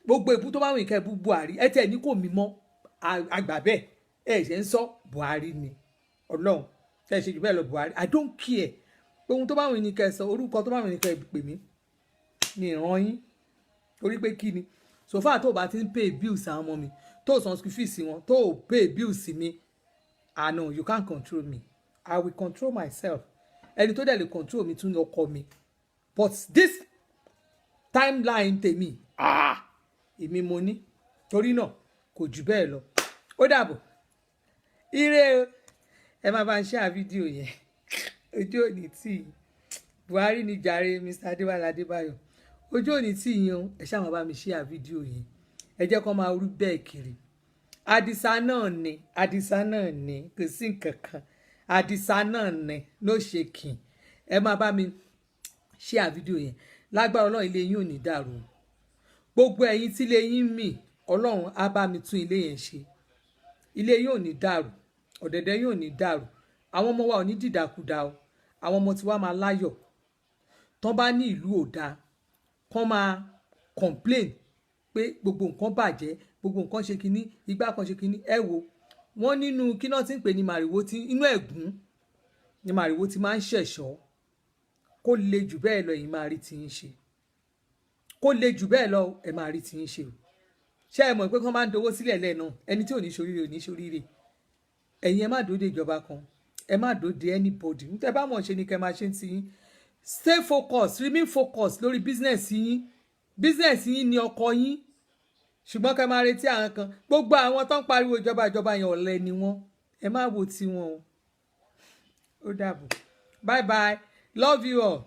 gbogbo èbú tó máa wìn kẹ bú Buhari ẹ tẹ ní kò mí mọ àgbà bẹ́ẹ̀ ẹ ṣe ń sọ Buhari ni Ọlọ́run ẹ ṣe jù bẹ́ẹ̀ lọ Buhari I don't care ohun tó bá wọn ní kẹ́ sọ orúkọ tó bá wọn ní kẹ́ pè mí ní ìran yín torí pé kí ni so far tó bá ti ń pay bills àwọn ọmọ mi tó san school fees wọn tó pay bills mi no you can't control me I will control myself ẹni tó dẹ̀ lè control mi tún ọkọ mi but this timeline tèmi èmi mo ní torí náà kò jù bẹ́ẹ̀ lọ ó dàbọ̀ ire ẹ má bá ń share fídíò yẹn ojú òní tí Buhari ni jàre Mr. Adéwálé Adébáyọ̀ ojú òní tí yan ẹ ṣáà máa bá mi share fídíò yẹn ẹ jẹ́ kó máa rú bẹ́ẹ̀ kiri Àdìsá náà ni kò sí nǹkan kan Àdìsá náà ni ló ṣe kìn ẹ máa bá mi share fídíò yẹn lágbára Ọlọ́run ilé yín ò ní dàrú gbogbo ẹ̀yin tí ilé yín mì Ọlọ́run á bá mi tún ilé yẹn ṣe ilé yín ò ní dàrú ọ̀dẹ̀dẹ̀ yín ò ní dàrú àwọn ọmọ wa ò ní dìdàkudà o àwọn ọmọ tiwa máa láyọ̀ tán bá ní ìlú ò dáa kán máa complain pé gbogbo nǹkan bàjẹ́ gbogbo nǹkan ṣe kinní igbá kan ṣe kinní ẹ wo wọ́n nínú kí náà ti ń pè ní màrìwò tí inú ẹ̀gún ni màrìwò ti máa ń ṣẹ̀ṣọ́ kó le jù bẹ́ẹ̀ lọ ẹ̀yin máa rí ti ń ṣe kó le jù bẹ́ẹ̀ lọ ẹ̀ máa rí ti ń ṣe o ṣé ẹ mọ̀ pé kán máa ń dowó sílẹ̀ lẹ́ẹ̀nà ẹni tí ò ní ṣoríire ò ní ṣoríire ẹ̀yin ẹ má dòde ìjọba kan ẹ má dòde anybody ń tẹ́ bá mọ̀ ṣe ni kẹ́ máa ṣe ń ti yín stay focused remain focused lórí business yín ni ọkọ yín ṣùgbọ́n kẹ́ máa retí àwọn kan gbogbo àwọn tó ń pariwo ìjọba yẹn ọ̀lẹ ni wọ́n ẹ má wo tiwọn o ó dàbọ̀ bye bye love you all.